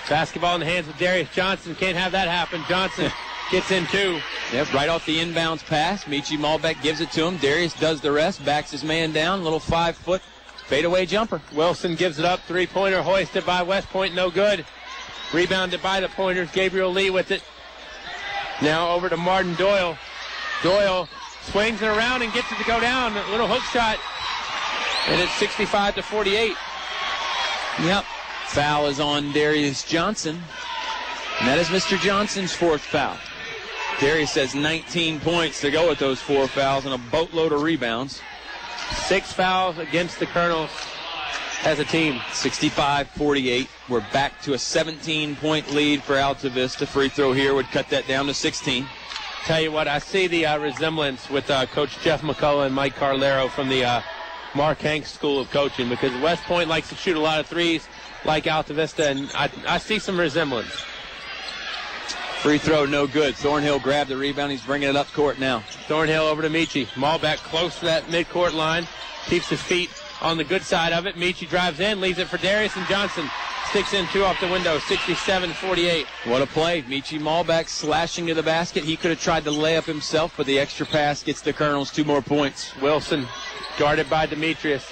Basketball in the hands of Darius Johnson. Can't have that happen. Johnson gets in two. Yep, right off the inbounds pass. Michi Malbec gives it to him. Darius does the rest, backs his man down. Little 5-foot fadeaway jumper. Wilson gives it up. Three-pointer hoisted by West Point. No good. Rebounded by the Pointers. Gabriel Lee with it. Now over to Martin Doyle. Doyle swings it around and gets it to go down. A little hook shot. And it's 65-48. Yep. Foul is on Darius Johnson. And that is Mr. Johnson's fourth foul. Darius has 19 points to go with those 4 fouls and a boatload of rebounds. 6 fouls against the Colonels as a team. 65-48. We're back to a 17-point lead for Altavista. Free throw here would cut that down to 16. Tell you what, I see the resemblance with Coach Jeff McCullough and Mike Carlero from the Mark Hanks School of Coaching, because West Point likes to shoot a lot of threes like Altavista, and I see some resemblance. Free throw, no good. Thornhill grabbed the rebound. He's bringing it up court now. Thornhill over to Michi. Malbec close to that midcourt line. Keeps his feet on the good side of it. Michi drives in, leaves it for Darius, and Johnson sticks in 2 off the window. 67-48. What a play. Michi Malbec slashing to the basket. He could have tried to lay up himself, but the extra pass gets the Colonels 2 more points. Wilson guarded by Demetrius.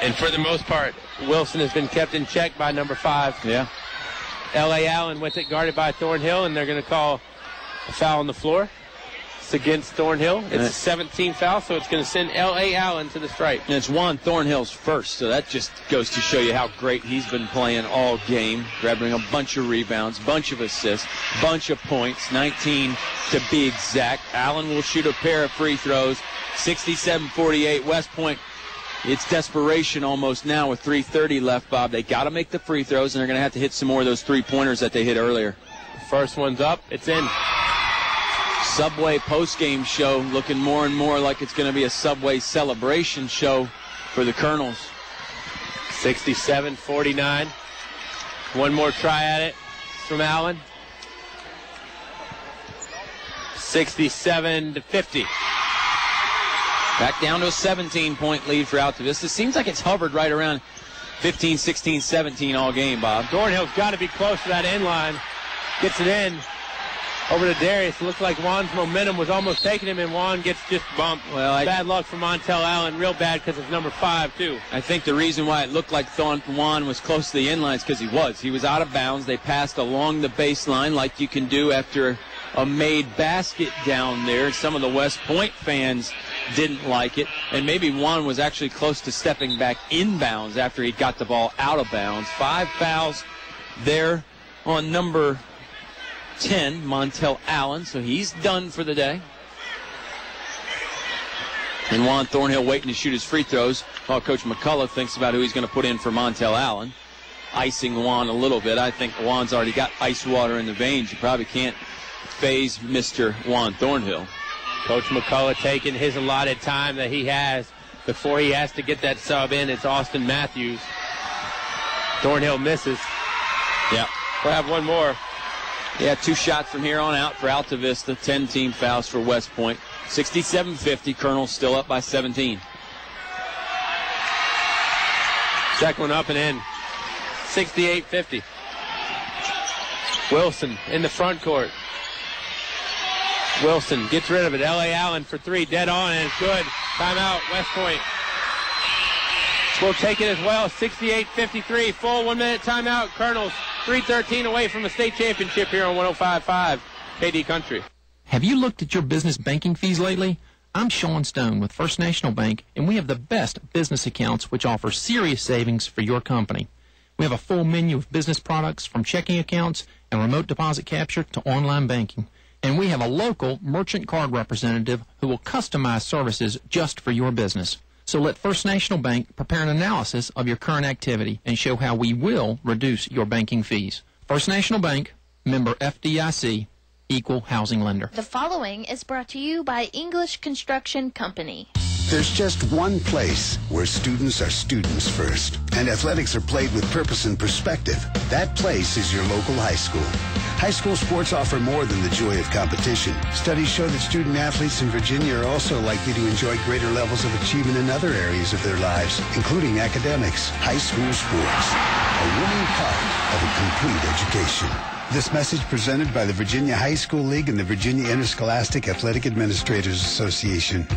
And for the most part, Wilson has been kept in check by number 5. Yeah. L.A. Allen with it, guarded by Thornhill, and they're going to call a foul on the floor. It's against Thornhill. It's a 17th foul, so it's going to send L.A. Allen to the stripe. And it's Juan Thornhill's first, so that just goes to show you how great he's been playing all game, grabbing a bunch of rebounds, bunch of assists, bunch of points, 19 to be exact. Allen will shoot a pair of free throws. 67-48, West Point. It's desperation almost now with 3:30 left, Bob. They got to make the free throws, and they're going to have to hit some more of those three-pointers that they hit earlier. First one's up. It's in. Subway postgame show looking more and more like it's going to be a Subway celebration show for the Colonels. 67-49. One more try at it from Allen. 67-50. Back down to a 17-point lead for Altavista. Seems like it's hovered right around 15, 16, 17 all game, Bob. Thornhill's got to be close to that end line. Gets it in. Over to Darius. It looked like Juan's momentum was almost taking him, and Juan gets just bumped. Well, bad luck for Montel Allen. Real bad because it's number 5, too. I think the reason why it looked like Juan was close to the end line is because he was. He was out of bounds. They passed along the baseline like you can do after a made basket down there. Some of the West Point fans didn't like it, and maybe Juan was actually close to stepping back inbounds after he got the ball out of bounds. 5 fouls there on number 10, Montel Allen, so he's done for the day. And Juan Thornhill waiting to shoot his free throws while Coach McCullough thinks about who he's going to put in for Montel Allen. Icing Juan a little bit. I think Juan's already got ice water in the veins. You probably can't phase Mr. Juan Thornhill. Coach McCullough taking his allotted time that he has before he has to get that sub in. It's Austin Matthews. Thornhill misses. Yeah. We'll have one more. Yeah, 2 shots from here on out for Altavista. 10 team fouls for West Point. 67-50. Colonels still up by 17. Second one up and in. 68-50. Wilson in the front court. Wilson gets rid of it. L.A. Allen for 3. Dead on, and it's good. Timeout, West Point. We'll take it as well. 68-53. Full 1-minute timeout. Colonels 3:13 away from a state championship here on 105.5 KD Country. Have you looked at your business banking fees lately? I'm Sean Stone with First National Bank, and we have the best business accounts which offer serious savings for your company. We have a full menu of business products from checking accounts and remote deposit capture to online banking. And we have a local merchant card representative who will customize services just for your business. So let First National Bank prepare an analysis of your current activity and show how we will reduce your banking fees. First National Bank, member FDIC, equal housing lender. The following is brought to you by English Construction Company. There's just one place where students are students first, and athletics are played with purpose and perspective. That place is your local high school. High school sports offer more than the joy of competition. Studies show that student athletes in Virginia are also likely to enjoy greater levels of achievement in other areas of their lives, including academics. High school sports, a winning part of a complete education. This message presented by the Virginia High School League and the Virginia Interscholastic Athletic Administrators Association.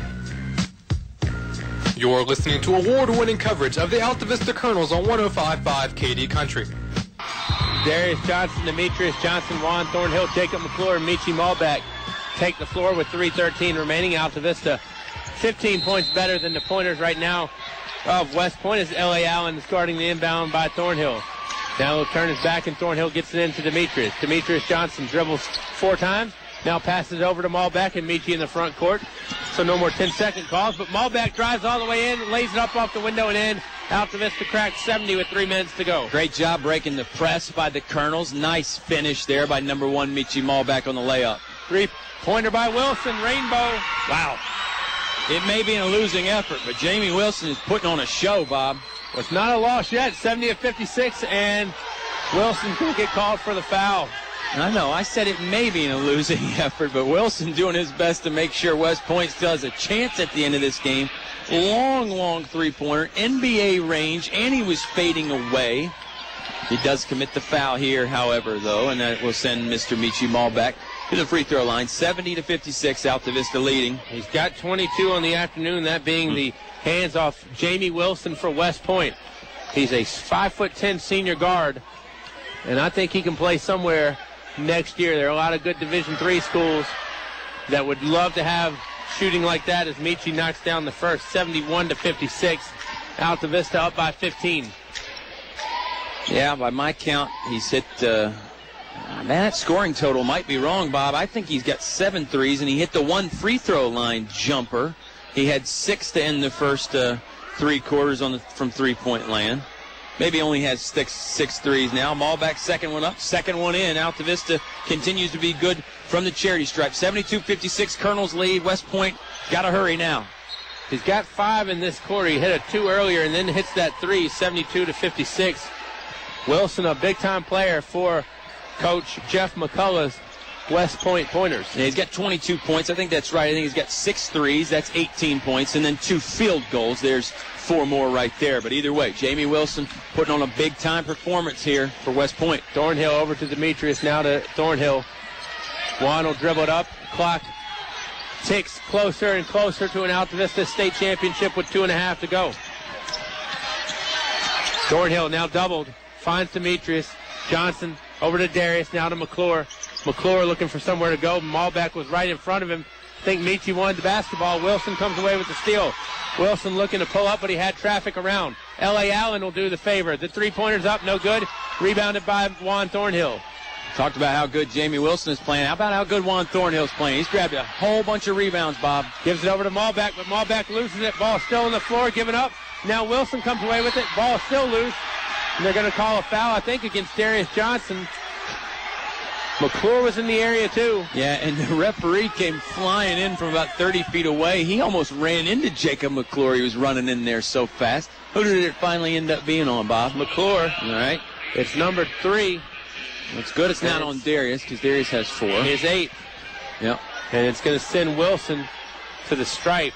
You're listening to award-winning coverage of the Altavista Colonels on 105.5 KD Country. Darius Johnson, Demetrius Johnson, Juan Thornhill, Jacob McClure, and Michi Malbeck take the floor with 3:13 remaining. Altavista 15 points better than the pointers right now of West Point as L.A. Allen is guarding the inbound by Thornhill. Now he'll turn his back and Thornhill gets it into Demetrius. Demetrius Johnson dribbles 4 times. Now passes over to Malbeck and Michi in the front court. So no more 10-second calls, but Malbeck drives all the way in, lays it up off the window and in. Altavista cracked 70 with 3 minutes to go. Great job breaking the press by the Colonels. Nice finish there by number 1 Michi Malbeck on the layup. 3-pointer by Wilson, Rainbow. Wow. It may be a losing effort, but Jamie Wilson is putting on a show, Bob. Well, it's not a loss yet, 70-56, and Wilson's going to get called for the foul. I know, I said it may be a losing effort, but Wilson doing his best to make sure West Point still has a chance at the end of this game. Long three-pointer, NBA range, and he was fading away. He does commit the foul here, however, though, and that will send Mr. Michi Malbeck to the free throw line. 70-56, Altavista leading. He's got 22 on the afternoon, that being the hands off Jamie Wilson for West Point. He's a 5'10" senior guard, and I think he can play somewhere next year. There are a lot of good Division III schools that would love to have shooting like that as Michi knocks down the first. 71-56. Altavista up by 15. Yeah, by my count, he's hit, that scoring total might be wrong, Bob. I think he's got 7 threes, and he hit the 1 free throw line jumper. He had 6 to end the first 3 quarters from three-point land. Maybe only has six threes now. Malbeck, second one up, second one in. Altavista continues to be good from the charity stripe. 72-56, Colonels lead. West Point got to hurry now. He's got 5 in this quarter. He hit a 2 earlier and then hits that 3, 72-56. Wilson, a big-time player for Coach Jeff McCullough's West Point Pointers. Yeah, he's got 22 points. I think that's right. I think he's got 6 threes. That's 18 points. And then 2 field goals. There's 4 more right there. But either way, Jamie Wilson putting on a big-time performance here for West Point. Thornhill over to Demetrius, now to Thornhill. Juan will dribble it up. Clock ticks closer and closer to an Altavista state championship with 2.5 to go. Thornhill now doubled. Finds Demetrius. Johnson over to Darius, now to McClure. McClure looking for somewhere to go. Malbeck was right in front of him. I think Michi wanted the basketball. Wilson comes away with the steal. Wilson looking to pull up, but he had traffic around. L.A. Allen will do the favor. The three-pointer's up, no good. Rebounded by Juan Thornhill. Talked about how good Jamie Wilson is playing. How about how good Juan Thornhill's playing? He's grabbed a whole bunch of rebounds, Bob. Gives it over to Malbeck, but Malbeck loses it. Ball still on the floor, giving up. Now Wilson comes away with it. Ball still loose. And they're going to call a foul, I think, against Darius Johnson. McClure was in the area, too. Yeah, and the referee came flying in from about 30 feet away. He almost ran into Jacob McClure. He was running in there so fast. Who did it finally end up being on, Bob? McClure. All right. It's number 3. It's good it's not on Darius because Darius has 4. His 8. Yep. And it's going to send Wilson to the stripe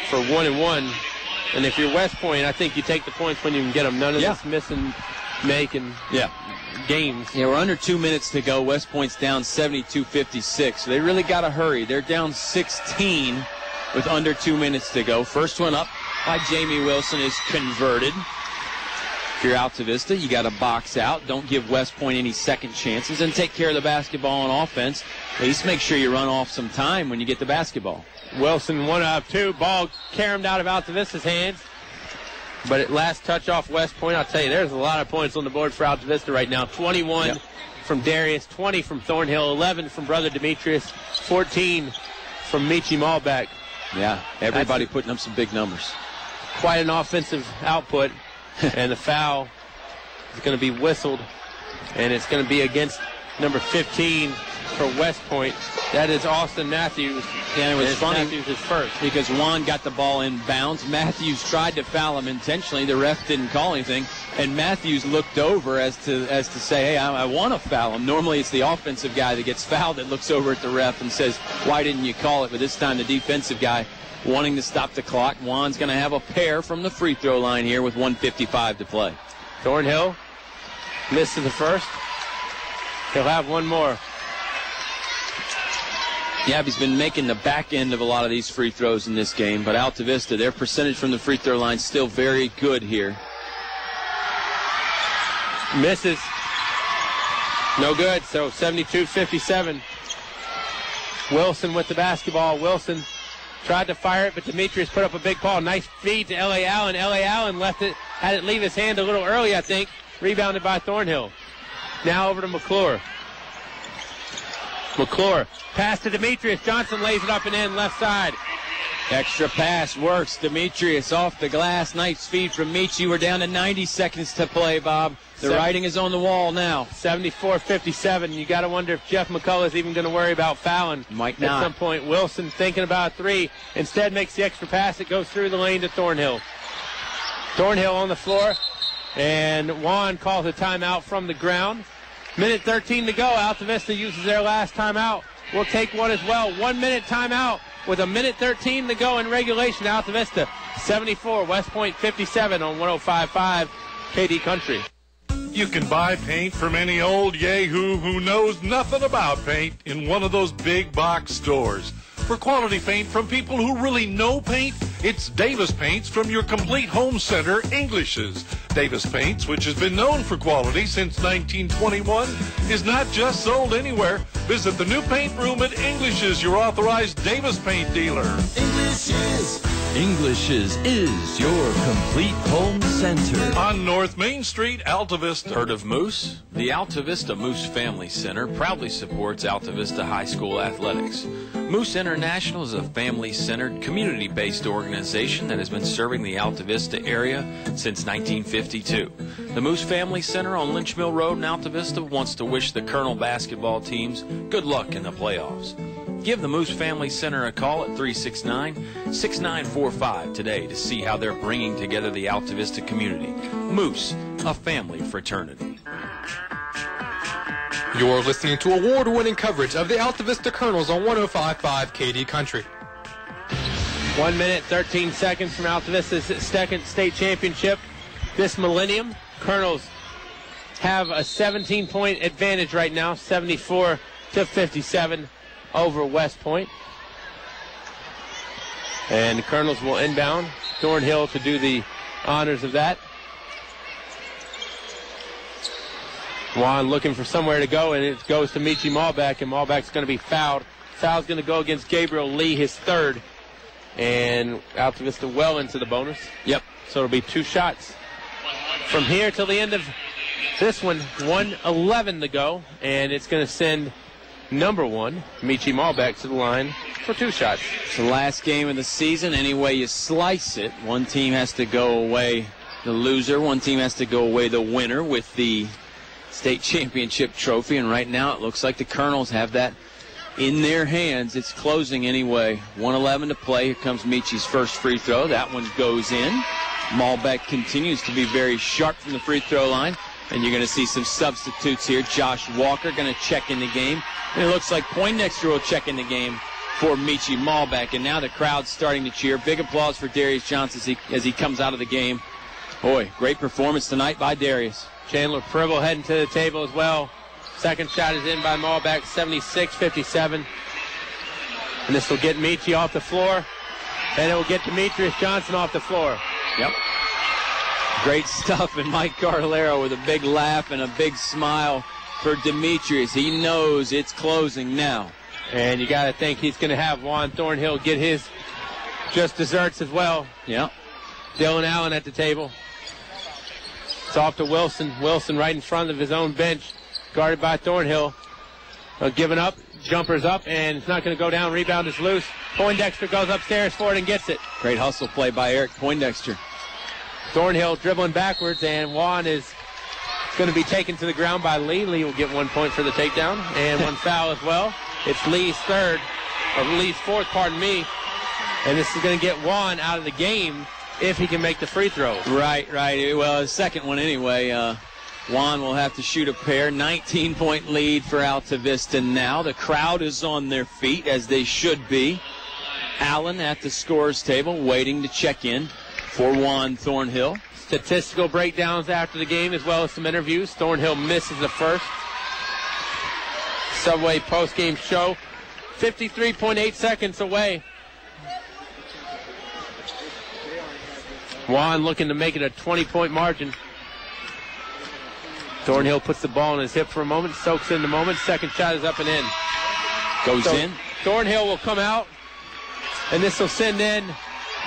for 1-1. And if you're West Point, I think you take the points when you can get them. None of this missing, making games. Yeah, we're under 2 minutes to go. West Point's down 72-56. So they really got to hurry. They're down 16 with under 2 minutes to go. First one up by Jamie Wilson is converted. If you're Altavista, you got to box out. Don't give West Point any second chances and take care of the basketball on offense. At least make sure you run off some time when you get the basketball. Wilson 1 out of 2. Ball caromed out of Altavista's hands. But at last touch off West Point, I'll tell you, there's a lot of points on the board for Altavista right now. 21 from Darius, 20 from Thornhill, 11 from Brother Demetrius, 14 from Michi Malbeck. Yeah, everybody putting up some big numbers. Quite an offensive output. And the foul is going to be whistled. And it's going to be against number 15, for West Point. That is Austin Matthews. And it was funny Matthews is first. because Juan got the ball in bounds. Matthews tried to foul him intentionally. The ref didn't call anything. And Matthews looked over as to say, hey, I want to foul him. Normally it's the offensive guy that gets fouled that looks over at the ref and says, why didn't you call it? But this time the defensive guy wanting to stop the clock. Juan's going to have a pair from the free throw line here with 1:55 to play. Thornhill missed to the first. He'll have one more. Yeah, he's been making the back end of a lot of these free throws in this game, but Altavista, their percentage from the free throw line still very good here. Misses. No good, so 72-57. Wilson with the basketball. Wilson tried to fire it, but Demetrius put up a big ball. Nice feed to L.A. Allen. L.A. Allen had it leave his hand a little early, I think. Rebounded by Thornhill. Now over to McClure. McClure, pass to Demetrius. Johnson lays it up and in, left side. Extra pass works. Demetrius off the glass. Nice feed from Michi. We're down to 90 seconds to play, Bob. The writing is on the wall now. 74-57. You got to wonder if Jeff McCullough is even going to worry about fouling. Might not. At some point, Wilson thinking about a three. Instead makes the extra pass. It goes through the lane to Thornhill. Thornhill on the floor. And Juan calls a timeout from the ground. Minute 13 to go. Altavista uses their last timeout. We'll take one as well. 1 minute timeout with a minute 13 to go in regulation. Altavista 74, West Point 57 on 105.5 KD Country. You can buy paint from any old yahoo who knows nothing about paint in one of those big box stores. For quality paint from people who really know paint, it's Davis Paints from your complete home center, English's. Davis Paints, which has been known for quality since 1921, is not just sold anywhere. Visit the new paint room at English's, your authorized Davis Paint dealer. English's is your complete home center. On North Main Street, Altavista. Heard of Moose? The Altavista Moose Family Center proudly supports Altavista High School athletics. Moose International is a family-centered, community-based organization that has been serving the Altavista area since 1952. The Moose Family Center on Lynch Mill Road in Altavista wants to wish the Colonel basketball teams good luck in the playoffs. Give the Moose Family Center a call at 369-6945 today to see how they're bringing together the Altavista community. Moose, a family fraternity. You're listening to award-winning coverage of the Altavista Colonels on 105.5 KD Country. 1 minute, 13 seconds from Altavista's second state championship this millennium. Colonels have a 17-point advantage right now, 74-57 over West Point. And the Colonels will inbound. Thornhill to do the honors of that. Juan looking for somewhere to go, and it goes to Michi Malbeck, and Malbeck's going to be fouled. Foul's going to go against Gabriel Lee, his third. And Altavista well into the bonus. Yep. So it'll be two shots. From here till the end of this one, 1:11 to go, and it's going to send number one, Michi Malbeck, to the line for two shots. It's the last game of the season. Any way you slice it, one team has to go away the loser. One team has to go away the winner with the state championship trophy. And right now it looks like the Colonels have that in their hands. It's closing anyway. 1:11 to play. Here comes Michi's first free throw. That one goes in. Malbeck continues to be very sharp from the free throw line. And you're going to see some substitutes here. Josh Walker going to check in the game. And it looks like Poindexter will check in the game for Michi Malbeck. And now the crowd's starting to cheer. Big applause for Darius Johnson as he comes out of the game. Boy, great performance tonight by Darius. Chandler Pribble heading to the table as well. Second shot is in by Malbeck, 76-57. And this will get Michi off the floor. And it will get Demetrius Johnson off the floor. Yep. Great stuff, and Mike Cardellaro with a big laugh and a big smile for Demetrius. He knows it's closing now. And you got to think he's going to have Juan Thornhill get his just desserts as well. Yeah. Dylan Allen at the table. It's off to Wilson. Wilson right in front of his own bench, guarded by Thornhill. Giving up, jumpers up, and it's not going to go down. Rebound is loose. Poindexter goes upstairs for it and gets it. Great hustle play by Eric Poindexter. Thornhill dribbling backwards, and Juan is It's going to be taken to the ground by Lee. Lee will get 1 point for the takedown and 1 foul as well. It's Lee's fourth, pardon me. And this is going to get Juan out of the game if he can make the free throws. Right. Well, his second one anyway. Juan will have to shoot a pair. 19-point lead for Altavista now. The crowd is on their feet, as they should be. Allen at the scorer's table waiting to check in for Juan Thornhill. Statistical breakdowns after the game as well as some interviews. Thornhill misses the first. Subway post-game show. 53.8 seconds away. Juan looking to make it a 20-point margin. Thornhill puts the ball in his hip for a moment, soaks in the moment. Second shot is up and in. Goes in. Thornhill will come out, and this will send in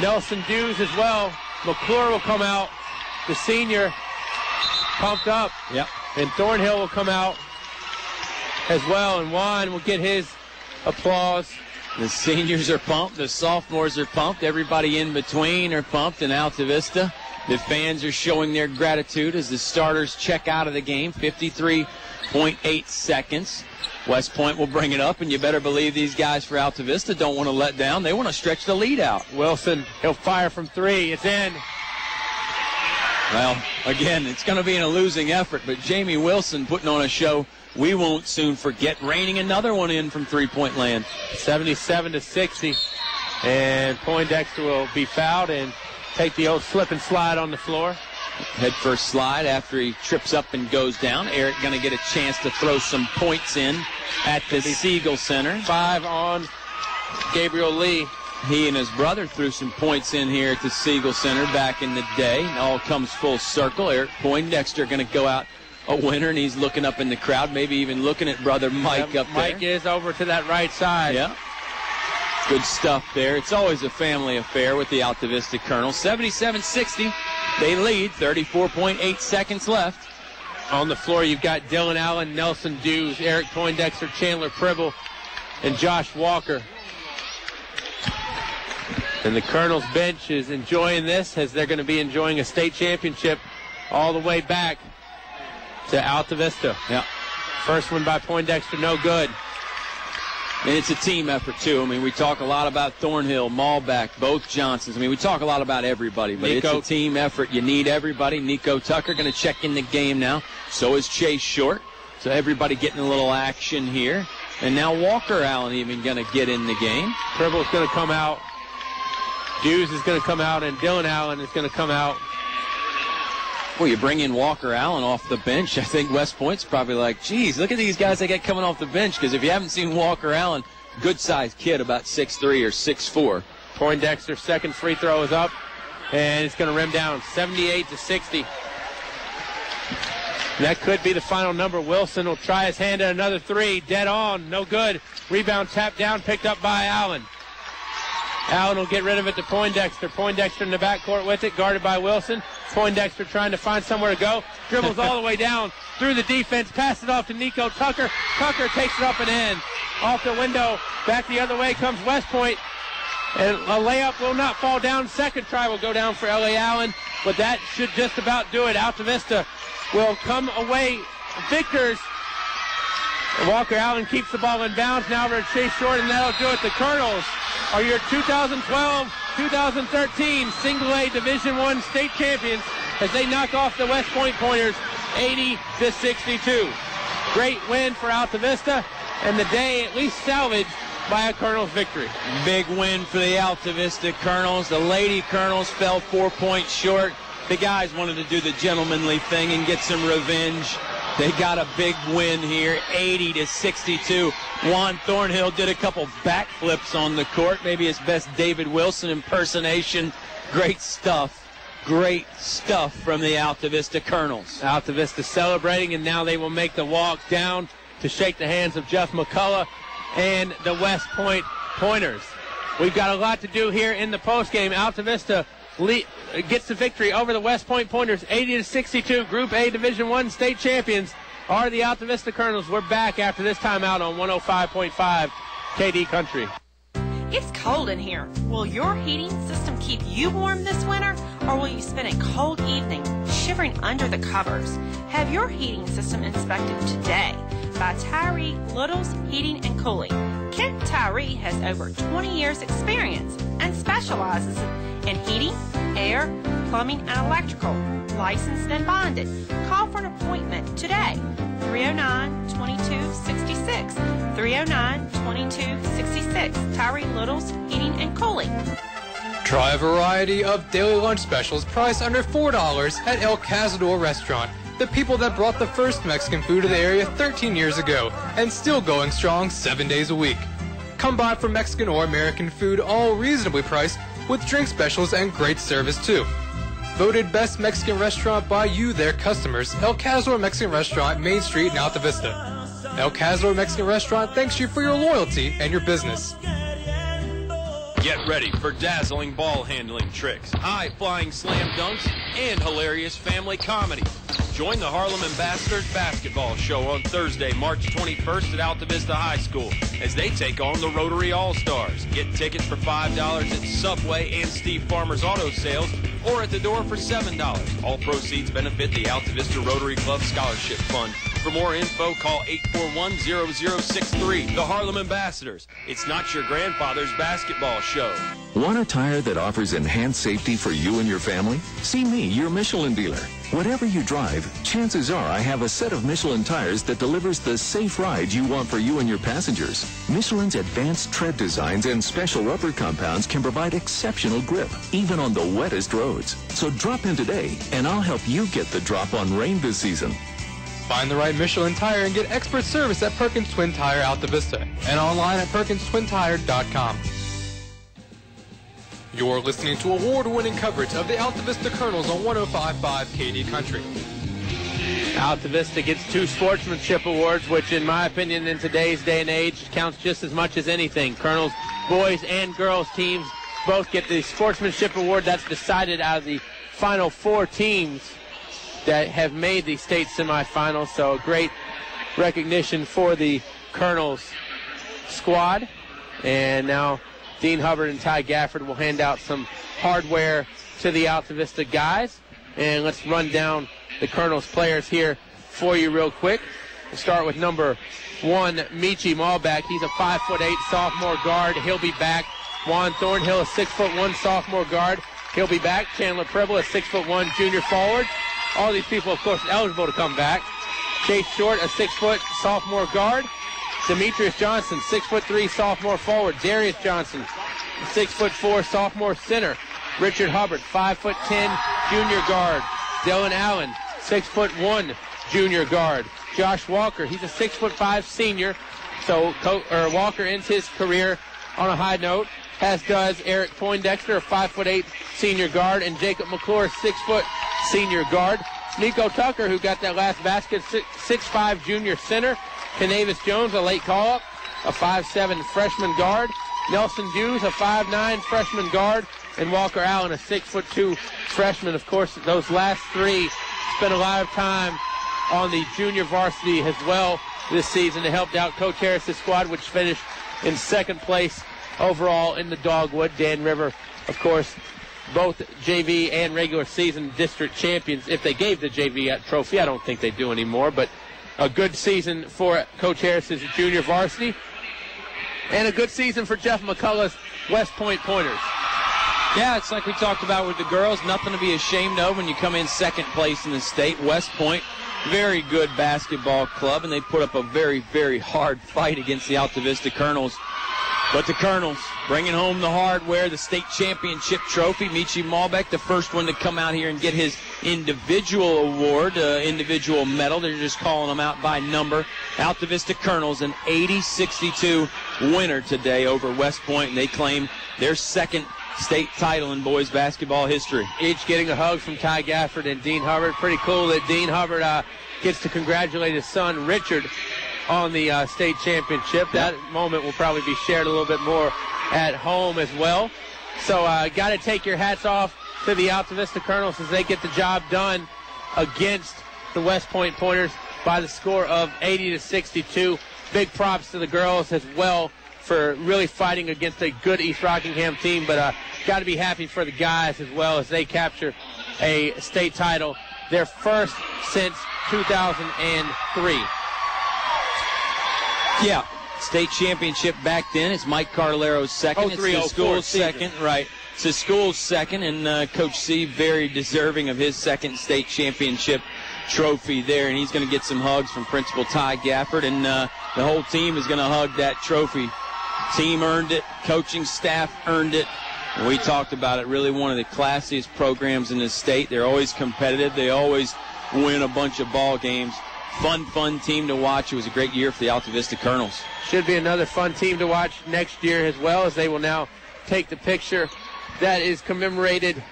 Nelson Dews as well. McClure will come out, the senior, pumped up. Yep. And Thornhill will come out as well, and Juan will get his applause. The seniors are pumped. The sophomores are pumped. Everybody in between are pumped in Altavista. The fans are showing their gratitude as the starters check out of the game. 53.8 seconds. West Point will bring it up, and you better believe these guys for Altavista don't want to let down. They want to stretch the lead out. Wilson, he'll fire from three. It's in. Well, again, it's going to be in a losing effort, but Jamie Wilson putting on a show we won't soon forget, raining another one in from three-point land. 77-60, and Poindexter will be fouled and take the old slip and slide on the floor. Head first slide after he trips up and goes down. Eric going to get a chance to throw some points in at the Siegel Center. 5 on Gabriel Lee. He and his brother threw some points in here at the Siegel Center back in the day. It all comes full circle. Eric Poindexter going to go out a winner, and he's looking up in the crowd, maybe even looking at brother Mike up there. Mike is over to that right side. Yeah. Good stuff there. It's always a family affair with the Altavista Colonels. 77-60. They lead. 34.8 seconds left. On the floor, you've got Dylan Allen, Nelson Dews, Eric Poindexter, Chandler Pribble, and Josh Walker. And the Colonels bench is enjoying this as they're going to be enjoying a state championship all the way back to Altavista. Yeah. First one by Poindexter, no good. And it's a team effort, too. I mean, we talk a lot about Thornhill, Malback, both Johnsons. I mean, we talk a lot about everybody, but it's a team effort. You need everybody. Nico Tucker going to check in the game now. So is Chase Short. So everybody getting a little action here. And now Walker Allen even going to get in the game. Pribble's going to come out. Dews is going to come out, and Dylan Allen is going to come out. Well, you bring in Walker Allen off the bench. I think West Point's probably like, geez, look at these guys they got coming off the bench. Because if you haven't seen Walker Allen, good-sized kid, about 6'3" or 6'4". Poindexter's second free throw is up, and it's going to rim down 78-60. That could be the final number. Wilson will try his hand at another three. Dead on, no good. Rebound tapped down, picked up by Allen. Allen will get rid of it to Poindexter. Poindexter in the backcourt with it, guarded by Wilson. Poindexter trying to find somewhere to go. Dribbles all the way down through the defense. Passes it off to Nico Tucker. Tucker takes it up and in. Off the window. Back the other way comes West Point. And a layup will not fall down. Second try will go down for L.A. Allen. But that should just about do it. Altavista will come away victors. Walker Allen keeps the ball in bounds. Now over to Chase Short, and that'll do it. The Colonels are your 2012-2013 Single-A Division I state champions as they knock off the West Point Pointers 80-62. Great win for Altavista, and the day at least salvaged by a Colonels victory. Big win for the Altavista Colonels. The Lady Colonels fell 4 points short. The guys wanted to do the gentlemanly thing and get some revenge. They got a big win here, 80-62. Juan Thornhill did a couple backflips on the court, maybe his best David Wilson impersonation. Great stuff. Great stuff from the Altavista Colonels. Altavista celebrating, and now they will make the walk down to shake the hands of Jeff McCullough and the West Point Pointers. We've got a lot to do here in the postgame. Altavista gets the victory over the West Point Pointers, 80-62. Group A Division I state champions are the Altavista Colonels. We're back after this timeout on 105.5 KD Country. It's cold in here. Will your heating system keep you warm this winter, or will you spend a cold evening shivering shivering under the covers. Have your heating system inspected today by Tyree Little's Heating and Cooling. Kent Tyree has over 20 years experience and specializes in heating, air, plumbing, and electrical. Licensed and bonded. Call for an appointment today. 309-2266. 309-2266. Tyree Little's Heating and Cooling. Try a variety of daily lunch specials priced under $4 at El Cazador Restaurant. The people that brought the first Mexican food to the area 13 years ago and still going strong 7 days a week. Come by for Mexican or American food, all reasonably priced, with drink specials and great service too. Voted best Mexican restaurant by you, their customers, El Cazador Mexican Restaurant, Main Street in Altavista. El Cazador Mexican Restaurant thanks you for your loyalty and your business. Get ready for dazzling ball handling tricks, high-flying slam dunks, and hilarious family comedy. Join the Harlem Ambassadors basketball show on Thursday, March 21st at Altavista High School as they take on the Rotary All-Stars. Get tickets for $5 at Subway and Steve Farmer's Auto Sales or at the door for $7. All proceeds benefit the Altavista Rotary Club Scholarship Fund. For more info, call 841-0063. The Harlem Ambassadors. It's not your grandfather's basketball show. Want a tire that offers enhanced safety for you and your family? See me, your Michelin dealer. Whatever you drive, chances are I have a set of Michelin tires that delivers the safe ride you want for you and your passengers. Michelin's advanced tread designs and special rubber compounds can provide exceptional grip, even on the wettest roads. So drop in today, and I'll help you get the drop on rain this season. Find the right Michelin tire and get expert service at Perkins Twin Tire Altavista and online at PerkinsTwinTire.com. You're listening to award-winning coverage of the Altavista Colonels on 105.5 KD Country. Altavista gets 2 sportsmanship awards, which in my opinion in today's day and age counts just as much as anything. Colonels boys and girls teams both get the sportsmanship award. That's decided out of the final 4 teams that have made the state semifinals. So a great recognition for the Colonels squad. And now Dean Hubbard and Ty Gafford will hand out some hardware to the Altavista guys. And let's run down the Colonels players here for you real quick. We'll start with number 1, Michi Malbeck. He's a 5'8" sophomore guard. He'll be back. Juan Thornhill, a 6'1" sophomore guard. He'll be back. Chandler Pribble, a 6'1" junior forward. All these people, of course, eligible to come back. Chase Short, a 6' sophomore guard. Demetrius Johnson, 6'3" sophomore forward. Darius Johnson, 6'4" sophomore center. Richard Hubbard, 5'10" junior guard. Dylan Allen, 6'1" junior guard. Josh Walker, he's a 6'5" senior. So Walker ends his career on a high note, as does Eric Poindexter, a 5'8" senior guard, and Jacob McClure, 6' senior guard. Nico Tucker, who got that last basket, 6'5" junior center. Canavis Jones, a late call-up, a 5'7" freshman guard. Nelson Hughes, a 5'9" freshman guard. And Walker Allen, a 6'2" freshman. Of course, those last 3 spent a lot of time on the junior varsity as well this season. They helped out Coach Harris's squad, which finished in 2nd place overall in the Dogwood. Dan River, of course, both JV and regular season district champions. If they gave the JV trophy, I don't think they do anymore, but a good season for Coach Harris's junior varsity. And a good season for Jeff McCullough's West Point Pointers. Yeah, it's like we talked about with the girls. Nothing to be ashamed of when you come in 2nd place in the state. West Point, very good basketball club, and they put up a very, very hard fight against the Altavista Colonels. But the Colonels bringing home the hardware, the state championship trophy. Michi Malbeck, the first one to come out here and get his individual award, individual medal. They're just calling them out by number. Altavista Colonels, an 80-62 winner today over West Point, and they claim their 2nd state title in boys basketball history. Each getting a hug from Ty Gafford and Dean Hubbard. Pretty cool that Dean Hubbard gets to congratulate his son, Richard, on the state championship. That moment will probably be shared a little bit more at home as well. So got to take your hats off to the Altavista Colonels as they get the job done against the West Point Pointers by the score of 80-62. Big props to the girls as well for really fighting against a good East Rockingham team, but got to be happy for the guys as well as they capture a state title their first since 2003. Yeah, state championship back then. It's Mike Carlero's second. It's the school's second, right. It's the school's second, and Coach C very deserving of his second state championship trophy there, and he's going to get some hugs from Principal Ty Gafford, and the whole team is going to hug that trophy. Team earned it. Coaching staff earned it. And we talked about it, really one of the classiest programs in the state. They're always competitive. They always win a bunch of ball games. Fun team to watch. It was a great year for the Altavista Colonels. Should be another fun team to watch next year as well, as they will now take the picture that is commemorated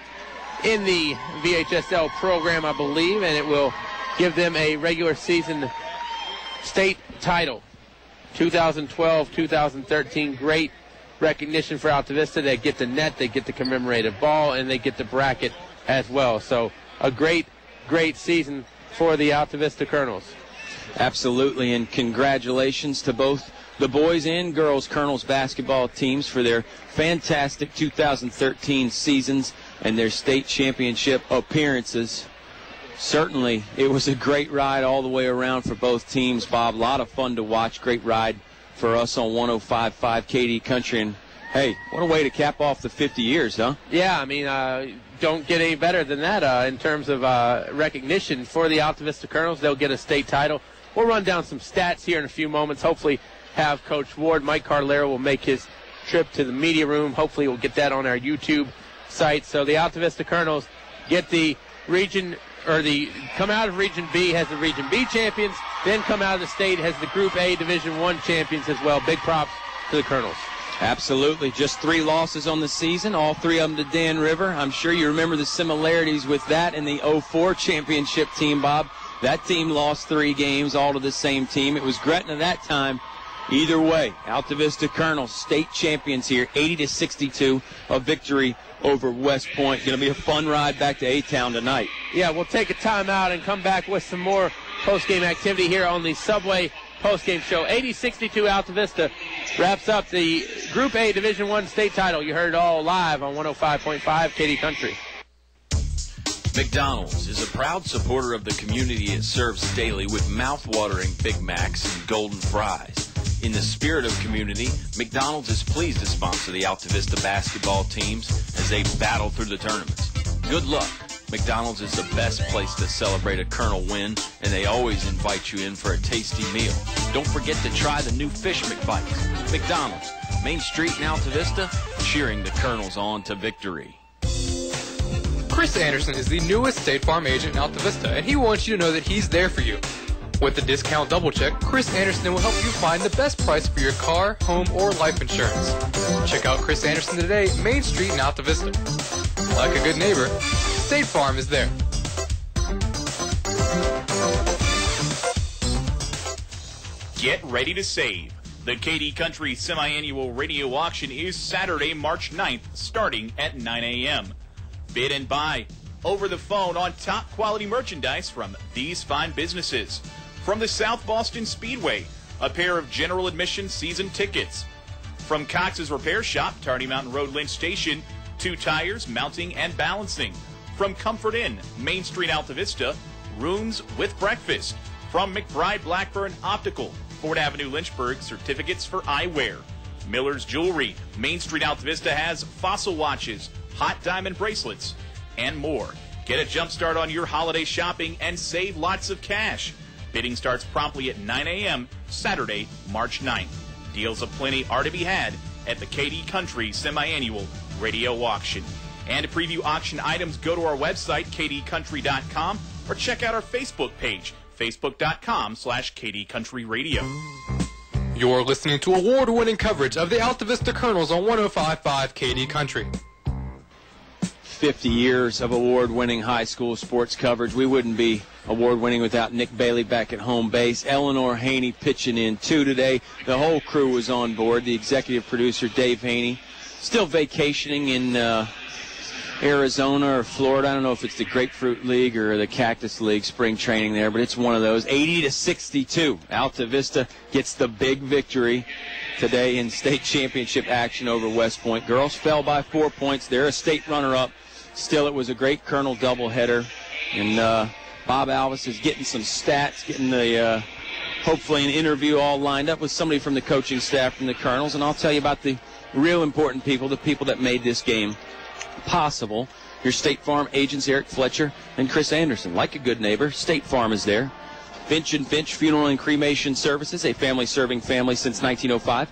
in the VHSL program, I believe, and it will give them a regular season state title. 2012-2013, great recognition for Altavista. They get the net, they get the commemorative ball, and they get the bracket as well. So a great season for the Altavista Colonels. Absolutely, and congratulations to both the boys and girls Colonels basketball teams for their fantastic 2013 seasons and their state championship appearances. Certainly, it was a great ride all the way around for both teams, Bob. A lot of fun to watch. Great ride for us on 105.5 KD Country. And, hey, what a way to cap off the 50 years, huh? Yeah, I mean, don't get any better than that in terms of recognition for the Altavista Colonels. They'll get a state title. We'll run down some stats here in a few moments. Hopefully have Coach Ward. Mike Carlero will make his trip to the media room. Hopefully we'll get that on our YouTube site. So the Altavista Colonels get the region, or come out of Region B as the Region B champions, then come out of the state as the Group A Division I champions as well. Big props to the Colonels. Absolutely. Just 3 losses on the season, all 3 of them to Dan River. I'm sure you remember the similarities with that and the 04 championship team, Bob. That team lost 3 games, all to the same team. It was Gretna that time. Either way, Altavista Colonels, state champions here, 80-62, a victory over West Point. Going to be a fun ride back to A-Town tonight. Yeah, we'll take a timeout and come back with some more post-game activity here on the Subway post-game show. 80-62 Altavista wraps up the Group A Division I state title. You heard it all live on 105.5 KD Country. McDonald's is a proud supporter of the community it serves daily with mouth-watering Big Macs and golden fries. In the spirit of community, McDonald's is pleased to sponsor the Altavista basketball teams as they battle through the tournaments. Good luck. McDonald's is the best place to celebrate a Colonel win, and they always invite you in for a tasty meal. Don't forget to try the new Fish McBites. McDonald's, Main Street in Altavista, cheering the Colonels on to victory. Chris Anderson is the newest State Farm agent in Altavista, and he wants you to know that he's there for you. With the Discount Double Check, Chris Anderson will help you find the best price for your car, home, or life insurance. Check out Chris Anderson today, Main Street in Altavista. Like a good neighbor, State Farm is there. Get ready to save. The KD Country Semi-Annual Radio Auction is Saturday, March 9th, starting at 9 a.m. Bid and buy over the phone on top quality merchandise from these fine businesses. From the South Boston Speedway, a pair of general admission season tickets. From Cox's Repair Shop, Tardy Mountain Road, Lynch Station, 2 tires, mounting, and balancing. From Comfort Inn, Main Street, Altavista, rooms with breakfast. From McBride Blackburn Optical, Ford Avenue, Lynchburg, certificates for eyewear. Miller's Jewelry, Main Street, Altavista has fossil watches, hot diamond bracelets, and more. Get a jump start on your holiday shopping and save lots of cash. Bidding starts promptly at 9 a.m. Saturday, March 9th. Deals aplenty are to be had at the KD Country Semi-Annual Radio Auction. And to preview auction items, go to our website, kdcountry.com, or check out our Facebook page, facebook.com/KDCountryRadio. You're listening to award-winning coverage of the Altavista Colonels on 105.5 KD Country. 50 years of award-winning high school sports coverage. We wouldn't be award-winning without Nick Bailey back at home base. Eleanor Haney pitching in 2 today. The whole crew was on board. The executive producer, Dave Haney, still vacationing in Arizona or Florida. I don't know if it's the Grapefruit League or the Cactus League spring training there, but it's one of those. 80-62. Altavista gets the big victory today in state championship action over West Point. Girls fell by 4 points. They're a state runner-up. Still, it was a great Colonel doubleheader. And Bob Alvis is getting some stats, getting the hopefully an interview all lined up with somebody from the coaching staff from the Colonels, and I'll tell you about the real important people, the people that made this game possible. Your State Farm agents, Eric Fletcher and Chris Anderson. Like a good neighbor, State Farm is there. Finch & Finch Funeral and Cremation Services, a family serving family since 1905.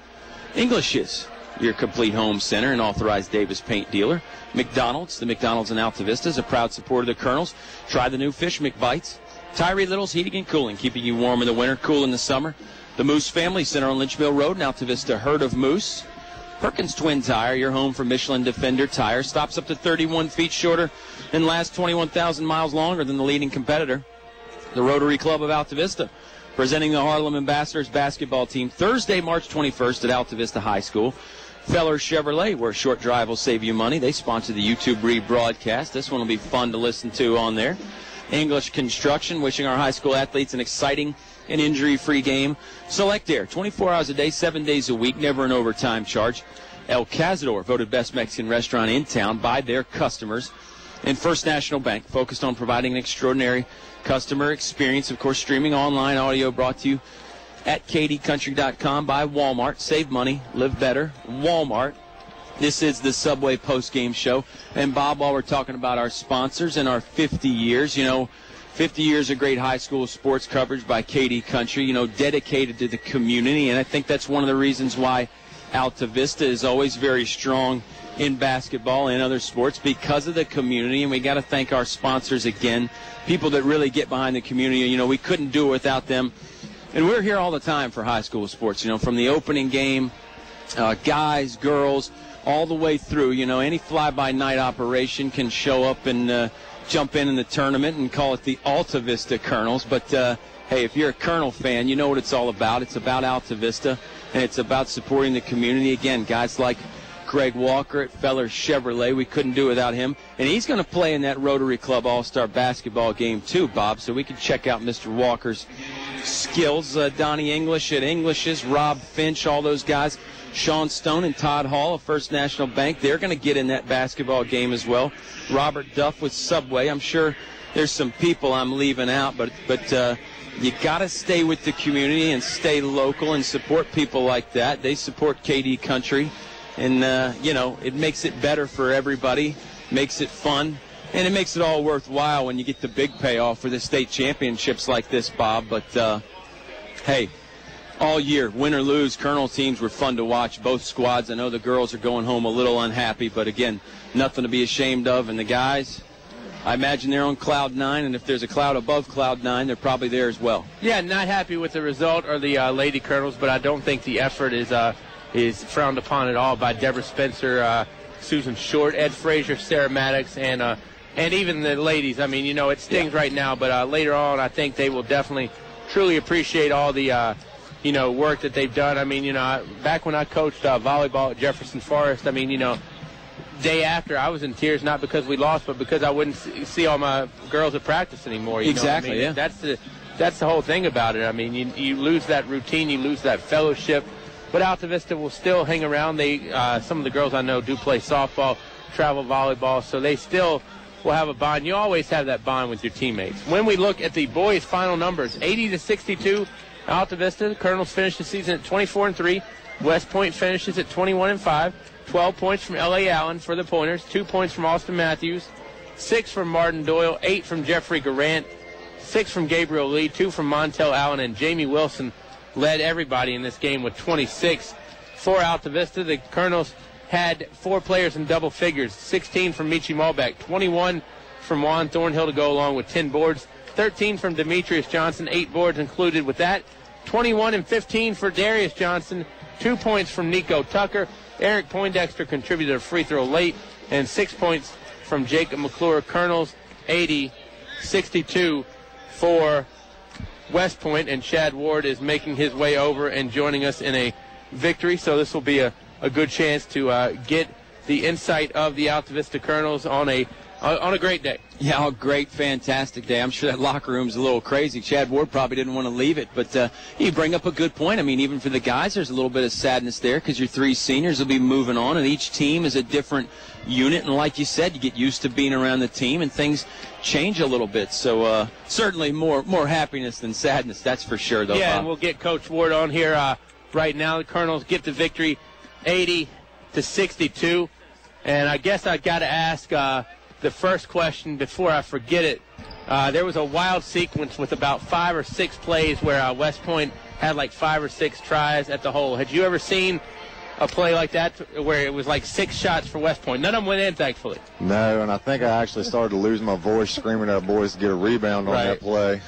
English's your complete home center and authorized Davis paint dealer. McDonald's, the McDonald's in Altavista, is a proud supporter of the Colonels. Try the new Fish McBites. Tyree Little's Heating and Cooling, keeping you warm in the winter, cool in the summer. The Moose Family Center on Lynch Mill Road in Altavista, herd of moose. Perkins Twin Tire, your home for Michelin Defender tire, stops up to 31 feet shorter and lasts 21,000 miles longer than the leading competitor. The Rotary Club of Altavista, presenting the Harlem Ambassadors basketball team Thursday, March 21st at Altavista High School. Feller Chevrolet, where a short drive will save you money. They sponsor the YouTube rebroadcast. This one will be fun to listen to on there. English Construction, wishing our high school athletes an exciting and injury-free game. Select Air, 24 hours a day, 7 days a week, never an overtime charge. El Cazador, voted best Mexican restaurant in town by their customers. And First National Bank, focused on providing an extraordinary customer experience. Of course, streaming online audio brought to you at kdcountry.com by Walmart. Save money, live better. Walmart. This is the Subway post-game show. And, Bob, while we're talking about our sponsors and our 50 years, 50 years of great high school sports coverage by KD Country, dedicated to the community. And I think that's one of the reasons why Altavista is always very strong in basketball and other sports, because of the community. And we got to thank our sponsors again, people that really get behind the community. We couldn't do it without them. And we're here all the time for high school sports, from the opening game, guys, girls, all the way through. Any fly-by-night operation can show up and jump in the tournament and call it the Altavista Colonels. But, hey, if you're a Colonel fan, you know what it's all about. It's about Altavista, and it's about supporting the community. Again, guys like Greg Walker at Feller Chevrolet, we couldn't do without him. And he's going to play in that Rotary Club All-Star basketball game too, Bob, so we can check out Mr. Walker's skills. Donnie English at English's, Rob Finch, all those guys. Sean Stone and Todd Hall of First National Bank, they're going to get in that basketball game as well. Robert Duff with Subway. I'm sure there's some people I'm leaving out, but you got to stay with the community and stay local and support people like that. They support KD Country, and, it makes it better for everybody, makes it fun, and it makes it all worthwhile when you get the big payoff for the state championships like this, Bob. But, hey, all year, win or lose, Colonel teams were fun to watch. Both squads. I know the girls are going home a little unhappy, but again, nothing to be ashamed of. And the guys, I imagine they're on cloud nine, and if there's a cloud above cloud nine, they're probably there as well. Yeah, not happy with the result or the Lady Colonels, but I don't think the effort is frowned upon at all by Deborah Spencer, Susan Short, Ed Frazier, Sarah Maddox, and even the ladies. I mean, it stings right now, but later on, I think they will definitely truly appreciate all the work that they've done. I mean, back when I coached volleyball at Jefferson Forest, I mean, day after I was in tears, not because we lost, but because I wouldn't see all my girls at practice anymore. Exactly, yeah. That's the whole thing about it. I mean, you lose that routine, you lose that fellowship, but Altavista will still hang around. Some of the girls I know do play softball, travel volleyball, so they still will have a bond. You always have that bond with your teammates. When we look at the boys' final numbers, 80-62, Altavista, the Colonels finished the season at 24-3. West Point finishes at 21-5. 12 points from L.A. Allen for the Pointers. 2 points from Austin Matthews. 6 from Martin Doyle. 8 from Jeffrey Garant. 6 from Gabriel Lee. 2 from Montel Allen. And Jamie Wilson led everybody in this game with 26 for Altavista. The Colonels had 4 players in double figures. 16 from Michi Malbeck. 21 from Juan Thornhill to go along with 10 boards. 13 from Demetrius Johnson, 8 boards included with that. 21 and 15 for Darius Johnson, 2 points from Nico Tucker. Eric Poindexter contributed a free throw late, and 6 points from Jacob McClure. Colonels 80-62 for West Point, and Chad Ward is making his way over and joining us in a victory. So this will be a good chance to get the insight of the Altavista Colonels on a on a great day. Yeah, a great, fantastic day. I'm sure that locker room's a little crazy. Chad Ward probably didn't want to leave it, but you bring up a good point. I mean, even for the guys, there's a little bit of sadness there because your 3 seniors will be moving on, and each team is a different unit. And like you said, you get used to being around the team, and things change a little bit. So certainly more happiness than sadness, that's for sure, though. Yeah, Bob. and we'll get Coach Ward on here right now. The Colonels get the victory 80-62. And I guess I got to ask the first question before I forget it. There was a wild sequence with about 5 or 6 plays where West Point had like 5 or 6 tries at the hole. Had you ever seen a play like that where it was like 6 shots for West Point? None of them went in, thankfully. No, and I think I actually started to lose my voice screaming at our boys to get a rebound on that play.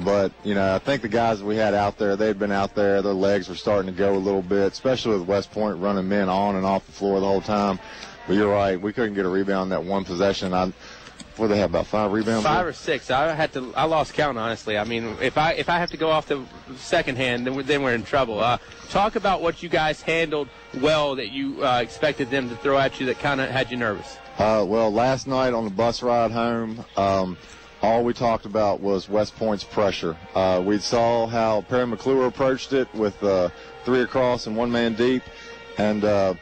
But, you know, I think the guys we had out there, they'd been out there. Their legs were starting to go a little bit, especially with West Point running men on and off the floor the whole time. But you're right. We couldn't get a rebound that one possession. What they have, about 5 rebounds? 5 or 6. I lost count, honestly. I mean, if I have to go off the second hand, then we're in trouble. Talk about what you guys handled well that you expected them to throw at you that kind of had you nervous. Well, last night on the bus ride home, all we talked about was West Point's pressure. We saw how Perry McClure approached it with 3 across and 1 man deep, and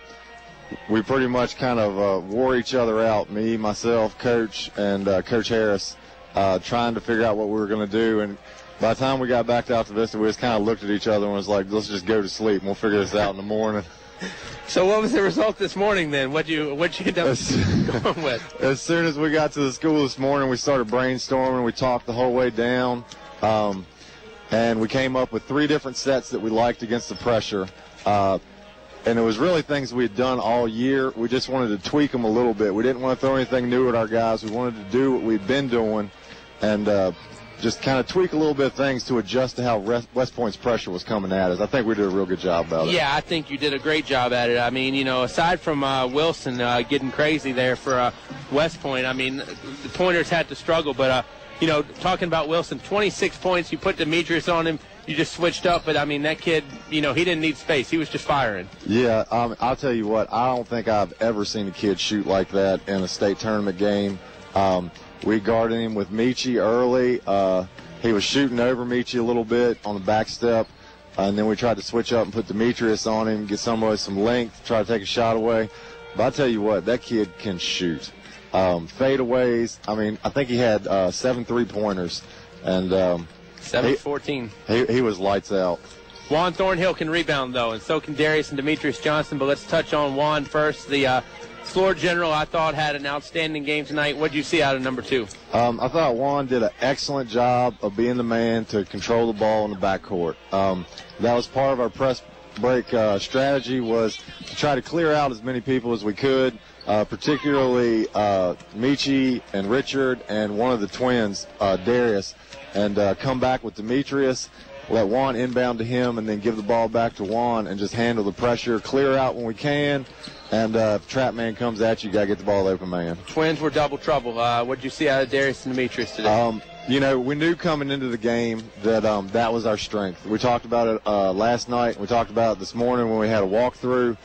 we pretty much kind of wore each other out, me, myself, Coach, and Coach Harris, trying to figure out what we were going to do. And by the time we got back to Altavista, we just kind of looked at each other and was like, let's just go to sleep and we'll figure this out in the morning. So what was the result this morning then? What'd you end up going with? As soon as we got to the school this morning, we started brainstorming. We talked the whole way down, and we came up with 3 different sets that we liked against the pressure. And it was really things we had done all year. We just wanted to tweak them a little bit. We didn't want to throw anything new at our guys. We wanted to do what we'd been doing and just kind of tweak a little bit of things to adjust to how West Point's pressure was coming at us. I think we did a real good job about it. Yeah, I think you did a great job at it. I mean, you know, aside from Wilson getting crazy there for West Point, I mean, the Pointers had to struggle. But, you know, talking about Wilson, 26 points, you put Demetrius on him. You just switched up, but, I mean, that kid, you know, he didn't need space. He was just firing. Yeah, I'll tell you what, I don't think I've ever seen a kid shoot like that in a state tournament game. We guarded him with Michi early. He was shooting over Michi a little bit on the back step, and then we tried to switch up and put Demetrius on him, get some length, try to take a shot away. But I'll tell you what, that kid can shoot. Fadeaways, I mean, I think he had 7 3-pointers, and 7-14. He was lights out. Juan Thornhill can rebound, though, and so can Darius and Demetrius Johnson. But let's touch on Juan first. The floor general, I thought, had an outstanding game tonight. What did you see out of number 2? I thought Juan did an excellent job of being the man to control the ball in the backcourt. That was part of our press break strategy, was to try to clear out as many people as we could, particularly Michi and Richard and one of the twins, Darius, and come back with Demetrius, let Juan inbound to him, and then give the ball back to Juan and just handle the pressure, clear out when we can, and if trap man comes at you, got to get the ball open, man. Twins were double trouble. What did you see out of Darius and Demetrius today? You know, we knew coming into the game that that was our strength. We talked about it last night. We talked about it this morning when we had a walkthrough.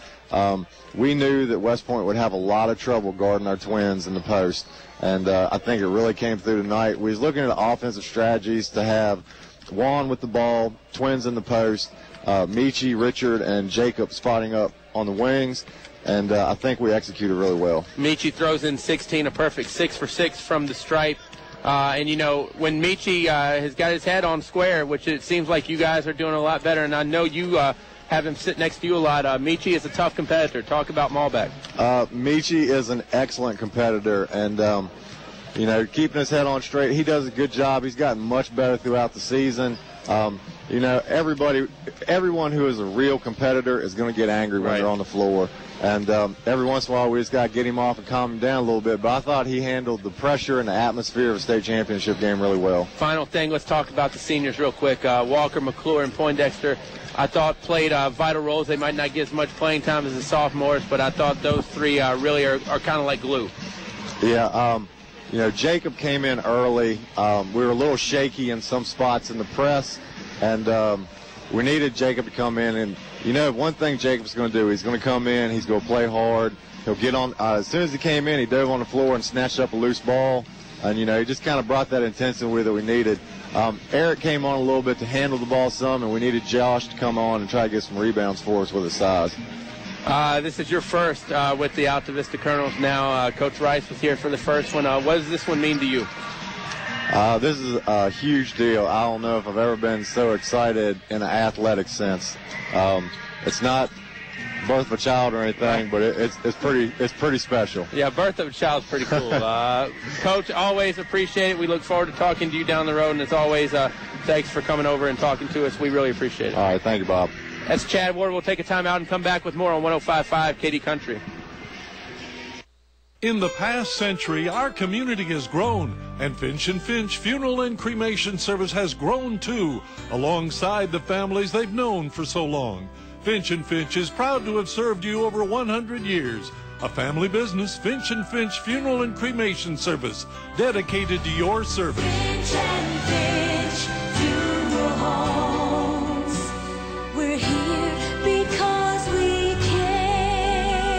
We knew that West Point would have a lot of trouble guarding our twins in the post, and I think it really came through tonight. We was looking at offensive strategies to have Juan with the ball, twins in the post, Michi, Richard, and Jacob spotting up on the wings, and I think we executed really well. Michi throws in 16, a perfect 6 for 6 from the stripe. And, you know, when Michi has got his head on square, which it seems like you guys are doing a lot better, and I know you have him sit next to you a lot. Michi is a tough competitor. Talk about Malbec. Michi is an excellent competitor, and, you know, keeping his head on straight, he does a good job. He's gotten much better throughout the season. You know, everyone who is a real competitor is going to get angry when they're on the floor. And every once in a while, we just got to get him off and calm him down a little bit. But I thought he handled the pressure and the atmosphere of a state championship game really well. Final thing, let's talk about the seniors real quick. Walker, McClure, and Poindexter, I thought played vital roles. They might not get as much playing time as the sophomores, but I thought those 3 really are kind of like glue. Yeah, you know, Jacob came in early. We were a little shaky in some spots in the press, and we needed Jacob to come in. And, one thing Jacob's going to do, he's going to come in, he's going to play hard. He'll get on. As soon as he came in, he dove on the floor and snatched up a loose ball. And, he just kind of brought that intensity that we needed. Eric came on a little bit to handle the ball some, and we needed Josh to come on and try to get some rebounds for us with his size. This is your first with the Altavista Colonels now. Coach Rice was here for the first one. What does this one mean to you? This is a huge deal. I don't know if I've ever been so excited in an athletic sense. It's not birth of a child or anything, but it's pretty special. Yeah, birth of a child is pretty cool. Coach, always appreciate it. We look forward to talking to you down the road, and as always, thanks for coming over and talking to us. We really appreciate it. All right, thank you, Bob. That's Chad Ward. We'll take a timeout and come back with more on 105.5 KD Country. In the past century, our community has grown, and Finch & Finch Funeral and Cremation Service has grown too, alongside the families they've known for so long. Finch & Finch is proud to have served you over 100 years. A family business, Finch & Finch Funeral and Cremation Service, dedicated to your service. Finch & Finch Funeral Homes. We're here because we care.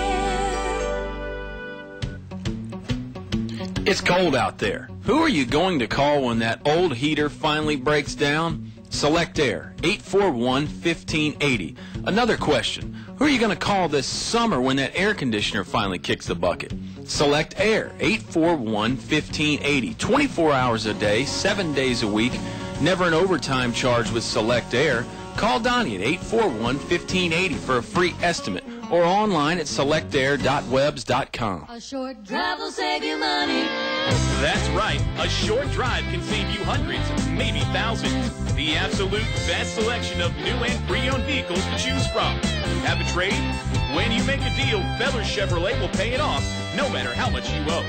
It's cold out there. Who are you going to call when that old heater finally breaks down? Select Air, 841-1580. Another question, who are you going to call this summer when that air conditioner finally kicks the bucket? Select Air, 841-1580. 24 hours a day, 7 days a week, never an overtime charge with Select Air. Call Donnie at 841-1580 for a free estimate or online at selectair.webs.com. A short drive will save you money. That's right. A short drive can save you hundreds, maybe thousands. The absolute best selection of new and pre-owned vehicles to choose from. Have a trade? When you make a deal, Feller Chevrolet will pay it off, no matter how much you owe.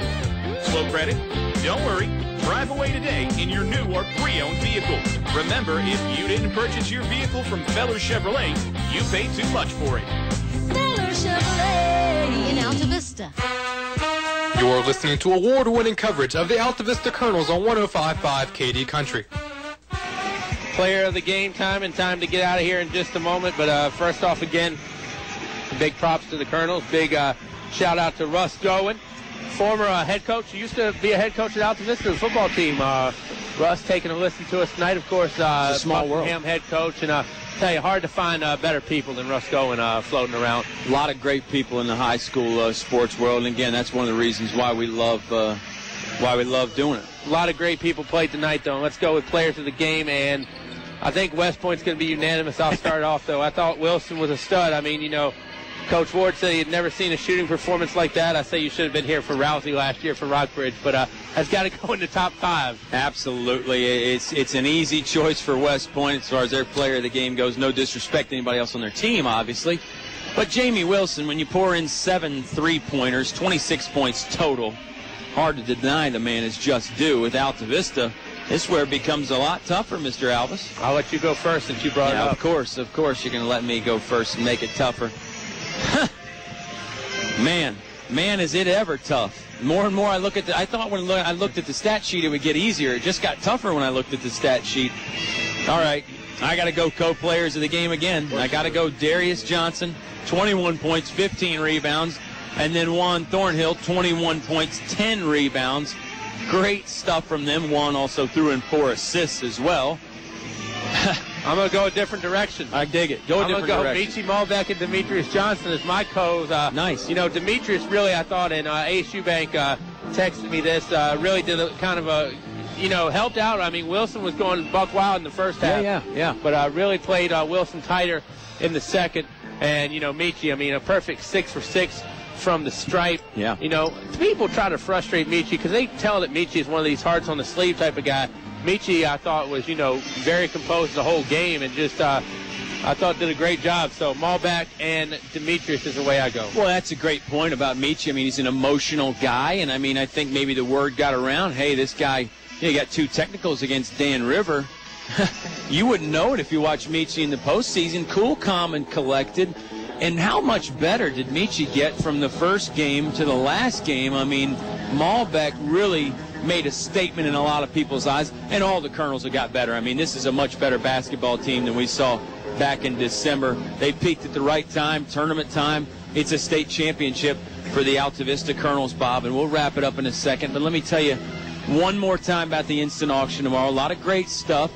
Slow credit? Don't worry. Drive away today in your new or pre-owned vehicle. Remember, if you didn't purchase your vehicle from Feller Chevrolet, you paid too much for it. Feller Chevrolet in Altavista. You're listening to award-winning coverage of the Altavista Colonels on 105.5 KD Country. Player of the game time and time to get out of here in just a moment. But first off, again, big props to the Colonels. Big shout out to Russ Gowen, former head coach. He used to be a head coach at Altavista, the football team. Russ taking a listen to us tonight, of course. It's a small world. Head coach. And tell you, hard to find better people than Russ Gowen floating around. A lot of great people in the high school sports world, and again, that's one of the reasons why we love doing it. A lot of great people played tonight, though. Let's go with players of the game, and I think West Point's going to be unanimous. I'll start off, though. I thought Wilson was a stud. I mean, Coach Ward said he had never seen a shooting performance like that. I say you should have been here for Rousey last year for Rockbridge, but has got to go in the top 5. Absolutely. It's an easy choice for West Point as far as their player of the game goes. No disrespect to anybody else on their team, obviously. But Jamie Wilson, when you pour in 7 3-pointers, 26 points total, hard to deny the man is just due. With Altavista, this is where it becomes a lot tougher, Mr. Alvis. I'll let you go first since you brought it up. Of course you're going to let me go first and make it tougher. Man, is it ever tough. More and more I look at I thought when I looked at the stat sheet it would get easier. It just got tougher when I looked at the stat sheet. All right, I got to go co-players of the game again. I got to go Darius Johnson, 21 points, 15 rebounds, and then Juan Thornhill, 21 points, 10 rebounds. Great stuff from them. Juan also threw in 4 assists as well. I'm going to go a different direction. I dig it. Go a different direction. I'm going to go Michi Malbeck and Demetrius Johnson as my co's. Nice. Demetrius really, I thought, and Ace Eubank texted me this, really did a kind of a, helped out. I mean, Wilson was going buck wild in the first half. Yeah. But really played Wilson tighter in the second. And, Michi, a perfect 6 for 6 from the stripe. Yeah. People try to frustrate Michi because they tell that Michi is one of these hearts on the sleeve type of guy. Michi, I thought, was, very composed the whole game and just, I thought, did a great job. So Malbeck and Demetrius is the way I go. Well, that's a great point about Michi. He's an emotional guy, and, I think maybe the word got around, hey, this guy, he got 2 technicals against Dan River. You wouldn't know it if you watch Michi in the postseason. Cool, calm, and collected. And how much better did Michi get from the first game to the last game? Malbeck really made a statement in a lot of people's eyes, and all the Colonels have got better. I mean, this is a much better basketball team than we saw back in December. They peaked at the right time, tournament time. It's a state championship for the Altavista Colonels, Bob, and we'll wrap it up in a second. But let me tell you one more time about the instant auction tomorrow. A lot of great stuff.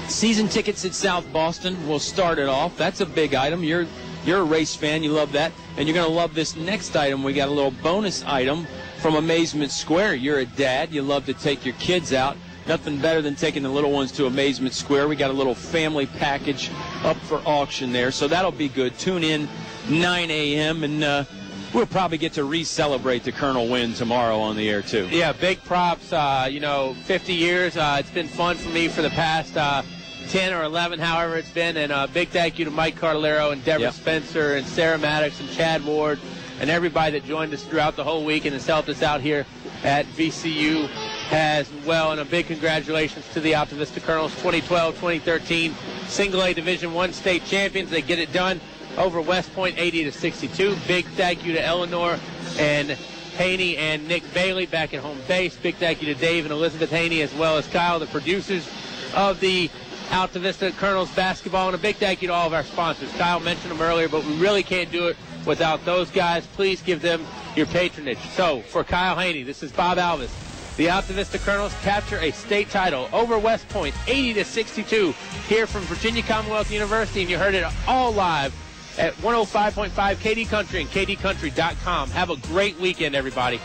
Season tickets at South Boston will start it off. That's a big item. You're a race fan. You love that. And you're going to love this next item. We got a little bonus item from Amazement Square. You're a dad. You love to take your kids out. Nothing better than taking the little ones to Amazement Square. We got a little family package up for auction there. So that'll be good. Tune in 9 a.m. and we'll probably get to re-celebrate the Colonel win tomorrow on the air, too. Yeah, big props. 50 years. It's been fun for me for the past 10 or 11, however it's been. And big thank you to Mike Cardellaro and Deborah Spencer and Sarah Maddox and Chad Ward and everybody that joined us throughout the whole week and has helped us out here at VCU as well. And a big congratulations to the Altavista Colonels, 2012-2013 Single A Division I state champions. They get it done over West Point 80-62. Big thank you to Eleanor and Haney and Nick Bailey back at home base. Big thank you to Dave and Elizabeth Haney as well as Kyle, the producers of the Altavista Colonels basketball. And a big thank you to all of our sponsors. Kyle mentioned them earlier, but we really can't do it without those guys. Please give them your patronage. So for Kyle Haney, this is Bob Alvis. The Altavista Colonels capture a state title over West Point 80-62 here from Virginia Commonwealth University, and you heard it all live at 105.5 KD Country and KDCountry.com. Have a great weekend, everybody.